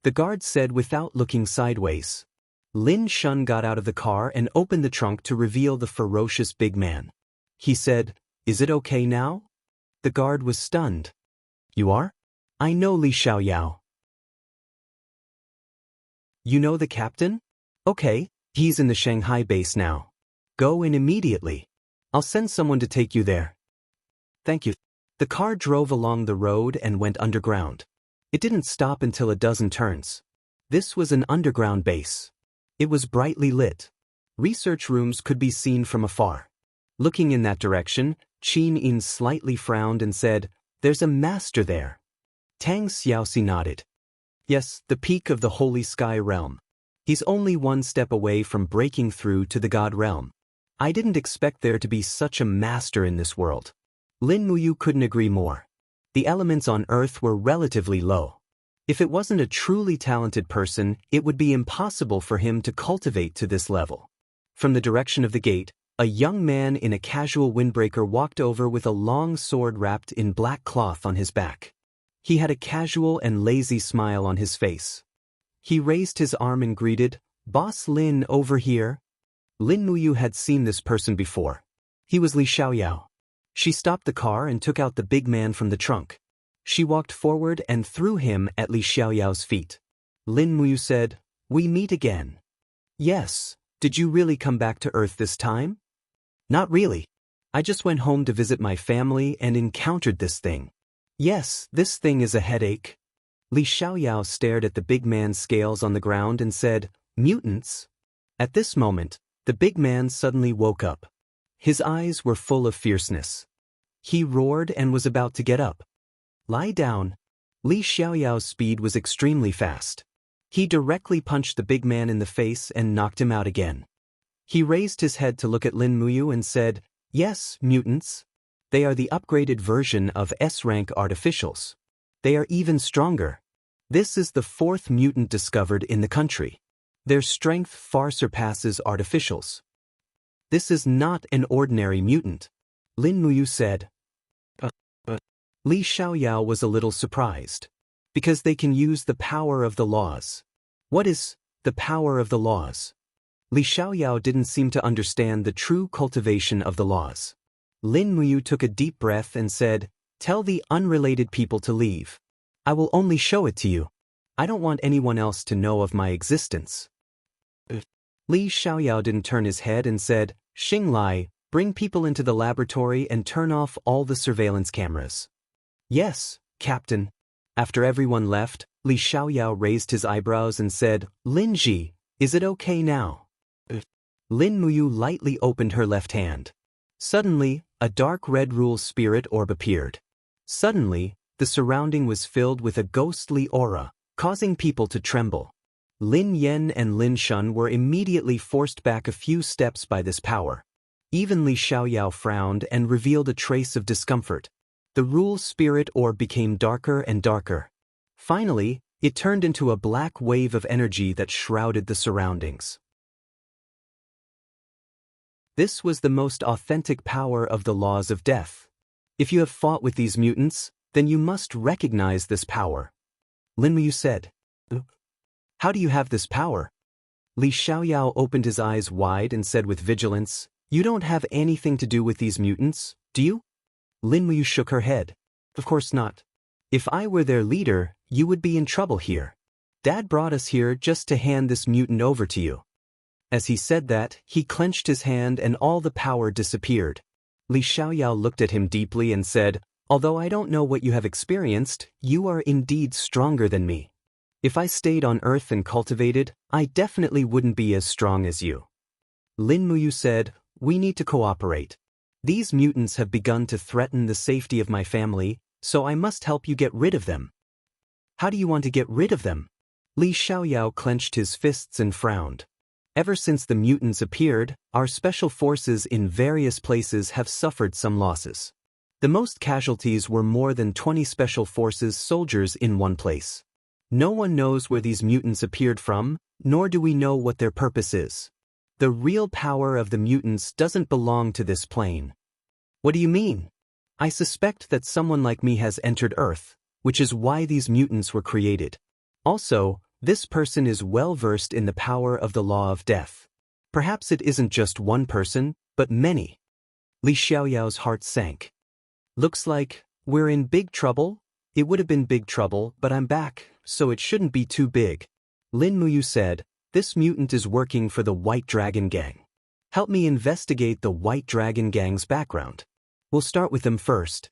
the guard said without looking sideways. Lin Shun got out of the car and opened the trunk to reveal the ferocious big man. He said, "Is it okay now?" The guard was stunned. "You are? I know Li Xiaoyao." "You know the captain? Okay, he's in the Shanghai base now. Go in immediately. I'll send someone to take you there." "Thank you." The car drove along the road and went underground. It didn't stop until a dozen turns. This was an underground base. It was brightly lit. Research rooms could be seen from afar. Looking in that direction, Qin Yin slightly frowned and said, "There's a master there." Tang Xiaoxi nodded. "Yes, the peak of the Holy Sky realm. He's only one step away from breaking through to the God realm. I didn't expect there to be such a master in this world." Lin Muyu couldn't agree more. The elements on Earth were relatively low. If it wasn't a truly talented person, it would be impossible for him to cultivate to this level. From the direction of the gate, a young man in a casual windbreaker walked over with a long sword wrapped in black cloth on his back. He had a casual and lazy smile on his face. He raised his arm and greeted, "Boss Lin over here." Lin Muyu had seen this person before. He was Li Xiaoyao. She stopped the car and took out the big man from the trunk. She walked forward and threw him at Li Xiaoyao's feet. Lin Muyu said, "We meet again." "Yes, did you really come back to Earth this time?" "Not really. I just went home to visit my family and encountered this thing." "Yes, this thing is a headache." Li Xiaoyao stared at the big man's scales on the ground and said, "Mutants?" At this moment, the big man suddenly woke up. His eyes were full of fierceness. He roared and was about to get up. "Lie down." Li Xiaoyao's speed was extremely fast. He directly punched the big man in the face and knocked him out again. He raised his head to look at Lin Muyu and said, "Yes, mutants. They are the upgraded version of S-rank artificials. They are even stronger. This is the 4th mutant discovered in the country. Their strength far surpasses artificials. This is not an ordinary mutant," Lin Muyu said. Li Xiaoyao was a little surprised. "Because they can use the power of the laws." "What is the power of the laws?" Li Xiaoyao didn't seem to understand the true cultivation of the laws. Lin Muyu took a deep breath and said, "Tell the unrelated people to leave. I will only show it to you. I don't want anyone else to know of my existence." Li Xiaoyao didn't turn his head and said, "Xinglai, bring people into the laboratory and turn off all the surveillance cameras." "Yes, Captain." After everyone left, Li Xiaoyao raised his eyebrows and said, "Linji, is it okay now?" Lin Muyu lightly opened her left hand. Suddenly, a dark red rule spirit orb appeared. Suddenly, the surrounding was filled with a ghostly aura, causing people to tremble. Lin Yen and Lin Shun were immediately forced back a few steps by this power. Even Li Xiaoyao frowned and revealed a trace of discomfort. The rule spirit orb became darker and darker. Finally, it turned into a black wave of energy that shrouded the surroundings. This was the most authentic power of the laws of death. If you have fought with these mutants, then you must recognize this power. Lin Muyu said. "How do you have this power?" Li Xiaoyao opened his eyes wide and said with vigilance, "You don't have anything to do with these mutants, do you?" Lin Muyu shook her head. "Of course not. If I were their leader, you would be in trouble here. Dad brought us here just to hand this mutant over to you." As he said that, he clenched his hand and all the power disappeared. Li Xiaoyao looked at him deeply and said, "Although I don't know what you have experienced, you are indeed stronger than me. If I stayed on Earth and cultivated, I definitely wouldn't be as strong as you." Lin Muyu said, "We need to cooperate. These mutants have begun to threaten the safety of my family, so I must help you get rid of them." "How do you want to get rid of them?" Li Xiaoyao clenched his fists and frowned. "Ever since the mutants appeared, our special forces in various places have suffered some losses. The most casualties were more than 20 special forces soldiers in one place. No one knows where these mutants appeared from, nor do we know what their purpose is. The real power of the mutants doesn't belong to this plane." "What do you mean?" "I suspect that someone like me has entered Earth. which is why these mutants were created. Also, this person is well versed in the power of the law of death. Perhaps it isn't just one person, but many. Li Xiaoyao's heart sank. Looks like we're in big trouble? It would have been big trouble, but I'm back, so it shouldn't be too big. Lin Muyu said, this mutant is working for the White Dragon Gang. Help me investigate the White Dragon Gang's background. We'll start with them first.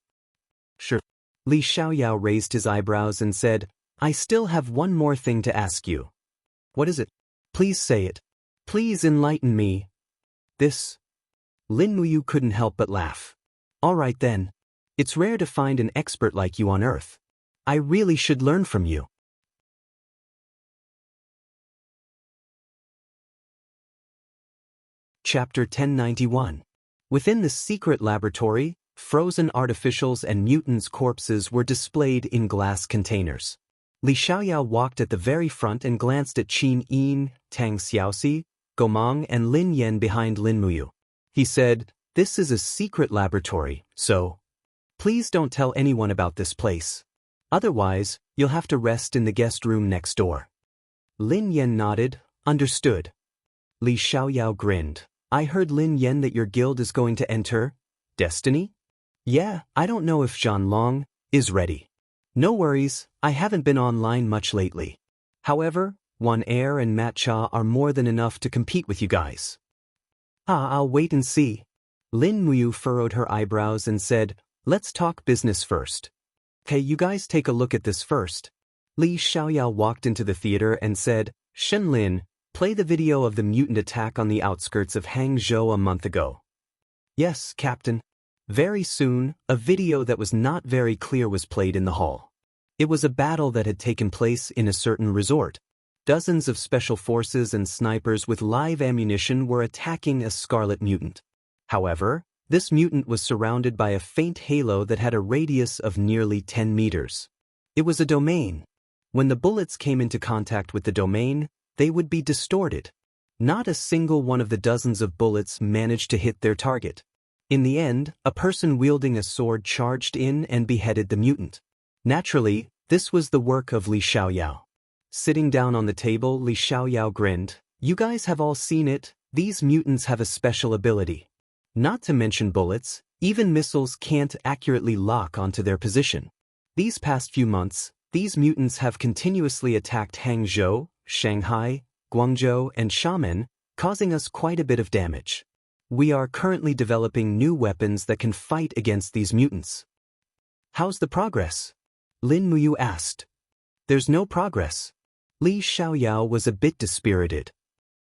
Sure. Li Xiaoyao raised his eyebrows and said, I still have one more thing to ask you. What is it? Please say it. Please enlighten me. This. Lin Muyu couldn't help but laugh. All right then. It's rare to find an expert like you on Earth. I really should learn from you. Chapter 1091. Within the secret laboratory, frozen artificials and mutants' corpses were displayed in glass containers. Li Xiaoyao walked at the very front and glanced at Qin Yin, Tang Xiaoxi, Gomang and Lin Yan behind Lin Muyu. He said, this is a secret laboratory, so please don't tell anyone about this place. Otherwise, you'll have to rest in the guest room next door. Lin Yan nodded, understood. Li Xiaoyao grinned. I heard Lin Yan that your guild is going to enter Destiny? Yeah, I don't know if Zhan Long is ready. No worries, I haven't been online much lately. However, Wan Air and Mat Cha are more than enough to compete with you guys. I'll wait and see. Lin Muyu furrowed her eyebrows and said, let's talk business first. Okay, you guys take a look at this first. Li Xiaoyao walked into the theater and said, Shen Lin, play the video of the mutant attack on the outskirts of Hangzhou a month ago. Yes, Captain. Very soon, a video that was not very clear was played in the hall. It was a battle that had taken place in a certain resort. Dozens of special forces and snipers with live ammunition were attacking a scarlet mutant. However, this mutant was surrounded by a faint halo that had a radius of nearly 10 meters. It was a domain. When the bullets came into contact with the domain, they would be distorted. Not a single one of the dozens of bullets managed to hit their target. In the end, a person wielding a sword charged in and beheaded the mutant. Naturally, this was the work of Li Xiaoyao. Sitting down on the table, Li Xiaoyao grinned. You guys have all seen it, these mutants have a special ability. Not to mention bullets, even missiles can't accurately lock onto their position. These past few months, these mutants have continuously attacked Hangzhou, Shanghai, Guangzhou, and Xiamen, causing us quite a bit of damage. We are currently developing new weapons that can fight against these mutants. How's the progress? Lin Muyu asked. There's no progress. Li Xiaoyao was a bit dispirited.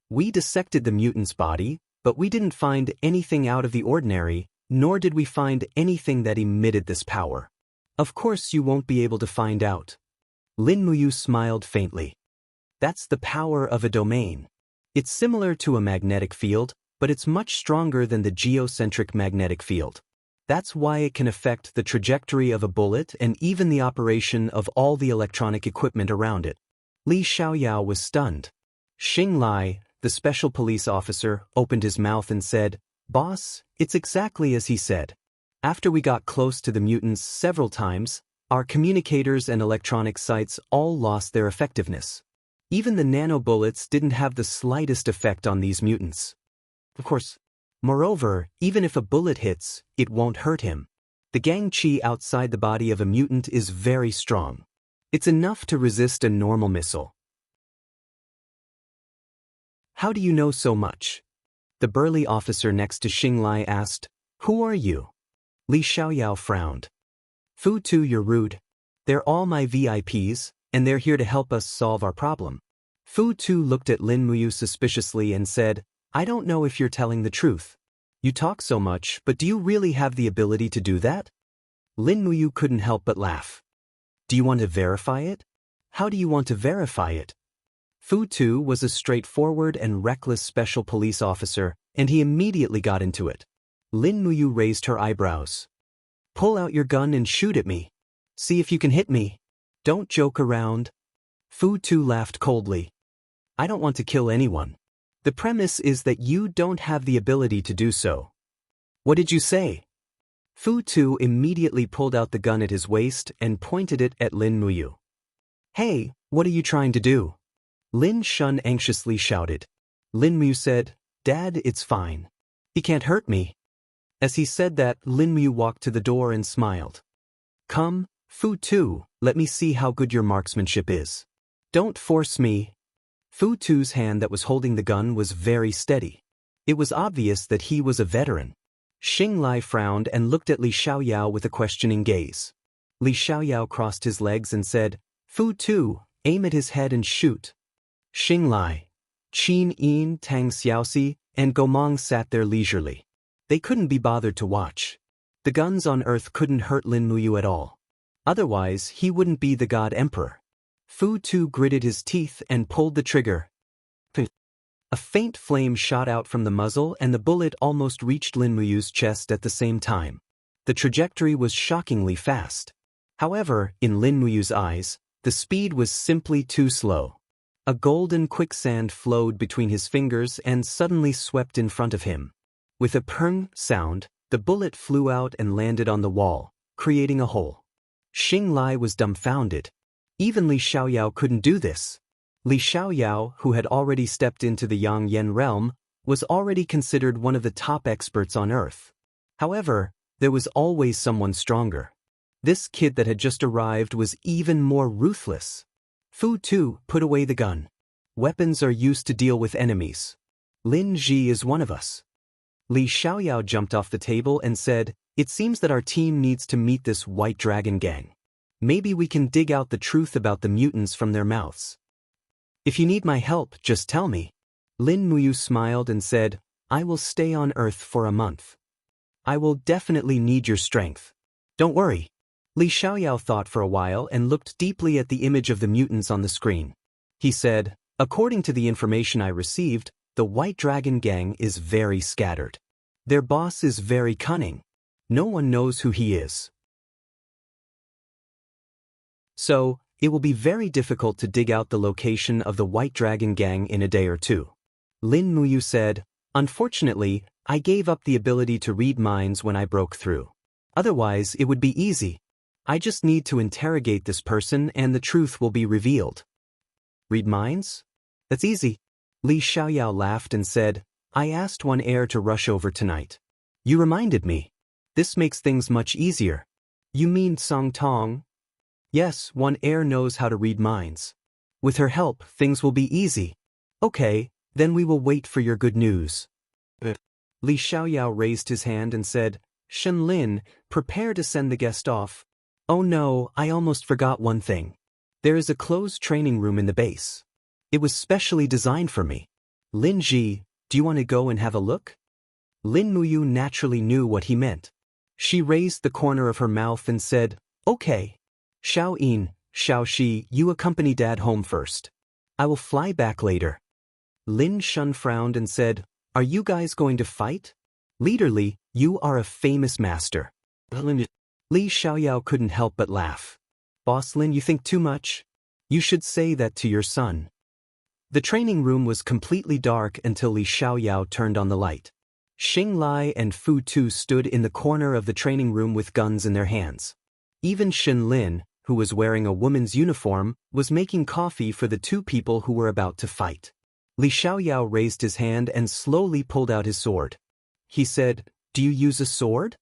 We dissected the mutant's body, but we didn't find anything out of the ordinary, nor did we find anything that emitted this power. Of course you won't be able to find out. Lin Muyu smiled faintly. That's the power of a domain. It's similar to a magnetic field, but it's much stronger than the geocentric magnetic field. That's why it can affect the trajectory of a bullet and even the operation of all the electronic equipment around it. Li Xiaoyao was stunned. Xing Lai, the special police officer, opened his mouth and said, Boss, it's exactly as he said. After we got close to the mutants several times, our communicators and electronic sites all lost their effectiveness. Even the nanobullets didn't have the slightest effect on these mutants. Of course. Moreover, even if a bullet hits, it won't hurt him. The gang qi outside the body of a mutant is very strong. It's enough to resist a normal missile. How do you know so much? The burly officer next to Xing Lai asked, Who are you? Li Xiaoyao frowned. Fu Tu, you're rude. They're all my VIPs, and they're here to help us solve our problem. Fu Tu looked at Lin Muyu suspiciously and said, I don't know if you're telling the truth. You talk so much, but do you really have the ability to do that? Lin Muyu couldn't help but laugh. Do you want to verify it? How do you want to verify it? Fu Tu was a straightforward and reckless special police officer, and he immediately got into it. Lin Muyu raised her eyebrows. Pull out your gun and shoot at me. See if you can hit me. Don't joke around. Fu Tu laughed coldly. I don't want to kill anyone. The premise is that you don't have the ability to do so. What did you say? Fu Tu immediately pulled out the gun at his waist and pointed it at Lin Muyu. Hey, what are you trying to do? Lin Shun anxiously shouted. Lin Muyu said, Dad, it's fine. He can't hurt me. As he said that, Lin Muyu walked to the door and smiled. Come, Fu Tu, let me see how good your marksmanship is. Don't force me. Fu Tu's hand that was holding the gun was very steady. It was obvious that he was a veteran. Xing Lai frowned and looked at Li Xiaoyao with a questioning gaze. Li Xiaoyao crossed his legs and said, Fu Tu, aim at his head and shoot. Xing Lai, Qin Yin, Tang Xiaoxi, and Gomang sat there leisurely. They couldn't be bothered to watch. The guns on Earth couldn't hurt Lin Muyu at all. Otherwise, he wouldn't be the God Emperor. Fu Tu gritted his teeth and pulled the trigger. A faint flame shot out from the muzzle and the bullet almost reached Lin Muyu's chest at the same time. The trajectory was shockingly fast. However, in Lin Muyu's eyes, the speed was simply too slow. A golden quicksand flowed between his fingers and suddenly swept in front of him. With a pung sound, the bullet flew out and landed on the wall, creating a hole. Xing Lai was dumbfounded. Even Li Xiaoyao couldn't do this. Li Xiaoyao, who had already stepped into the Yang Yen realm, was already considered one of the top experts on Earth. However, there was always someone stronger. This kid that had just arrived was even more ruthless. Fu Tu, put away the gun. Weapons are used to deal with enemies. Lin Ji is one of us. Li Xiaoyao jumped off the table and said, It seems that our team needs to meet this White Dragon gang. Maybe we can dig out the truth about the mutants from their mouths. If you need my help, just tell me. Lin Muyu smiled and said, I will stay on Earth for a month. I will definitely need your strength. Don't worry. Li Xiaoyao thought for a while and looked deeply at the image of the mutants on the screen. He said, According to the information I received, the White Dragon gang is very scattered. Their boss is very cunning. No one knows who he is. So, it will be very difficult to dig out the location of the White Dragon gang in a day or two. Lin Muyu said, Unfortunately, I gave up the ability to read minds when I broke through. Otherwise, it would be easy. I just need to interrogate this person and the truth will be revealed. Read minds? That's easy. Li Xiaoyao laughed and said, I asked one heir to rush over tonight. You reminded me. This makes things much easier. You mean Song Tong? Yes, one heir knows how to read minds. With her help, things will be easy. Okay, then we will wait for your good news. Li Xiaoyao raised his hand and said, Shen Lin, prepare to send the guest off. Oh no, I almost forgot one thing. There is a closed training room in the base. It was specially designed for me. Lin Ji, do you want to go and have a look? Lin Muyu naturally knew what he meant. She raised the corner of her mouth and said, Okay. Xiao Yin, Xiao Shi, you accompany Dad home first. I will fly back later. Lin Shun frowned and said, Are you guys going to fight? Leader Li, you are a famous master. Li Xiaoyao couldn't help but laugh. Boss Lin, you think too much? You should say that to your son. The training room was completely dark until Li Xiaoyao turned on the light. Xing Lai and Fu Tu stood in the corner of the training room with guns in their hands. Even Shen Lin, who was wearing a woman's uniform, was making coffee for the two people who were about to fight. Li Xiaoyao raised his hand and slowly pulled out his sword. He said, Do you use a sword?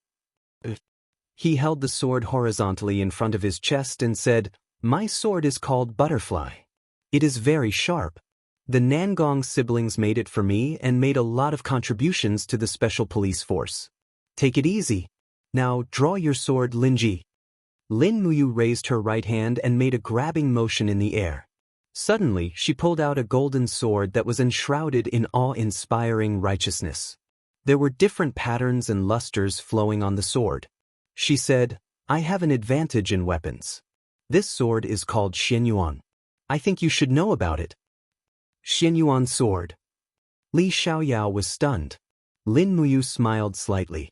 He held the sword horizontally in front of his chest and said, My sword is called Butterfly. It is very sharp. The Nangong siblings made it for me and made a lot of contributions to the special police force. Take it easy. Now draw your sword, Linji. Lin Muyu raised her right hand and made a grabbing motion in the air. Suddenly, she pulled out a golden sword that was enshrouded in awe-inspiring righteousness. There were different patterns and lusters flowing on the sword. She said, I have an advantage in weapons. This sword is called Xianyuan. I think you should know about it. Xianyuan sword. Li Xiaoyao was stunned. Lin Muyu smiled slightly.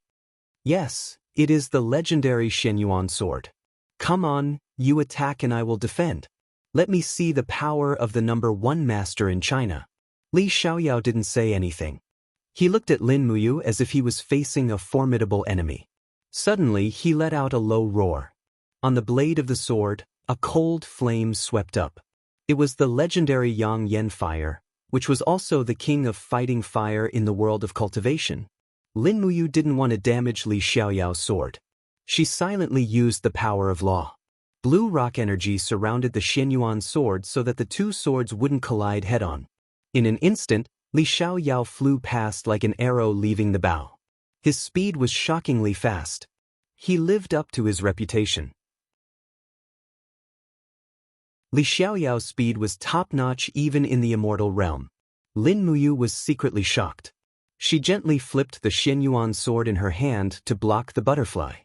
Yes, it is the legendary Xianyuan sword. Come on, you attack and I will defend. Let me see the power of the #1 master in China. Li Xiaoyao didn't say anything. He looked at Lin Muyu as if he was facing a formidable enemy. Suddenly he let out a low roar. On the blade of the sword, a cold flame swept up. It was the legendary Yang Yen fire, which was also the king of fighting fire in the world of cultivation. Lin Muyu didn't want to damage Li Xiaoyao's sword. She silently used the power of law. Blue rock energy surrounded the Xianyuan sword so that the two swords wouldn't collide head-on. In an instant, Li Xiaoyao flew past like an arrow leaving the bow. His speed was shockingly fast. He lived up to his reputation. Li Xiaoyao's speed was top-notch even in the Immortal realm. Lin Muyu was secretly shocked. She gently flipped the Xianyuan sword in her hand to block the butterfly.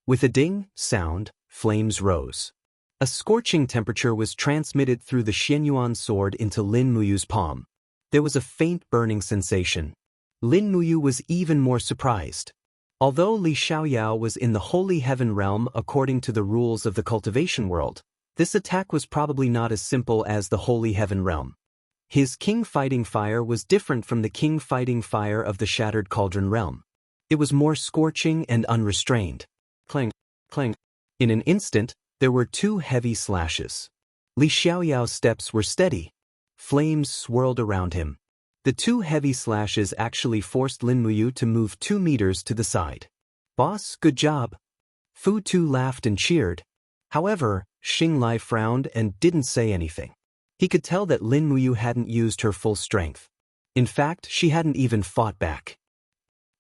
With a ding sound, flames rose. A scorching temperature was transmitted through the Xianyuan sword into Lin Muyu's palm. There was a faint burning sensation. Lin Muyu was even more surprised. Although Li Xiaoyao was in the Holy Heaven realm according to the rules of the cultivation world, this attack was probably not as simple as the Holy Heaven realm. His king fighting fire was different from the king fighting fire of the Shattered Cauldron realm. It was more scorching and unrestrained. Clang, clang. In an instant, there were two heavy slashes. Li Xiaoyao's steps were steady. Flames swirled around him. The two heavy slashes actually forced Lin Muyu to move 2 meters to the side. "Boss, good job." Fu Tu laughed and cheered. However, Xing Lai frowned and didn't say anything. He could tell that Lin Muyu hadn't used her full strength. In fact, she hadn't even fought back.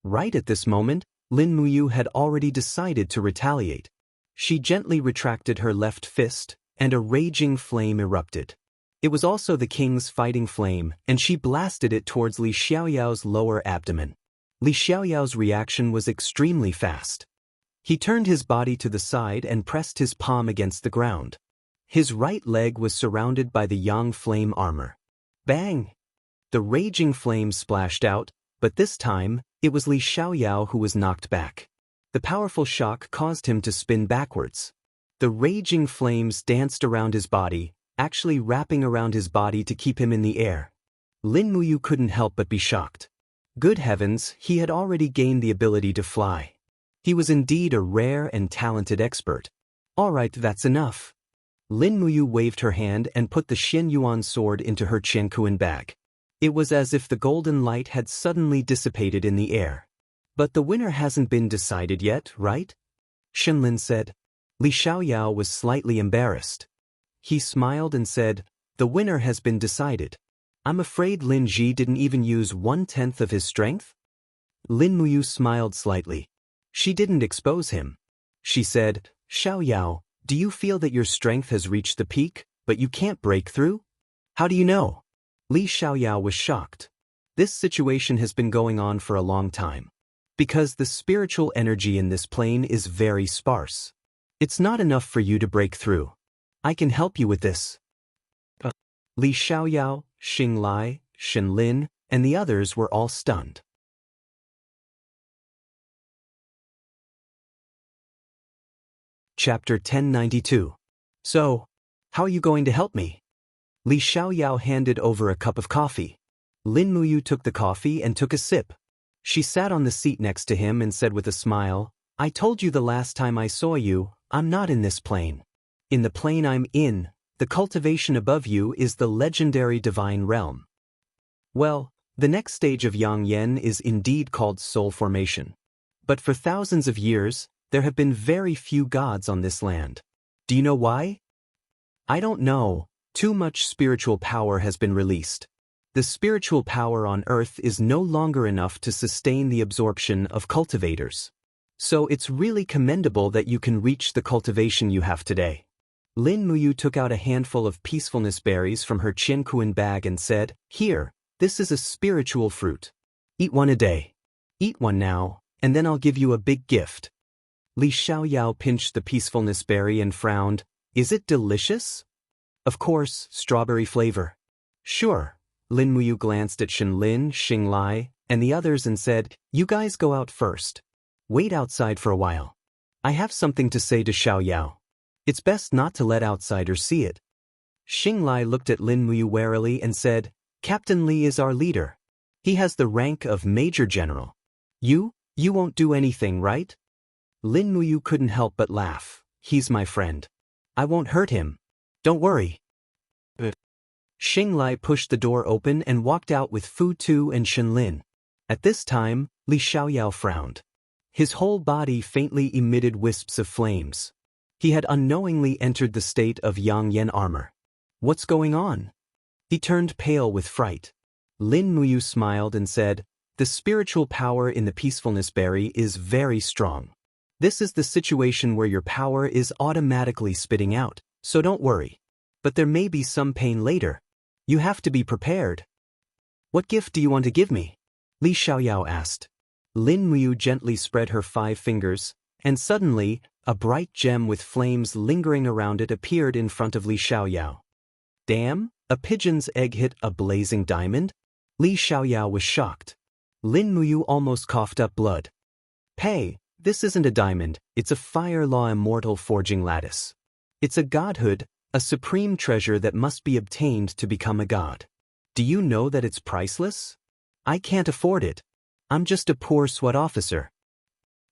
Right at this moment, Lin Muyu had already decided to retaliate. She gently retracted her left fist, and a raging flame erupted. It was also the king's fighting flame, and she blasted it towards Li Xiaoyao's lower abdomen. Li Xiaoyao's reaction was extremely fast. He turned his body to the side and pressed his palm against the ground. His right leg was surrounded by the Yang flame armor. Bang! The raging flame splashed out, but this time, it was Li Xiaoyao who was knocked back. The powerful shock caused him to spin backwards. The raging flames danced around his body, actually wrapping around his body to keep him in the air. Lin Muyu couldn't help but be shocked. Good heavens, he had already gained the ability to fly. He was indeed a rare and talented expert. All right, that's enough. Lin Muyu waved her hand and put the Xianyuan sword into her Qiankuan bag. It was as if the golden light had suddenly dissipated in the air. But the winner hasn't been decided yet, right? Shenlin said. Li Xiaoyao was slightly embarrassed. He smiled and said, "The winner has been decided. I'm afraid Lin Ji didn't even use 1/10 of his strength?" Lin Muyu smiled slightly. She didn't expose him. She said, "Xiaoyao, do you feel that your strength has reached the peak, but you can't break through?" "How do you know?" Li Xiaoyao was shocked. This situation has been going on for a long time. Because the spiritual energy in this plane is very sparse. It's not enough for you to break through. I can help you with this. Li Xiaoyao, Xing Lai, Shen Lin, and the others were all stunned. Chapter 1092. So, how are you going to help me? Li Xiaoyao handed over a cup of coffee. Lin Muyu took the coffee and took a sip. She sat on the seat next to him and said with a smile, "I told you the last time I saw you, I'm not in this plane. In the plane I'm in, the cultivation above you is the legendary divine realm. Well, the next stage of Yang Yen is indeed called soul formation. But for thousands of years, there have been very few gods on this land. Do you know why? I don't know. Too much spiritual power has been released. The spiritual power on Earth is no longer enough to sustain the absorption of cultivators. So it's really commendable that you can reach the cultivation you have today." Lin Muyu took out a handful of peacefulness berries from her Qiankuan bag and said, "Here, this is a spiritual fruit. Eat one a day. Eat one now, and then I'll give you a big gift." Li Xiaoyao pinched the peacefulness berry and frowned. "Is it delicious?" "Of course, strawberry flavor." "Sure." Lin Muyu glanced at Shen Lin, Xing Lai, and the others and said, "You guys go out first. Wait outside for a while. I have something to say to Xiaoyao. It's best not to let outsiders see it." Xing Lai looked at Lin Muyu warily and said, "Captain Li is our leader. He has the rank of Major General. You won't do anything, right?" Lin Muyu couldn't help but laugh. He's my friend. I won't hurt him. Don't worry. Xing Lai pushed the door open and walked out with Fu Tu and Shen Lin. At this time, Li Xiaoyao frowned. His whole body faintly emitted wisps of flames. He had unknowingly entered the state of Yang Yan armor. What's going on? He turned pale with fright. Lin Muyu smiled and said, the spiritual power in the peacefulness berry is very strong. This is the situation where your power is automatically spitting out, so don't worry. But there may be some pain later. You have to be prepared. What gift do you want to give me? Li Xiaoyao asked. Lin Muyu gently spread her 5 fingers, and suddenly, a bright gem with flames lingering around it appeared in front of Li Xiaoyao. Damn, a pigeon's egg hit a blazing diamond? Li Xiaoyao was shocked. Lin Muyu almost coughed up blood. Hey, this isn't a diamond, it's a fire law immortal forging lattice. It's a godhood, a supreme treasure that must be obtained to become a god. Do you know that it's priceless? I can't afford it. I'm just a poor SWAT officer.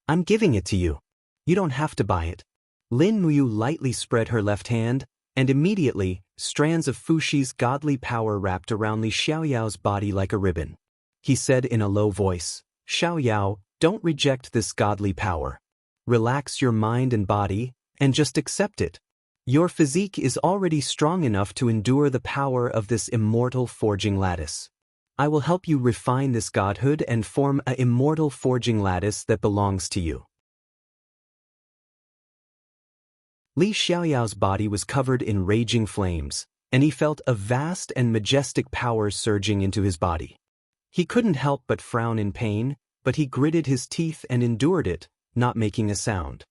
I'm giving it to you. You don't have to buy it. Lin Muyu lightly spread her left hand, and immediately, strands of Fuxi's godly power wrapped around Li Xiaoyao's body like a ribbon. He said in a low voice, Xiaoyao, don't reject this godly power. Relax your mind and body, and just accept it. Your physique is already strong enough to endure the power of this immortal forging lattice. I will help you refine this godhood and form an immortal forging lattice that belongs to you. Li Xiaoyao's body was covered in raging flames, and he felt a vast and majestic power surging into his body. He couldn't help but frown in pain, but he gritted his teeth and endured it, not making a sound.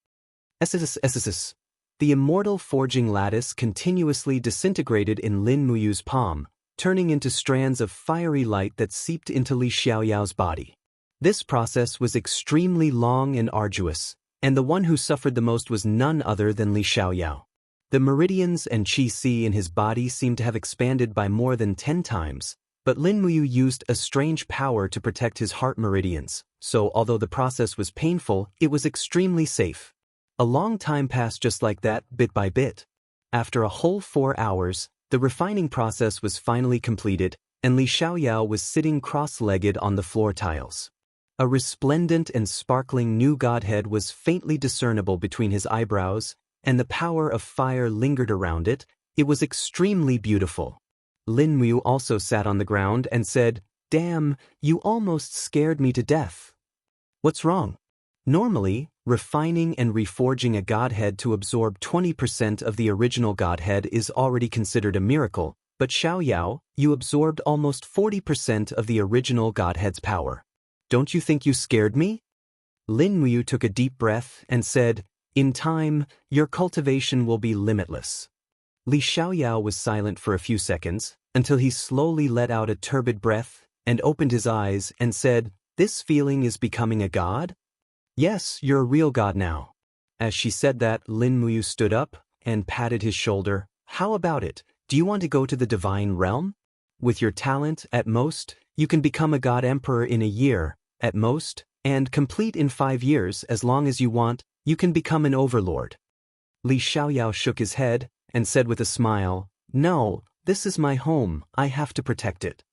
The immortal forging lattice continuously disintegrated in Lin Muyu's palm, turning into strands of fiery light that seeped into Li Xiaoyao's body. This process was extremely long and arduous, and the one who suffered the most was none other than Li Xiaoyao. The meridians and qi in his body seemed to have expanded by more than 10 times, but Lin Muyu used a strange power to protect his heart meridians, so although the process was painful, it was extremely safe. A long time passed just like that, bit by bit. After a whole 4 hours, the refining process was finally completed, and Li Xiaoyao was sitting cross-legged on the floor tiles. A resplendent and sparkling new godhead was faintly discernible between his eyebrows, and the power of fire lingered around it. It was extremely beautiful. Lin Muyu also sat on the ground and said, Damn, you almost scared me to death. What's wrong? Normally, refining and reforging a godhead to absorb 20% of the original godhead is already considered a miracle, but Xiaoyao, you absorbed almost 40% of the original godhead's power. Don't you think you scared me? Lin Muyu took a deep breath and said, In time, your cultivation will be limitless. Li Xiaoyao was silent for a few seconds, until he slowly let out a turbid breath and opened his eyes and said, This feeling is becoming a god? Yes, you're a real god now. As she said that, Lin Muyu stood up and patted his shoulder. How about it? Do you want to go to the divine realm? With your talent, at most, you can become a god emperor in a year, at most, and complete in 5 years. As long as you want, you can become an overlord. Li Xiaoyao shook his head and said with a smile, No, this is my home, I have to protect it.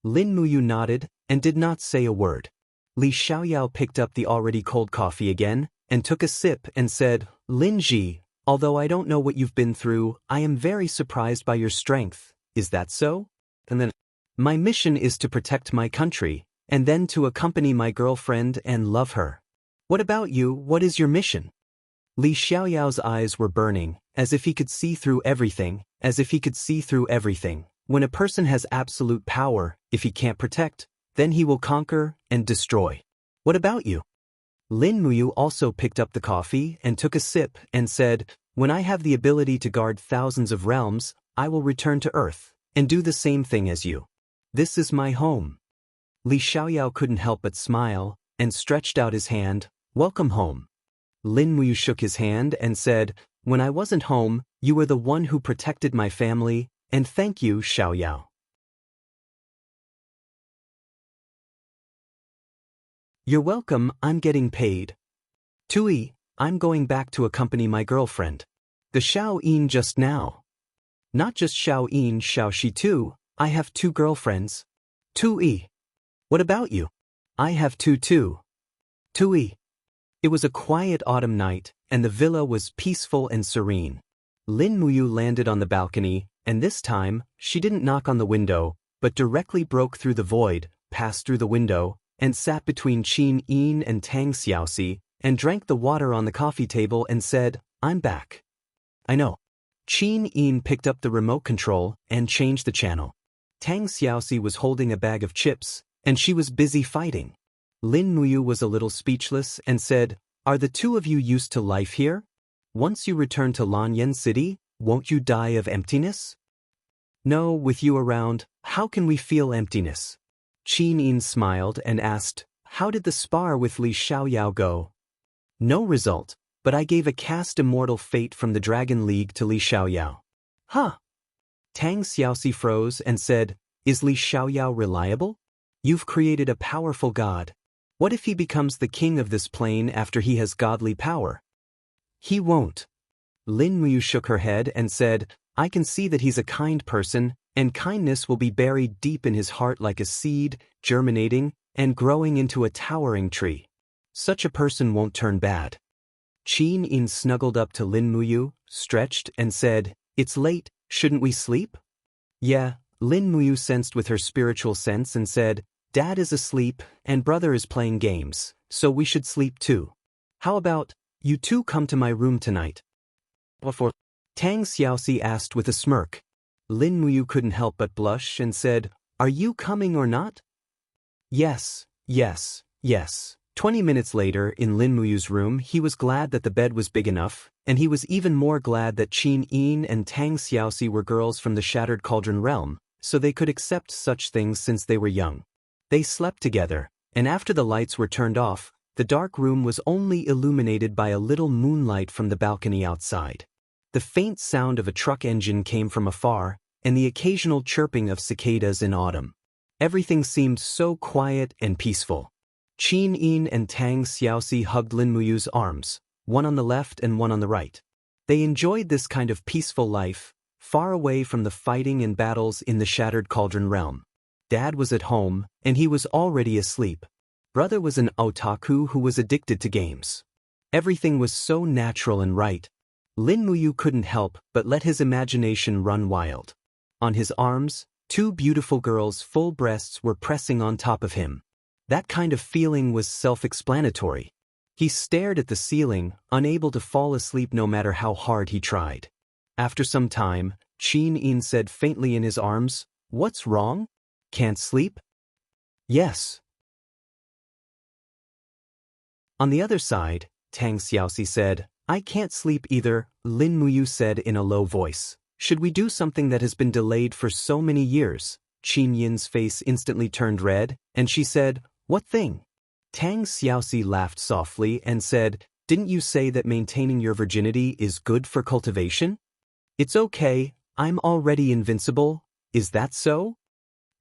Lin Muyu nodded and did not say a word. Li Xiaoyao picked up the already cold coffee again and took a sip and said, Lin Ji, although I don't know what you've been through, I am very surprised by your strength. Is that so? And then, my mission is to protect my country, and then to accompany my girlfriend and love her. What about you? What is your mission? Li Xiaoyao's eyes were burning, as if he could see through everything, When a person has absolute power, if he can't protect, then he will conquer and destroy. What about you? Lin Muyu also picked up the coffee and took a sip and said, When I have the ability to guard thousands of realms, I will return to Earth and do the same thing as you. This is my home. Li Xiaoyao couldn't help but smile and stretched out his hand. Welcome home. Lin Muyu shook his hand and said, When I wasn't home, you were the one who protected my family, and thank you, Xiaoyao. You're welcome, I'm getting paid. Tui, I'm going back to accompany my girlfriend. The Xiao Yin just now. Not just Xiao Yin, Xiao Shi too. I have 2 girlfriends. 2 What about you? I have 2 too. 2 It was a quiet autumn night, and the villa was peaceful and serene. Lin Muyu landed on the balcony, and this time, she didn't knock on the window, but directly broke through the void, passed through the window, and sat between Qin Yin and Tang Xiaoxi, and drank the water on the coffee table and said, "I'm back." I know. Qin Yin picked up the remote control and changed the channel. Tang Xiaoxi was holding a bag of chips, and she was busy fighting. Lin Muyu was a little speechless and said, "Are the 2 of you used to life here? Once you return to Lanyan City, won't you die of emptiness?" "No, with you around, how can we feel emptiness?" Qin Yin smiled and asked, "How did the spar with Li Xiaoyao go?" "No result, but I gave a cast immortal fate from the Dragon League to Li Xiaoyao." "Huh?" Tang Xiaoxi froze and said, "Is Li Xiaoyao reliable? You've created a powerful god. What if he becomes the king of this plane after he has godly power?" "He won't." Lin Muyu shook her head and said, "I can see that he's a kind person, and kindness will be buried deep in his heart like a seed, germinating, and growing into a towering tree. Such a person won't turn bad." Qin Yin snuggled up to Lin Muyu, stretched, and said, "It's late, shouldn't we sleep?" "Yeah," Lin Muyu sensed with her spiritual sense and said, "Dad is asleep, and brother is playing games, so we should sleep too. How about, you 2 come to my room tonight?" "What for?" Tang Xiaoxi asked with a smirk. Lin Muyu couldn't help but blush and said, "Are you coming or not?" "Yes, yes, yes." 20 minutes later, in Lin Muyu's room, he was glad that the bed was big enough, and he was even more glad that Qin Yin and Tang Xiaoxi were girls from the Shattered Cauldron realm, so they could accept such things since they were young. They slept together, and after the lights were turned off, the dark room was only illuminated by a little moonlight from the balcony outside. The faint sound of a truck engine came from afar, and the occasional chirping of cicadas in autumn. Everything seemed so quiet and peaceful. Qin Yin and Tang Xiaoxi hugged Lin Muyu's arms, one on the left and one on the right. They enjoyed this kind of peaceful life, far away from the fighting and battles in the Shattered Cauldron realm. Dad was at home, and he was already asleep. Brother was an otaku who was addicted to games. Everything was so natural and right. Lin Muyu couldn't help but let his imagination run wild. On his arms, 2 beautiful girls' full breasts were pressing on top of him. That kind of feeling was self-explanatory. He stared at the ceiling, unable to fall asleep no matter how hard he tried. After some time, Qin Yin said faintly in his arms, "What's wrong? Can't sleep?" "Yes." On the other side, Tang Xiaoxi said, "I can't sleep either," Lin Muyu said in a low voice. "Should we do something that has been delayed for so many years?" Qin Yin's face instantly turned red, and she said, "What thing?" Tang Xiaoxi laughed softly and said, "Didn't you say that maintaining your virginity is good for cultivation?" "It's okay, I'm already invincible, is that so?"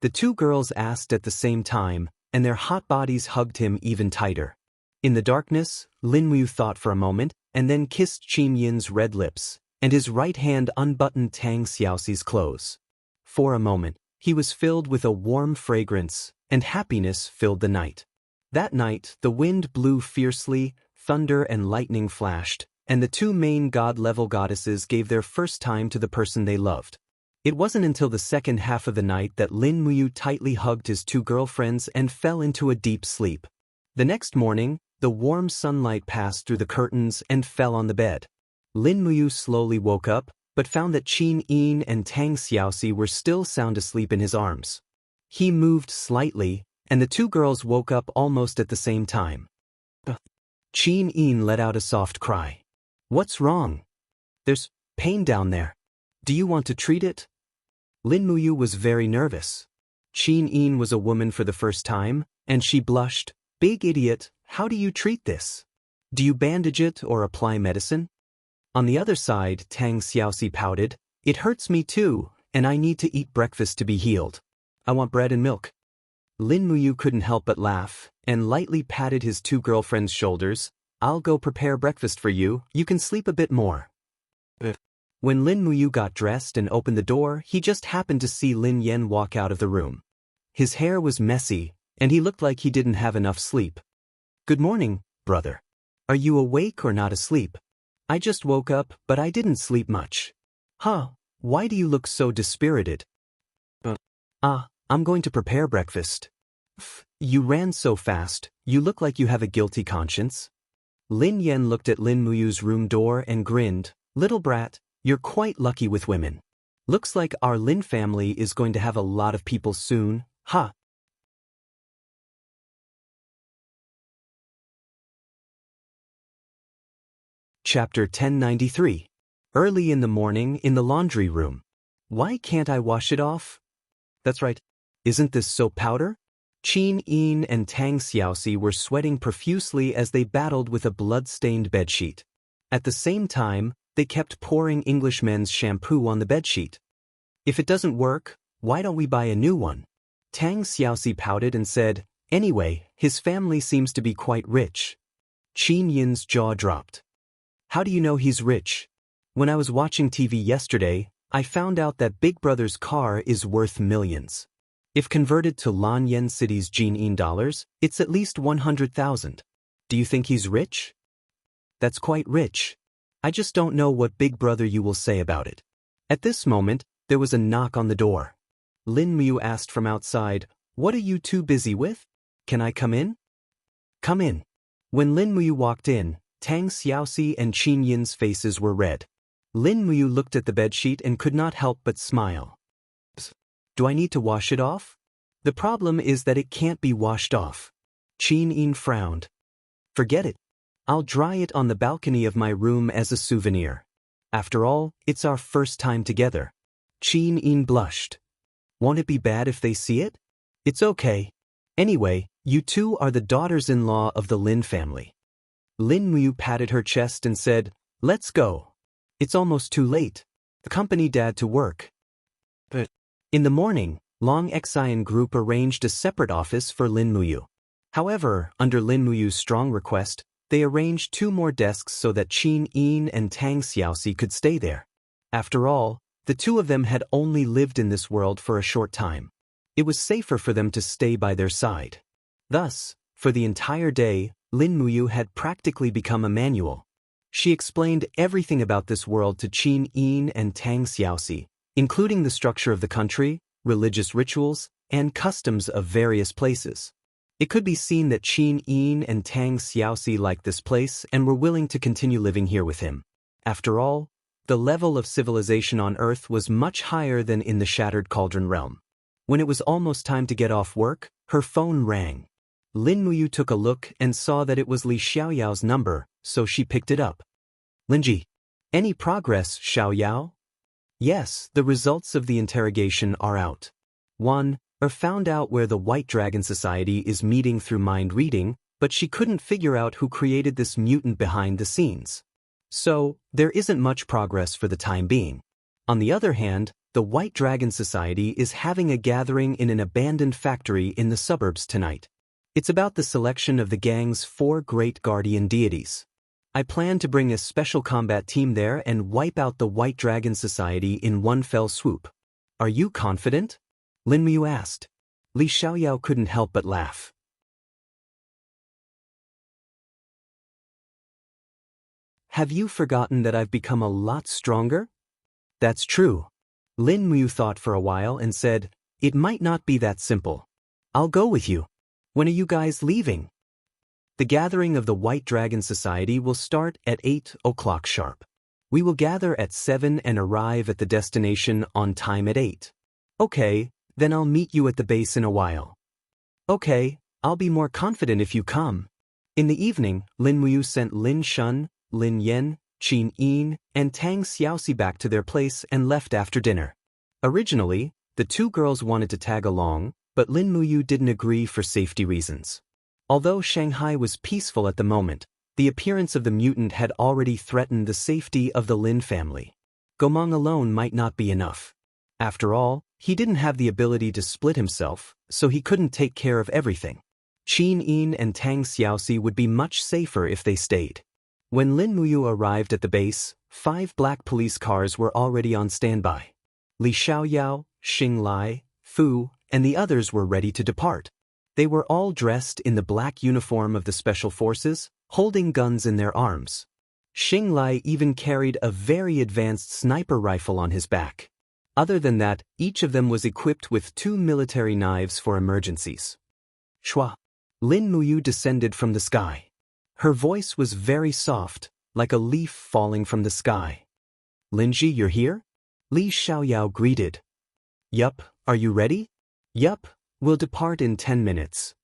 The 2 girls asked at the same time, and their hot bodies hugged him even tighter. In the darkness, Lin Muyu thought for a moment, and then kissed Qin Yin's red lips, and his right hand unbuttoned Tang Xiaoxi's clothes. For a moment, he was filled with a warm fragrance, and happiness filled the night. That night, the wind blew fiercely, thunder and lightning flashed, and the 2 main god-level goddesses gave their first time to the person they loved. It wasn't until the second half of the night that Lin Muyu tightly hugged his 2 girlfriends and fell into a deep sleep. The next morning, the warm sunlight passed through the curtains and fell on the bed. Lin Muyu slowly woke up, but found that Qin Yin and Tang Xiaoxi were still sound asleep in his arms. He moved slightly, and the 2 girls woke up almost at the same time. Qin Yin let out a soft cry. "What's wrong?" "There's pain down there. Do you want to treat it?" Lin Muyu was very nervous. Qin Yin was a woman for the first time, and she blushed. "Big idiot, how do you treat this? Do you bandage it or apply medicine?" On the other side, Tang Xiaoxi pouted, "It hurts me too, and I need to eat breakfast to be healed. I want bread and milk." Lin Muyu couldn't help but laugh, and lightly patted his 2 girlfriends' shoulders. I'll go prepare breakfast for you, you can sleep a bit more. When Lin Muyu got dressed and opened the door, he just happened to see Lin Yan walk out of the room. His hair was messy, and he looked like he didn't have enough sleep. Good morning, brother. Are you awake or not asleep? I just woke up, but I didn't sleep much. Huh, why do you look so dispirited? I'm going to prepare breakfast. You ran so fast, you look like you have a guilty conscience. Lin Yan looked at Lin Muyu's room door and grinned. Little brat, you're quite lucky with women. Looks like our Lin family is going to have a lot of people soon, huh? Chapter 1093. Early in the morning in the laundry room. Why can't I wash it off? That's right. Isn't this soap powder? Qin Yin and Tang Xiaoxi were sweating profusely as they battled with a blood-stained bedsheet. At the same time, they kept pouring Englishmen's shampoo on the bedsheet. If it doesn't work, why don't we buy a new one? Tang Xiaoxi pouted and said, anyway, his family seems to be quite rich. Qin Yin's jaw dropped. How do you know he's rich? When I was watching TV yesterday, I found out that Big Brother's car is worth millions. If converted to Lanyan City's Jianghu dollars, it's at least 100,000. Do you think he's rich? That's quite rich. I just don't know what Big Brother you will say about it. At this moment, there was a knock on the door. Lin Muyu asked from outside, what are you two busy with? Can I come in? Come in. When Lin Muyu walked in, Tang Xiaoxi and Qin Yin's faces were red. Lin Muyu looked at the bedsheet and could not help but smile. Do I need to wash it off? The problem is that it can't be washed off. Qin Yin frowned. Forget it. I'll dry it on the balcony of my room as a souvenir. After all, it's our first time together. Qin Yin blushed. Won't it be bad if they see it? It's okay. Anyway, you two are the daughters-in-law of the Lin family. Lin Muyu patted her chest and said, let's go. It's almost too late. Accompany Dad to work. But in the morning, Long Xian Group arranged a separate office for Lin Muyu. However, under Lin Muyu's strong request, they arranged 2 more desks so that Qin Yin and Tang Xiaoxi could stay there. After all, the 2 of them had only lived in this world for a short time. It was safer for them to stay by their side. Thus, for the entire day, Lin Muyu had practically become a manual. She explained everything about this world to Qin Yin and Tang Xiaoxi, including the structure of the country, religious rituals, and customs of various places. It could be seen that Qin Yin and Tang Xiaoxi liked this place and were willing to continue living here with him. After all, the level of civilization on Earth was much higher than in the Shattered Cauldron realm. When it was almost time to get off work, her phone rang. Lin Muyu took a look and saw that it was Li Xiaoyao's number, so she picked it up. Linji, any progress, Xiaoyao? Yes, the results of the interrogation are out. 1. Found out where the White Dragon Society is meeting through mind reading, but she couldn't figure out who created this mutant behind the scenes. So, there isn't much progress for the time being. On the other hand, the White Dragon Society is having a gathering in an abandoned factory in the suburbs tonight. It's about the selection of the gang's 4 great guardian deities. I plan to bring a special combat team there and wipe out the White Dragon Society in one fell swoop. Are you confident? Lin Muyu asked. Li Xiaoyao couldn't help but laugh. Have you forgotten that I've become a lot stronger? That's true. Lin Muyu thought for a while and said, it might not be that simple. I'll go with you. When are you guys leaving? The gathering of the White Dragon Society will start at 8 o'clock sharp. We will gather at 7 and arrive at the destination on time at 8. Okay, then I'll meet you at the base in a while. Okay, I'll be more confident if you come. In the evening, Lin Muyu sent Lin Shun, Lin Yan, Qin Yin, and Tang Xiaoxi back to their place and left after dinner. Originally, the 2 girls wanted to tag along, but Lin Muyu didn't agree for safety reasons. Although Shanghai was peaceful at the moment, the appearance of the mutant had already threatened the safety of the Lin family. Gomeng alone might not be enough. After all, he didn't have the ability to split himself, so he couldn't take care of everything. Qin Yin and Tang Xiaoxi would be much safer if they stayed. When Lin Muyu arrived at the base, 5 black police cars were already on standby. Li Xiaoyao, Xing Lai, Fu, and the others were ready to depart. They were all dressed in the black uniform of the special forces, holding guns in their arms. Xing Lai even carried a very advanced sniper rifle on his back. Other than that, each of them was equipped with 2 military knives for emergencies. Shua. Lin Muyu descended from the sky. Her voice was very soft, like a leaf falling from the sky. Linji, you're here? Li Xiaoyao greeted. Yup, are you ready? Yup, we'll depart in 10 minutes.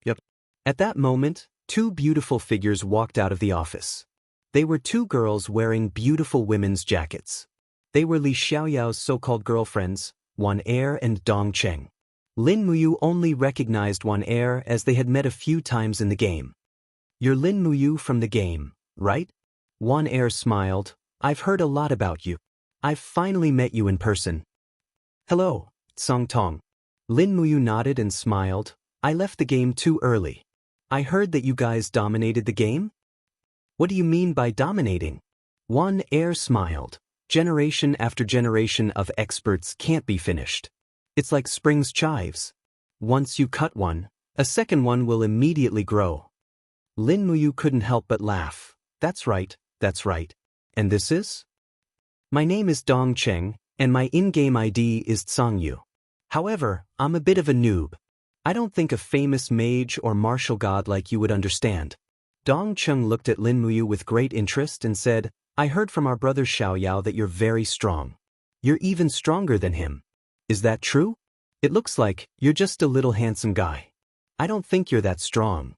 Yup. At that moment, 2 beautiful figures walked out of the office. They were 2 girls wearing beautiful women's jackets. They were Li Xiaoyao's so-called girlfriends, Wan Er and Dong Cheng. Lin Muyu only recognized Wan Er as they had met a few times in the game. You're Lin Muyu from the game, right? Wan Er smiled. I've heard a lot about you. I've finally met you in person. Hello, Song Tong. Lin Muyu nodded and smiled. I left the game too early. I heard that you guys dominated the game? What do you mean by dominating? Wan Er smiled. Generation after generation of experts can't be finished. It's like spring's chives. Once you cut one, a second one will immediately grow. Lin Muyu couldn't help but laugh. That's right, that's right. And this is? My name is Dong Cheng, and my in-game ID is Tsangyu. However, I'm a bit of a noob. I don't think a famous mage or martial god like you would understand. Dong Cheng looked at Lin Muyu with great interest and said, I heard from our brother Xiaoyao that you're very strong. You're even stronger than him. Is that true? It looks like you're just a little handsome guy. I don't think you're that strong.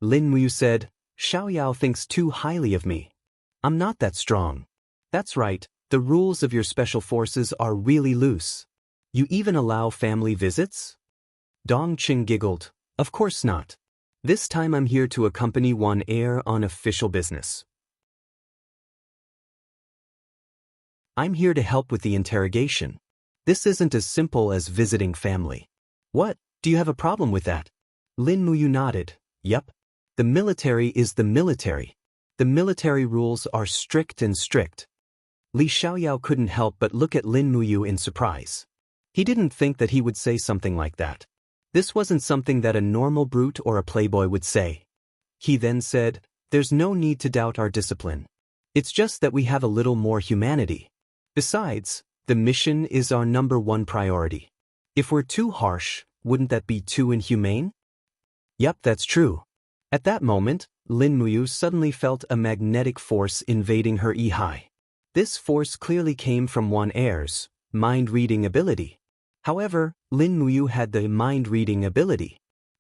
Lin Muyu said, Xiaoyao thinks too highly of me. I'm not that strong. That's right, the rules of your special forces are really loose. You even allow family visits? Dong Cheng giggled. Of course not. This time I'm here to accompany Wan Er on official business. I'm here to help with the interrogation. This isn't as simple as visiting family. What, do you have a problem with that? Lin Muyu nodded. Yup. The military is the military. The military rules are strict and strict. Li Xiaoyao couldn't help but look at Lin Muyu in surprise. He didn't think that he would say something like that. This wasn't something that a normal brute or a playboy would say. He then said, There's no need to doubt our discipline. It's just that we have a little more humanity. Besides, the mission is our #1 priority. If we're too harsh, wouldn't that be too inhumane? Yup, that's true. At that moment, Lin Muyu suddenly felt a magnetic force invading her Yi. This force clearly came from Wan Er's mind-reading ability. However, Lin Muyu had the mind-reading ability.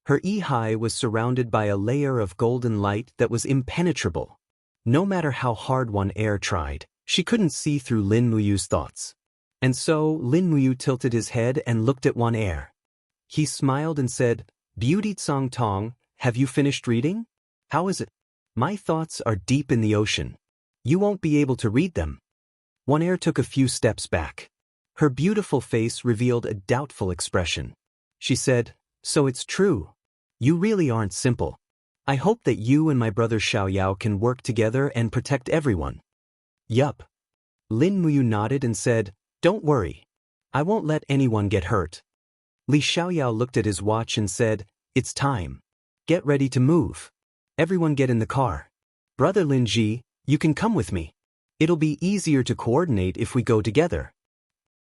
Her Yi was surrounded by a layer of golden light that was impenetrable. No matter how hard Wan Er tried, she couldn't see through Lin Muyu's thoughts. And so, Lin Muyu tilted his head and looked at Wan Er. He smiled and said, Beauty Tsang Tong, have you finished reading? How is it? My thoughts are deep in the ocean. You won't be able to read them. Wan Er took a few steps back. Her beautiful face revealed a doubtful expression. She said, So it's true. You really aren't simple. I hope that you and my brother Xiaoyao can work together and protect everyone. Yup. Lin Muyu nodded and said, Don't worry. I won't let anyone get hurt. Li Xiaoyao looked at his watch and said, It's time. Get ready to move. Everyone get in the car. Brother Linji, you can come with me. It'll be easier to coordinate if we go together.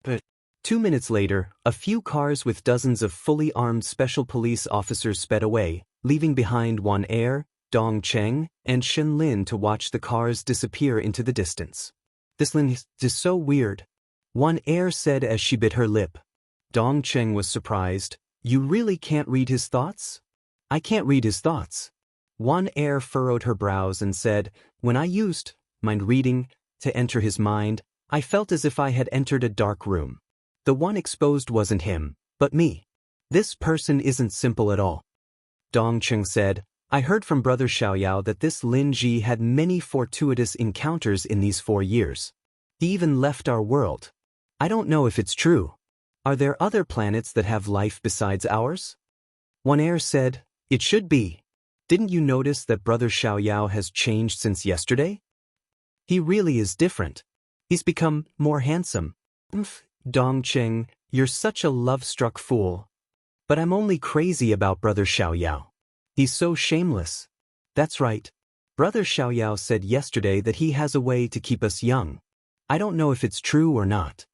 But 2 minutes later, a few cars with dozens of fully armed special police officers sped away, leaving behind Wan Er, Dong Cheng, and Shen Lin to watch the cars disappear into the distance. This Lin is so weird. Wan Er said as she bit her lip. Dong Cheng was surprised. You really can't read his thoughts? I can't read his thoughts. Wan Er furrowed her brows and said, When I used mind reading to enter his mind, I felt as if I had entered a dark room. The one exposed wasn't him, but me. This person isn't simple at all. Dong Cheng said, I heard from Brother Xiaoyao that this Lin Ji had many fortuitous encounters in these 4 years. He even left our world. I don't know if it's true. Are there other planets that have life besides ours? Wan Er said, It should be. Didn't you notice that Brother Xiaoyao has changed since yesterday? He really is different. He's become more handsome. Dongqing, you're such a love-struck fool. But I'm only crazy about Brother Xiaoyao. He's so shameless. That's right. Brother Xiaoyao said yesterday that he has a way to keep us young. I don't know if it's true or not.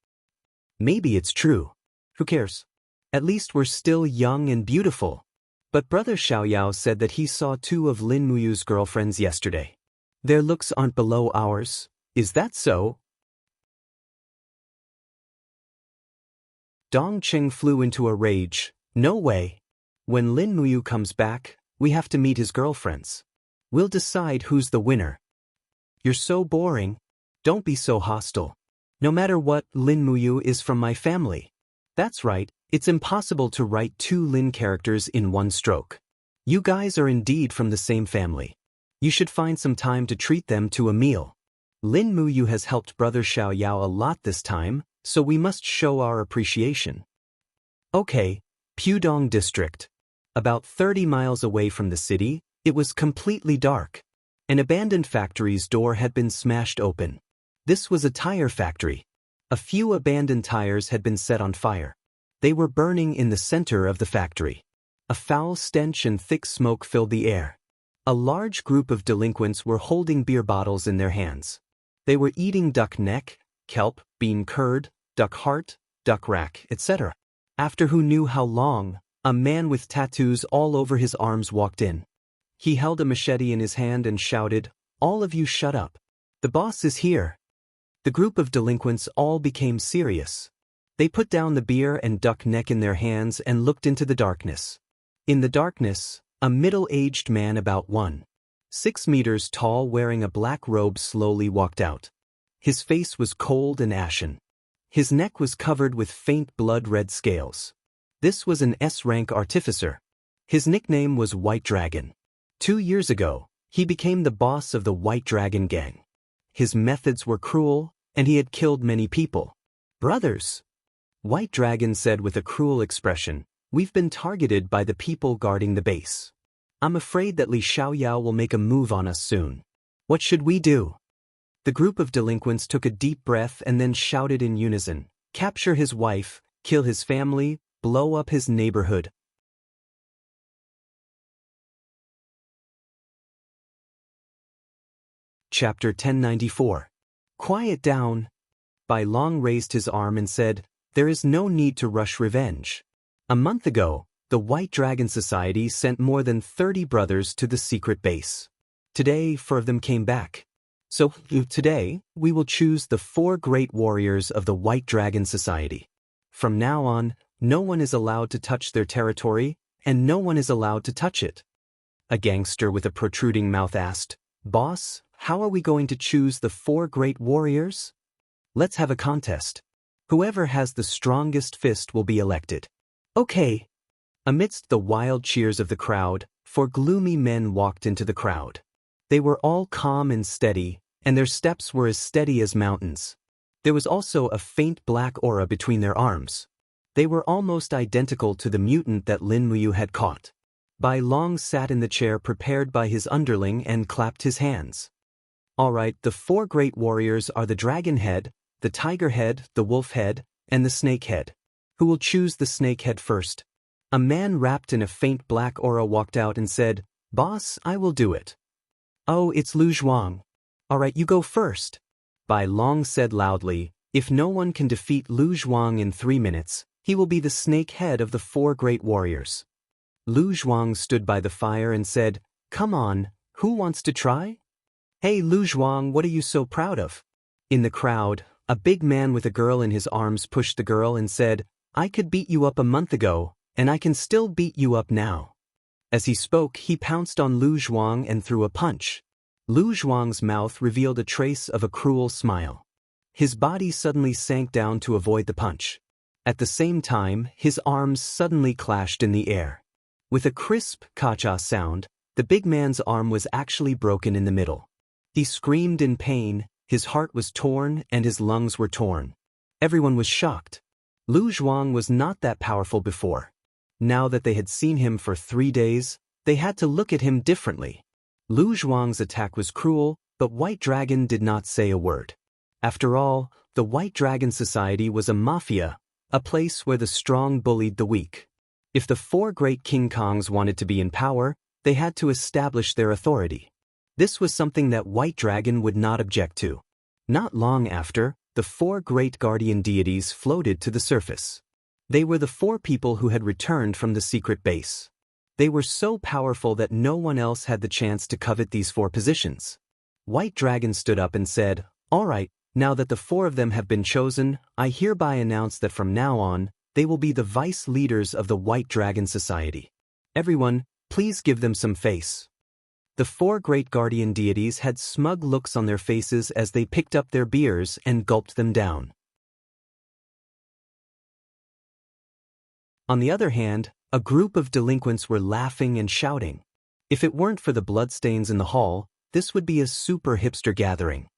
Maybe it's true. Who cares? At least we're still young and beautiful. But Brother Xiaoyao said that he saw 2 of Lin Muyu's girlfriends yesterday. Their looks aren't below ours. Is that so? Dongqing flew into a rage. No way. When Lin Muyu comes back, we have to meet his girlfriends. We'll decide who's the winner. You're so boring. Don't be so hostile. No matter what, Lin Muyu is from my family. That's right, it's impossible to write 2 Lin characters in one stroke. You guys are indeed from the same family. You should find some time to treat them to a meal. Lin Muyu has helped Brother Xiaoyao a lot this time, so we must show our appreciation. Okay, Pudong District. About 30 miles away from the city, it was completely dark. An abandoned factory's door had been smashed open. This was a tire factory. A few abandoned tires had been set on fire. They were burning in the center of the factory. A foul stench and thick smoke filled the air. A large group of delinquents were holding beer bottles in their hands. They were eating duck neck, kelp, bean curd, duck heart, duck rack, etc. After who knew how long, a man with tattoos all over his arms walked in. He held a machete in his hand and shouted, "All of you shut up. The boss is here." The group of delinquents all became serious. They put down the beer and duck neck in their hands and looked into the darkness. In the darkness, a middle-aged man about 1.6 meters tall wearing a black robe slowly walked out. His face was cold and ashen. His neck was covered with faint blood-red scales. This was an S-rank artificer. His nickname was White Dragon. 2 years ago, he became the boss of the White Dragon gang. His methods were cruel, and he had killed many people. "Brothers," White Dragon said with a cruel expression, "we've been targeted by the people guarding the base. I'm afraid that Li Xiaoyao will make a move on us soon. What should we do?" The group of delinquents took a deep breath and then shouted in unison, "Capture his wife, kill his family, blow up his neighborhood." Chapter 1094. Quiet down. Bai Long raised his arm and said, "There is no need to rush revenge. A month ago, the White Dragon Society sent more than 30 brothers to the secret base. Today, 4 of them came back. So, today, we will choose the 4 great warriors of the White Dragon Society. From now on, no one is allowed to touch their territory, and no one is allowed to touch it." A gangster with a protruding mouth asked, "Boss, how are we going to choose the 4 great warriors?" "Let's have a contest. Whoever has the strongest fist will be elected." "Okay." Amidst the wild cheers of the crowd, 4 gloomy men walked into the crowd. They were all calm and steady, and their steps were as steady as mountains. There was also a faint black aura between their arms. They were almost identical to the mutant that Lin Muyu had caught. Bai Long sat in the chair prepared by his underling and clapped his hands. "All right, the 4 great warriors are the dragon head, the tiger head, the wolf head, and the snake head. Who will choose the snake head first?" A man wrapped in a faint black aura walked out and said, "Boss, I will do it." "Oh, it's Lu Zhuang. All right, you go first." Bai Long said loudly, "If no one can defeat Lu Zhuang in 3 minutes, he will be the snake head of the 4 great warriors." Lu Zhuang stood by the fire and said, "Come on, who wants to try?" "Hey Lu Zhuang, what are you so proud of?" In the crowd, a big man with a girl in his arms pushed the girl and said, "I could beat you up a month ago, and I can still beat you up now." As he spoke, he pounced on Lu Zhuang and threw a punch. Lu Zhuang's mouth revealed a trace of a cruel smile. His body suddenly sank down to avoid the punch. At the same time, his arms suddenly clashed in the air. With a crisp ka-cha sound, the big man's arm was actually broken in the middle. He screamed in pain, his heart was torn and his lungs were torn. Everyone was shocked. Lu Zhuang was not that powerful before. Now that they had seen him for 3 days, They had to look at him differently. Lu Zhuang's attack was cruel, but White Dragon did not say a word. After all, the White Dragon Society was a mafia, a place where the strong bullied the weak. If the four great King Kongs wanted to be in power, they had to establish their authority. This was something that White Dragon would not object to. Not long after, the four great guardian deities floated to the surface. They were the four people who had returned from the secret base. They were so powerful that no one else had the chance to covet these four positions. White Dragon stood up and said, "All right, now that the four of them have been chosen, I hereby announce that from now on, they will be the vice leaders of the White Dragon Society. Everyone, please give them some face." The four great guardian deities had smug looks on their faces as they picked up their beers and gulped them down. On the other hand, a group of delinquents were laughing and shouting. If it weren't for the bloodstains in the hall, this would be a super hipster gathering.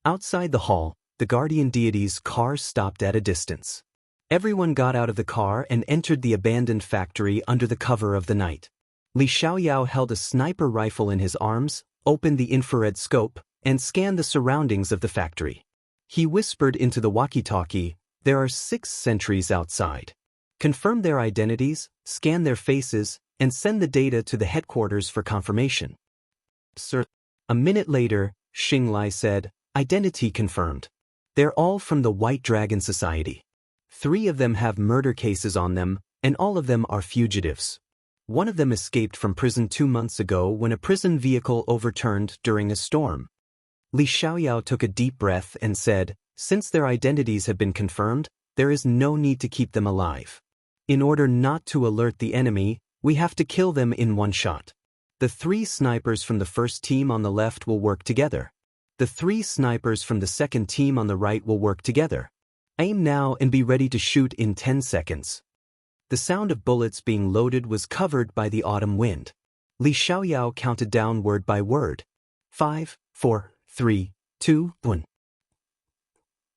Outside the hall, the guardian deities' car stopped at a distance. Everyone got out of the car and entered the abandoned factory under the cover of the night. Li Xiaoyao held a sniper rifle in his arms, opened the infrared scope, and scanned the surroundings of the factory. He whispered into the walkie-talkie, "There are 6 sentries outside. Confirm their identities, scan their faces, and send the data to the headquarters for confirmation." "Sir." A minute later, Xing Lai said, "Identity confirmed. They're all from the White Dragon Society. 3 of them have murder cases on them, and all of them are fugitives. One of them escaped from prison 2 months ago when a prison vehicle overturned during a storm." Li Xiaoyao took a deep breath and said, "Since their identities have been confirmed, there is no need to keep them alive. In order not to alert the enemy, we have to kill them in one shot. The 3 snipers from the first team on the left will work together. The 3 snipers from the second team on the right will work together. Aim now and be ready to shoot in 10 seconds." The sound of bullets being loaded was covered by the autumn wind. Li Xiaoyao counted down word by word. 5, 4, 3, 2, 1.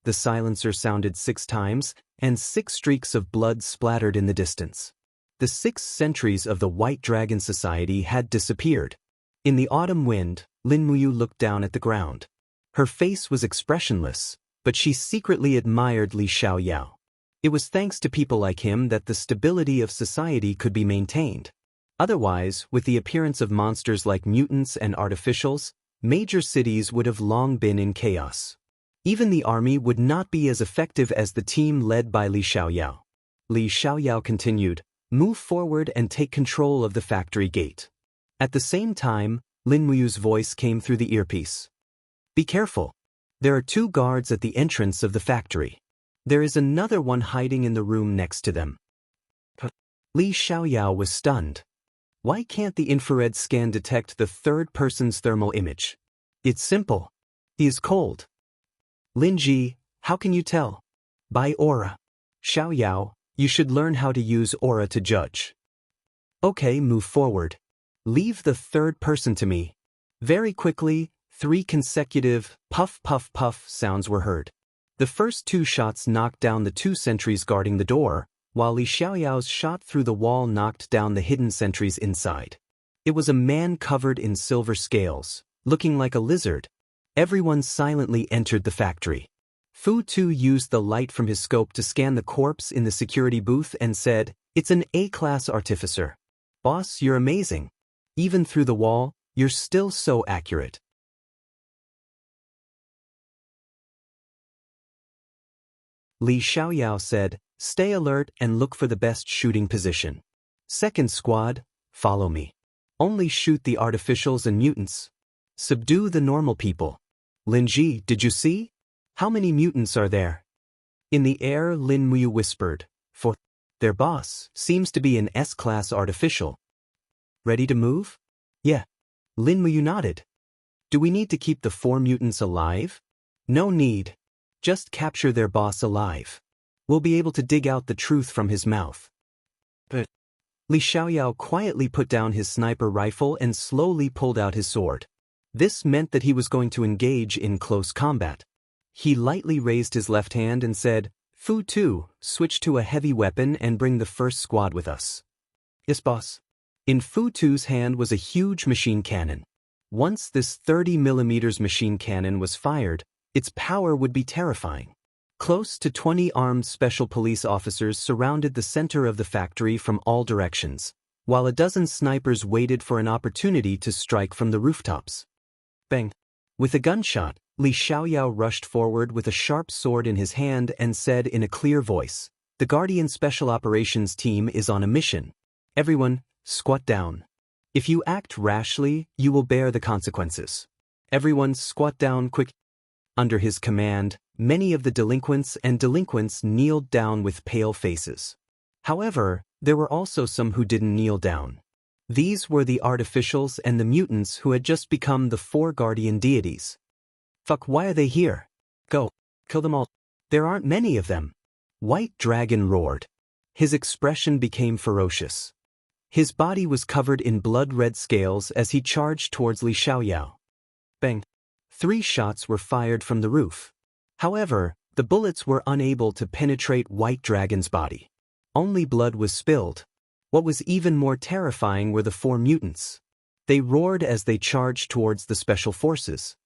The silencer sounded 6 times, and 6 streaks of blood splattered in the distance. The 6 sentries of the White Dragon Society had disappeared. In the autumn wind, Lin Muyu looked down at the ground. Her face was expressionless, but she secretly admired Li Xiaoyao. It was thanks to people like him that the stability of society could be maintained. Otherwise, with the appearance of monsters like mutants and artificials, major cities would have long been in chaos. Even the army would not be as effective as the team led by Li Xiaoyao. Li Xiaoyao continued, "Move forward and take control of the factory gate." At the same time, Lin Muyu's voice came through the earpiece. "Be careful. There are 2 guards at the entrance of the factory. There is another one hiding in the room next to them." Li Xiaoyao was stunned. Why can't the infrared scan detect the third person's thermal image? It's simple. He is cold. "Lin Ji, how can you tell?" "By aura." "Xiaoyao, you should learn how to use aura to judge." "Okay, move forward. Leave the third person to me." Very quickly, 3 consecutive puff puff puff sounds were heard. The first 2 shots knocked down the 2 sentries guarding the door, while Li Xiaoyao's shot through the wall knocked down the hidden sentries inside. It was a man covered in silver scales, looking like a lizard. Everyone silently entered the factory. Fu Tu used the light from his scope to scan the corpse in the security booth and said, "It's an A-class artificer. Boss, you're amazing. Even through the wall, you're still so accurate." Li Xiaoyao said, "Stay alert and look for the best shooting position. Second squad, follow me. Only shoot the artificials and mutants. Subdue the normal people." "Lin Ji, did you see? How many mutants are there?" In the air, Lin Muyu whispered, "For their boss seems to be an S-class artificial." "Ready to move?" "Yeah." Lin Muyu nodded. "Do we need to keep the 4 mutants alive?" "No need. Just capture their boss alive. We'll be able to dig out the truth from his mouth." But Li Xiaoyao quietly put down his sniper rifle and slowly pulled out his sword. This meant that he was going to engage in close combat. He lightly raised his left hand and said, "Fu Tu, switch to a heavy weapon and bring the first squad with us." "Yes, boss." In Fu Tu's hand was a huge machine cannon. Once this 30mm machine cannon was fired, its power would be terrifying. Close to 20 armed special police officers surrounded the center of the factory from all directions, while a dozen snipers waited for an opportunity to strike from the rooftops. Bang! With a gunshot, Li Xiaoyao rushed forward with a sharp sword in his hand and said in a clear voice, "The Guardian Special Operations Team is on a mission. Everyone, squat down. If you act rashly, you will bear the consequences. Everyone squat down quick." Under his command, many of the delinquents kneeled down with pale faces. However, there were also some who didn't kneel down. These were the artificials and the mutants who had just become the 4 guardian deities. "Fuck, why are they here? Go, kill them all. There aren't many of them." White Dragon roared. His expression became ferocious. His body was covered in blood-red scales as he charged towards Li Xiaoyao. Bang! 3 shots were fired from the roof. However, the bullets were unable to penetrate White Dragon's body. Only blood was spilled. What was even more terrifying were the 4 mutants. They roared as they charged towards the special forces.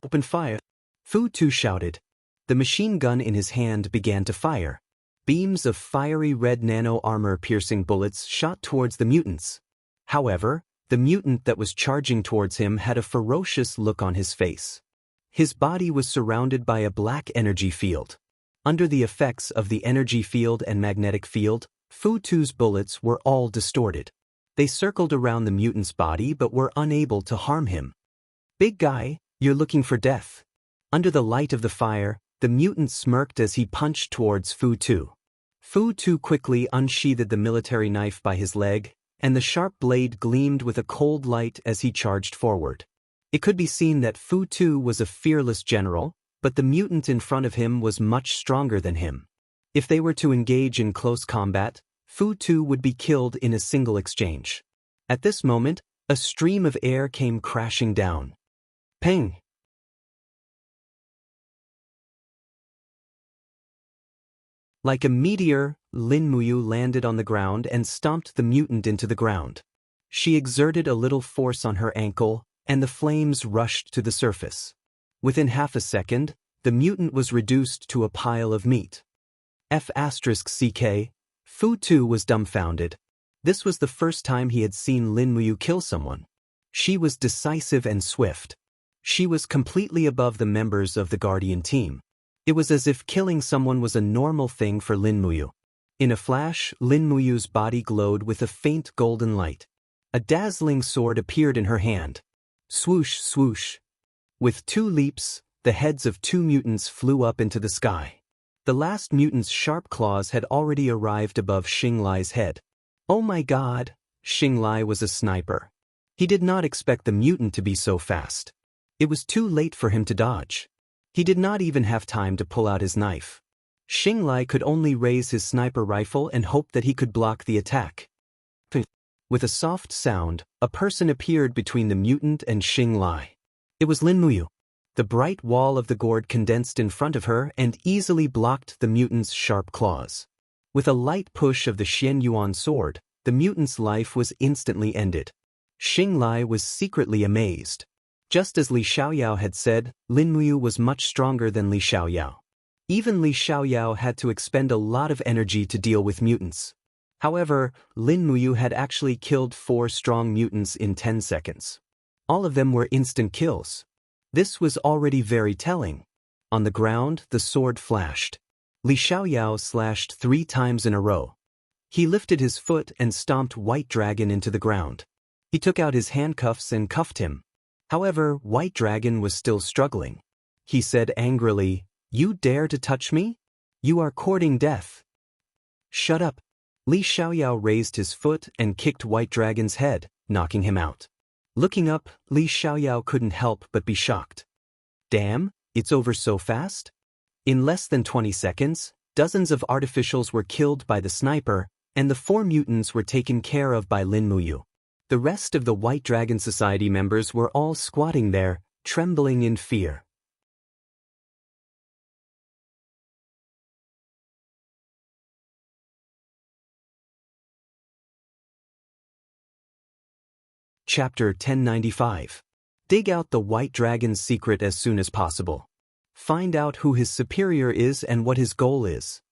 "Open fire!" Fu Tu shouted. The machine gun in his hand began to fire. Beams of fiery red nano-armor-piercing bullets shot towards the mutants. However, the mutant that was charging towards him had a ferocious look on his face. His body was surrounded by a black energy field. Under the effects of the energy field and magnetic field, Fu Tu's bullets were all distorted. They circled around the mutant's body but were unable to harm him. "Big guy, you're looking for death." Under the light of the fire, the mutant smirked as he punched towards Fu Tu. Fu Tu quickly unsheathed the military knife by his leg, and the sharp blade gleamed with a cold light as he charged forward. It could be seen that Fu Tu was a fearless general, but the mutant in front of him was much stronger than him. If they were to engage in close combat, Fu Tu would be killed in a single exchange. At this moment, a stream of air came crashing down. Peng! Like a meteor, Lin Muyu landed on the ground and stomped the mutant into the ground. She exerted a little force on her ankle, and the flames rushed to the surface. Within half a second, the mutant was reduced to a pile of meat. F***ck, Fu Tu was dumbfounded. This was the first time he had seen Lin Muyu kill someone. She was decisive and swift. She was completely above the members of the Guardian team. It was as if killing someone was a normal thing for Lin Muyu. In a flash, Lin Muyu's body glowed with a faint golden light. A dazzling sword appeared in her hand. Swoosh, swoosh. With 2 leaps, the heads of 2 mutants flew up into the sky. The last mutant's sharp claws had already arrived above Xinglai's head. Oh my god, Xinglai was a sniper. He did not expect the mutant to be so fast. It was too late for him to dodge. He did not even have time to pull out his knife. Xinglai could only raise his sniper rifle and hope that he could block the attack. With a soft sound, a person appeared between the mutant and Xinglai. It was Lin Muyu. The bright wall of the gourd condensed in front of her and easily blocked the mutant's sharp claws. With a light push of the Xian Yuan sword, the mutant's life was instantly ended. Xinglai was secretly amazed. Just as Li Xiaoyao had said, Lin Muyu was much stronger than Li Xiaoyao. Even Li Xiaoyao had to expend a lot of energy to deal with mutants. However, Lin Muyu had actually killed 4 strong mutants in 10 seconds. All of them were instant kills. This was already very telling. On the ground, the sword flashed. Li Xiaoyao slashed 3 times in a row. He lifted his foot and stomped White Dragon into the ground. He took out his handcuffs and cuffed him. However, White Dragon was still struggling. He said angrily, "You dare to touch me? You are courting death." "Shut up." Li Xiaoyao raised his foot and kicked White Dragon's head, knocking him out. Looking up, Li Xiaoyao couldn't help but be shocked. Damn, it's over so fast? In less than 20 seconds, dozens of artificials were killed by the sniper, and the 4 mutants were taken care of by Lin Muyu. The rest of the White Dragon Society members were all squatting there, trembling in fear. Chapter 1095. Dig out the White Dragon's secret as soon as possible. Find out who his superior is and what his goal is.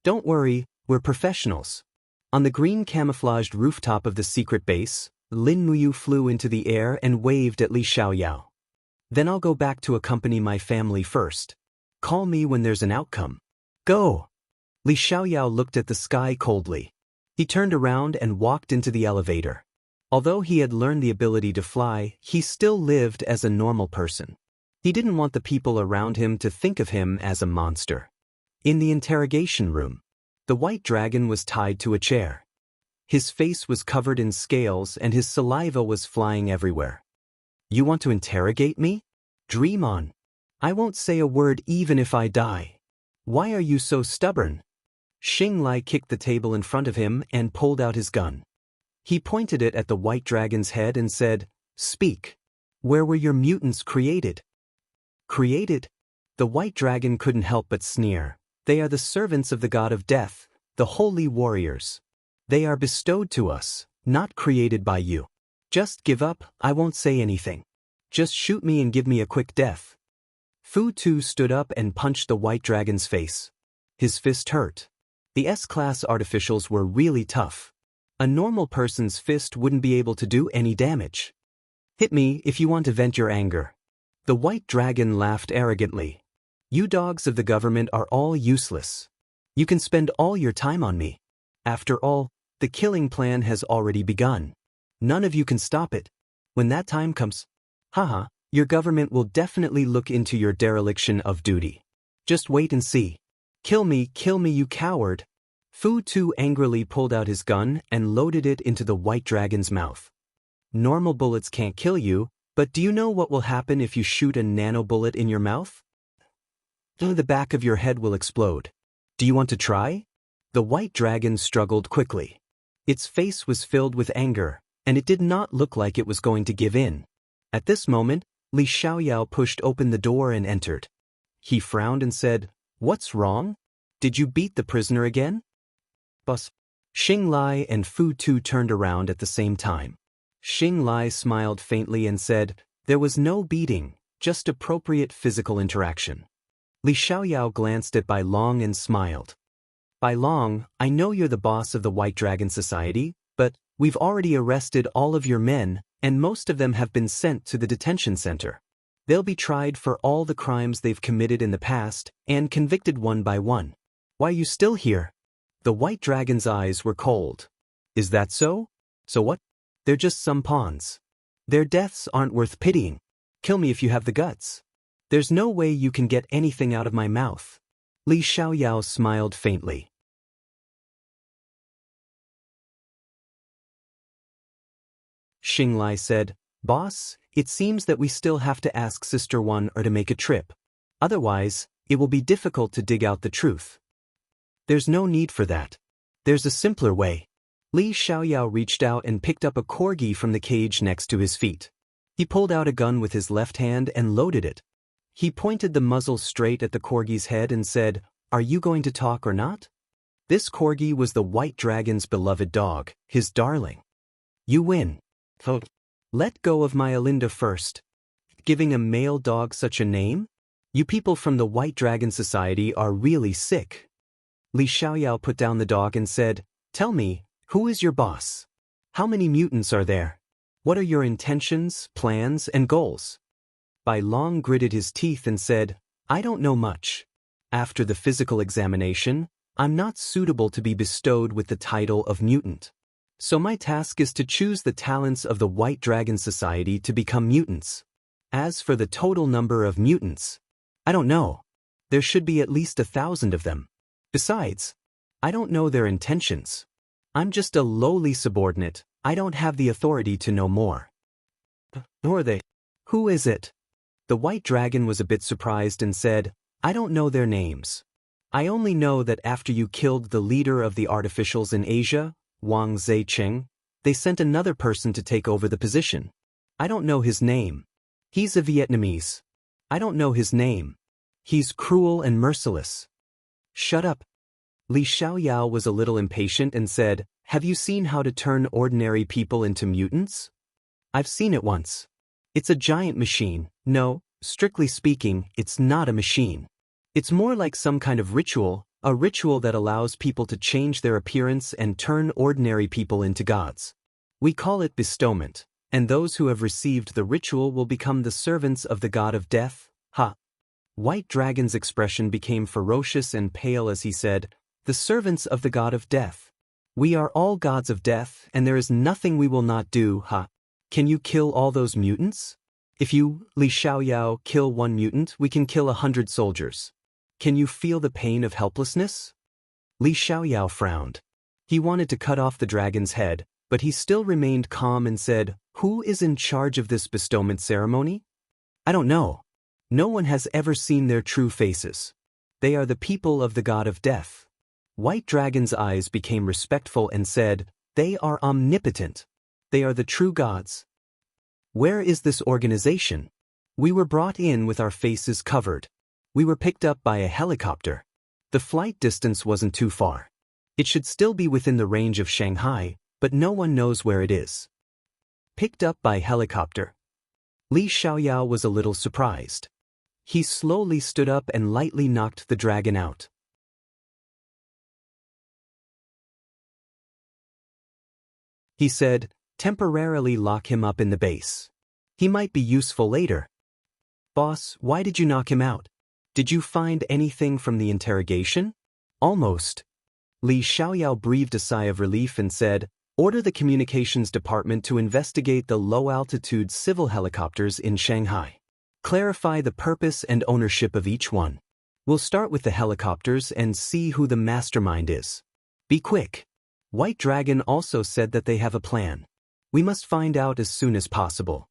Don't worry, we're professionals. On the green camouflaged rooftop of the secret base, Lin Muyu flew into the air and waved at Li Xiaoyao. Then I'll go back to accompany my family first. Call me when there's an outcome. Go! Li Xiaoyao looked at the sky coldly. He turned around and walked into the elevator. Although he had learned the ability to fly, he still lived as a normal person. He didn't want the people around him to think of him as a monster. In the interrogation room, the White Dragon was tied to a chair. His face was covered in scales and his saliva was flying everywhere. You want to interrogate me? Dream on. I won't say a word even if I die. Why are you so stubborn? Xing Lai kicked the table in front of him and pulled out his gun. He pointed it at the White Dragon's head and said, Speak. Where were your mutants created? Created? The White Dragon couldn't help but sneer. They are the servants of the god of death, the holy warriors. They are bestowed to us, not created by you. Just give up, I won't say anything. Just shoot me and give me a quick death. Fu Tu stood up and punched the White Dragon's face. His fist hurt. The S-class artificials were really tough. A normal person's fist wouldn't be able to do any damage. Hit me if you want to vent your anger. The White Dragon laughed arrogantly. You dogs of the government are all useless. You can spend all your time on me. After all, the killing plan has already begun. None of you can stop it. When that time comes, your government will definitely look into your dereliction of duty. Just wait and see. Kill me, you coward. Fu Tu angrily pulled out his gun and loaded it into the White Dragon's mouth. Normal bullets can't kill you, but do you know what will happen if you shoot a nano bullet in your mouth? The back of your head will explode. Do you want to try? The White Dragon struggled quickly. Its face was filled with anger, and it did not look like it was going to give in. At this moment, Li Xiaoyao pushed open the door and entered. He frowned and said, What's wrong? Did you beat the prisoner again? Boss. Xing Lai and Fu Tu turned around at the same time. Xing Lai smiled faintly and said, There was no beating, just appropriate physical interaction. Li Xiaoyao glanced at Bai Long and smiled. Bai Long, I know you're the boss of the White Dragon Society, but we've already arrested all of your men, and most of them have been sent to the detention center. They'll be tried for all the crimes they've committed in the past and convicted one by one. Why are you still here? The White Dragon's eyes were cold. Is that so? So what? They're just some pawns. Their deaths aren't worth pitying. Kill me if you have the guts. There's no way you can get anything out of my mouth. Li Xiaoyao smiled faintly. Xing Lai said, Boss, it seems that we still have to ask Sister One or to make a trip. Otherwise, it will be difficult to dig out the truth. There's no need for that. There's a simpler way. Li Xiaoyao reached out and picked up a corgi from the cage next to his feet. He pulled out a gun with his left hand and loaded it. He pointed the muzzle straight at the corgi's head and said, Are you going to talk or not? This corgi was the White Dragon's beloved dog, his darling. You win. Let go of my Alinda first. Giving a male dog such a name? You people from the White Dragon Society are really sick. Li Xiaoyao put down the dog and said, Tell me, who is your boss? How many mutants are there? What are your intentions, plans, and goals? Bai Long gritted his teeth and said, I don't know much. After the physical examination, I'm not suitable to be bestowed with the title of mutant. So my task is to choose the talents of the White Dragon Society to become mutants. As for the total number of mutants, I don't know. There should be at least 1,000 of them. Besides, I don't know their intentions. I'm just a lowly subordinate. I don't have the authority to know more. Who are they? Who is it? The White Dragon was a bit surprised and said, I don't know their names. I only know that after you killed the leader of the artificials in Asia, Wang Zaicheng, they sent another person to take over the position. I don't know his name. He's a Vietnamese. I don't know his name. He's cruel and merciless. Shut up. Li Xiaoyao was a little impatient and said, Have you seen how to turn ordinary people into mutants? I've seen it once. It's a giant machine. No, strictly speaking, it's not a machine. It's more like some kind of ritual, a ritual that allows people to change their appearance and turn ordinary people into gods. We call it bestowment, and those who have received the ritual will become the servants of the god of death. Ha! White Dragon's expression became ferocious and pale as he said, "The servants of the god of death. We are all gods of death, and there is nothing we will not do, ha! Can you kill all those mutants? If you, Li Xiaoyao, kill one mutant, we can kill 100 soldiers. Can you feel the pain of helplessness?" Li Xiaoyao frowned. He wanted to cut off the dragon's head, but he still remained calm and said, "Who is in charge of this bestowment ceremony? I don't know. No one has ever seen their true faces. They are the people of the god of death." White Dragon's eyes became respectful and said, "They are omnipotent. They are the true gods. Where is this organization? We were brought in with our faces covered. We were picked up by a helicopter. The flight distance wasn't too far. It should still be within the range of Shanghai, but no one knows where it is." Picked up by helicopter. Li Xiaoyao was a little surprised. He slowly stood up and lightly knocked the dragon out. He said, "Temporarily lock him up in the base. He might be useful later." "Boss, why did you knock him out? Did you find anything from the interrogation?" "Almost." Li Xiaoyao breathed a sigh of relief and said, "Order the communications department to investigate the low-altitude civil helicopters in Shanghai. Clarify the purpose and ownership of each one. We'll start with the helicopters and see who the mastermind is. Be quick." White Dragon also said that they have a plan. "We must find out as soon as possible."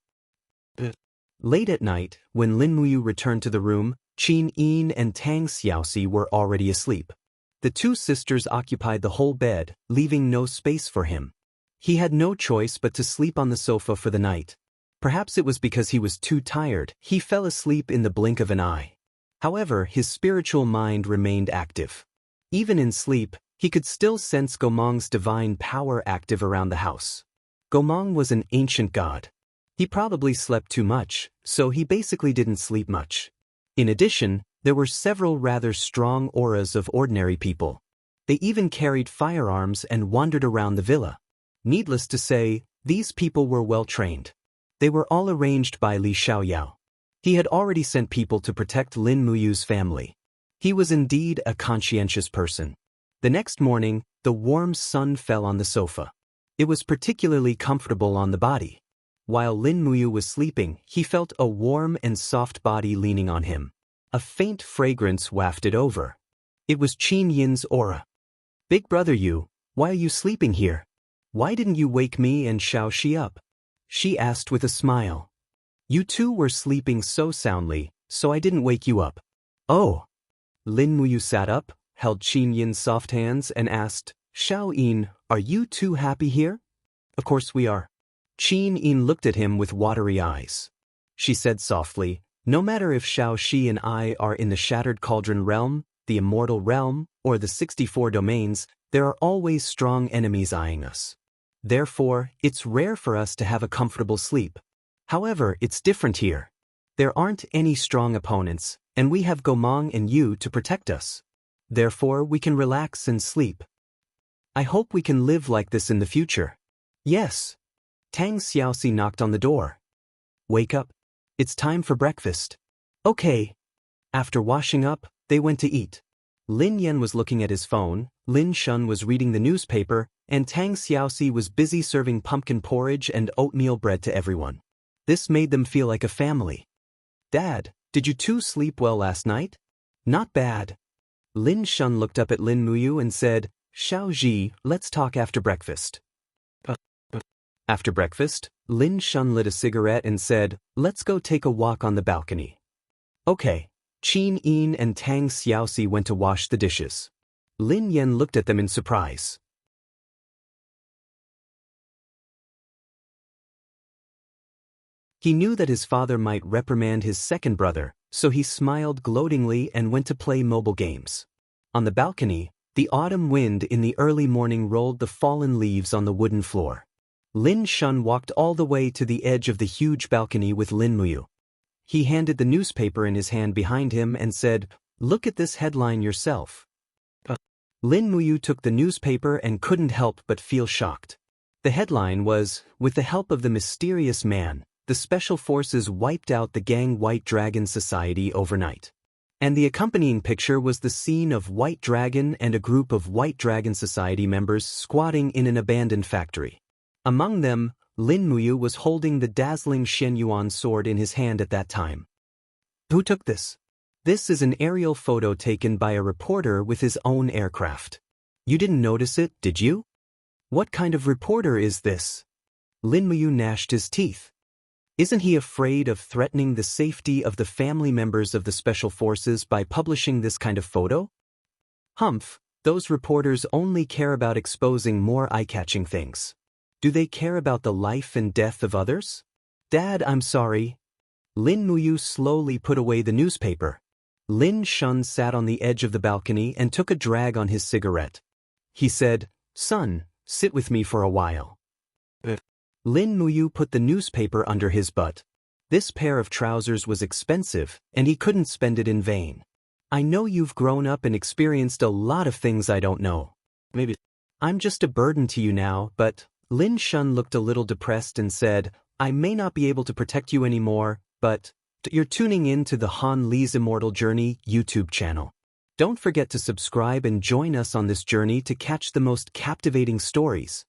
Late at night, when Lin Muyu returned to the room, Qin Yin and Tang Xiaoxi were already asleep. The two sisters occupied the whole bed, leaving no space for him. He had no choice but to sleep on the sofa for the night. Perhaps it was because he was too tired, he fell asleep in the blink of an eye. However, his spiritual mind remained active. Even in sleep, he could still sense Gomong's divine power active around the house. Gomong was an ancient god. He probably slept too much, so he basically didn't sleep much. In addition, there were several rather strong auras of ordinary people. They even carried firearms and wandered around the villa. Needless to say, these people were well trained. They were all arranged by Li Xiaoyao. He had already sent people to protect Lin Muyu's family. He was indeed a conscientious person. The next morning, the warm sun fell on the sofa. It was particularly comfortable on the body. While Lin Muyu was sleeping, he felt a warm and soft body leaning on him. A faint fragrance wafted over. It was Qin Yin's aura. "Big brother Yu, why are you sleeping here? Why didn't you wake me and Xiaoxi up?" she asked with a smile. "You two were sleeping so soundly, so I didn't wake you up." "Oh." Lin Muyu sat up, held Qin Yin's soft hands and asked, "Xiao Yin, are you two happy here?" "Of course we are." Qin Yin looked at him with watery eyes. She said softly, "No matter if Xiaoxi and I are in the Shattered Cauldron realm, the Immortal realm, or the 64 domains, there are always strong enemies eyeing us. Therefore, it's rare for us to have a comfortable sleep. However, it's different here. There aren't any strong opponents, and we have Gomong and you to protect us. Therefore, we can relax and sleep. I hope we can live like this in the future." "Yes." Tang Xiaoxi knocked on the door. "Wake up. It's time for breakfast." "Okay." After washing up, they went to eat. Lin Yan was looking at his phone, Lin Shun was reading the newspaper, and Tang Xiaoxi was busy serving pumpkin porridge and oatmeal bread to everyone. This made them feel like a family. "Dad, did you two sleep well last night?" "Not bad." Lin Shun looked up at Lin Muyu and said, "Xiao Ji, let's talk after breakfast." After breakfast, Lin Shun lit a cigarette and said, "Let's go take a walk on the balcony." "Okay." Qin Yin and Tang Xiaoxi went to wash the dishes. Lin Yan looked at them in surprise. He knew that his father might reprimand his second brother, so he smiled gloatingly and went to play mobile games. On the balcony, the autumn wind in the early morning rolled the fallen leaves on the wooden floor. Lin Shun walked all the way to the edge of the huge balcony with Lin Muyu. He handed the newspaper in his hand behind him and said, "Look at this headline yourself." Lin Muyu took the newspaper and couldn't help but feel shocked. The headline was, "With the help of the mysterious man, the Special Forces wiped out the gang White Dragon Society overnight." And the accompanying picture was the scene of White Dragon and a group of White Dragon Society members squatting in an abandoned factory. Among them, Lin Muyu was holding the dazzling Shen Yuan sword in his hand at that time. Who took this? This is an aerial photo taken by a reporter with his own aircraft. You didn't notice it, did you? What kind of reporter is this? Lin Muyu gnashed his teeth. Isn't he afraid of threatening the safety of the family members of the Special Forces by publishing this kind of photo? Humph, those reporters only care about exposing more eye-catching things. Do they care about the life and death of others? Dad, I'm sorry. Lin Muyu slowly put away the newspaper. Lin Shun sat on the edge of the balcony and took a drag on his cigarette. He said, "Son, sit with me for a while." Lin Muyu put the newspaper under his butt. This pair of trousers was expensive, and he couldn't spend it in vain. "I know you've grown up and experienced a lot of things I don't know. Maybe I'm just a burden to you now, but..." Lin Shun looked a little depressed and said, "I may not be able to protect you anymore, but..." You're tuning in to the Han Li's Immortal Journey YouTube channel. Don't forget to subscribe and join us on this journey to catch the most captivating stories.